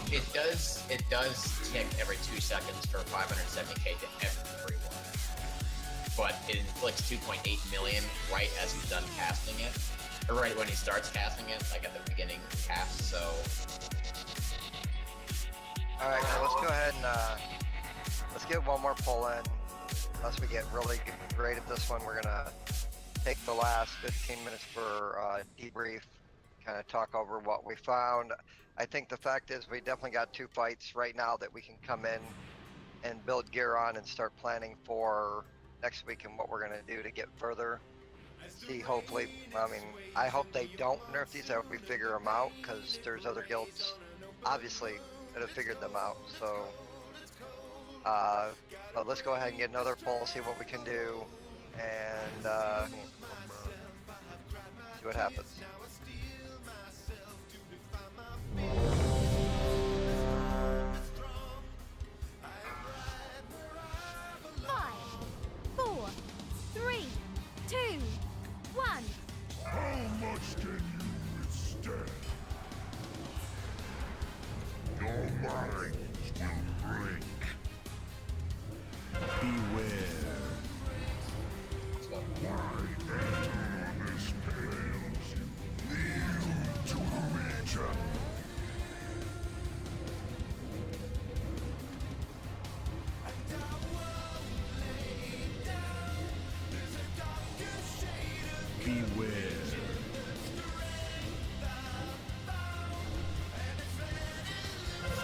It does tick every 2 seconds for 570k to everyone, but it inflicts 2.8 million right as he's done casting it, or right when he starts casting it, like at the beginning of the cast. So, all right, now let's go ahead and let's get one more pull in. Unless we get really great at this one, we're gonna take the last 15 minutes for debrief, kind of talk over what we found. I think the fact is we definitely got 2 fights right now that we can come in and build gear on and start planning for next week and what we're going to do to get further. See, hopefully, I hope they don't nerf these. I hope we figure them out, because there's other guilds, obviously, that have figured them out. So, but let's go ahead and get another poll, see what we can do, and see what happens. 5, 4, 3, 2, 1. How much can you withstand? Your minds will break. Beware. Why enter this pales? Kneel to the Legion. Beware.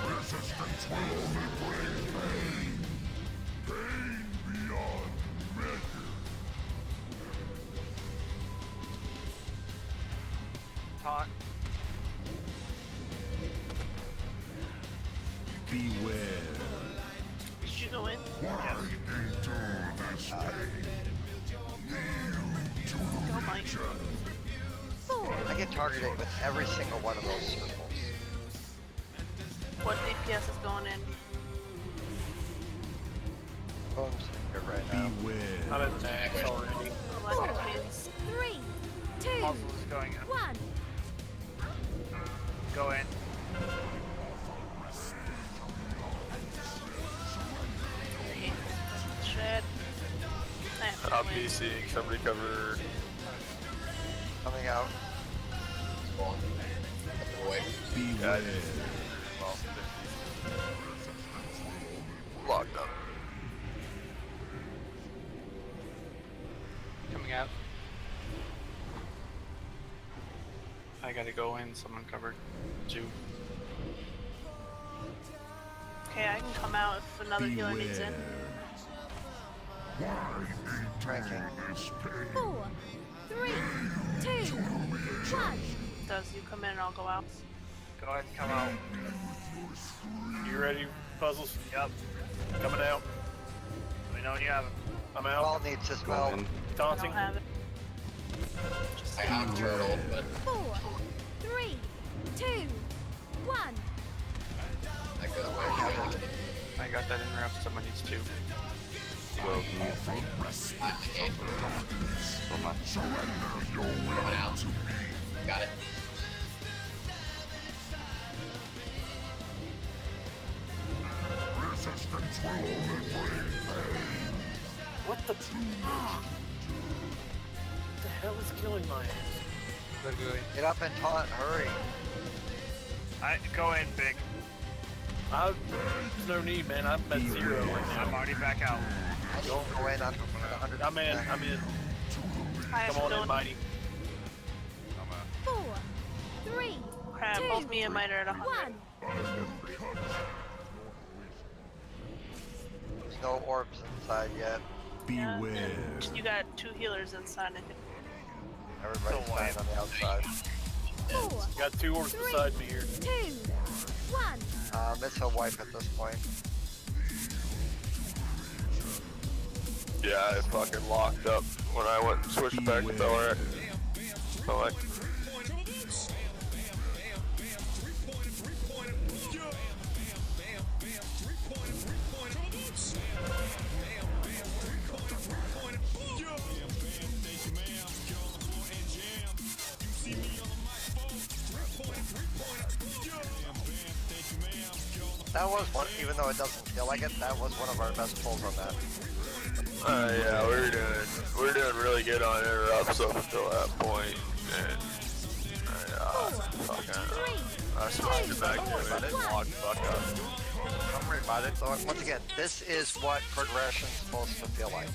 Resistance will only bring pain. Pain beyond measure. Talk. Beware. Did you go in? Why endure this pain? Kneel to the Legion. I get targeted with every single one of those circles. What DPS is going in? Boom's good right now. I'm at max already. Well, that means 3, 2, Puzzle is going in. 1. Go in. Shit. I'll be seeing somebody cover. Coming out. Beware. Well, locked up. Coming out. I gotta go in, someone covered. Jew. Okay, I can come out if another healer needs in. Why endure this pain? 4, 3, 2, 1. Does you come in and I'll go out? Go ahead and come out. You ready, Puzzles? Yep. Coming out. Let me know when you have it. I'm out. All needs to spell. I Taunting. don't have it. I have turtle, but 4, 3, one. That goes away. I got that interrupt. Someone needs to. Well, can you think? Okay. So much. Coming out. Got it. What the? What the hell is killing my ass? Get up and taunt, hurry. I go in, big. There's no need, man. I'm at 0 right now. I'm already back out. Don't go in, I'm at 100. I'm in. I'm in. I Come on in, Mighty. 4, 3, Crap, 2, both me and mine are at 100. 1. There's no orbs inside yet. Yeah, and you got 2 healers inside, I think. Everybody's dying on the outside. 4, Got 2 orcs beside me here. 2, 1. It's a wipe at this point. Yeah, I fucking locked up when I went and switched back to Belrak. So like, That was one, even though it doesn't feel like it, that was one of our best pulls on that. yeah, we're doing really good on interrupts up until that point, and I smashed it back to it and locked the fuck up. Don't worry about it. So once again, this is what progression's supposed to feel like.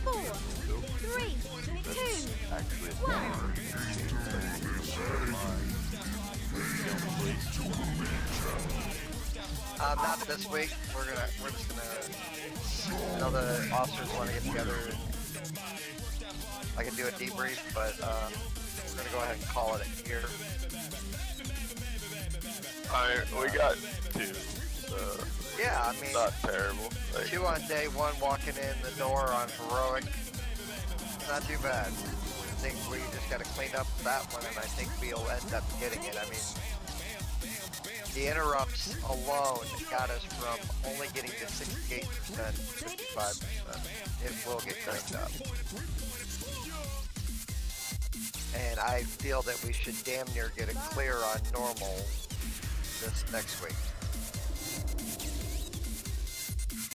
Four, 3, 2, 1. Not this week. We're just gonna. I know the officers want to get together. I can do a debrief, but we're gonna go ahead and call it here. We got 2. Yeah, I mean, not terrible. Like, 2 on day 1, walking in the door on heroic. Not too bad. I think we just gotta clean up that one, and I think we'll end up getting it. I mean, the interrupts alone got us from only getting to 68% to 55%. It will get cleaned up. And I feel that we should damn near get it clear on normal this next week.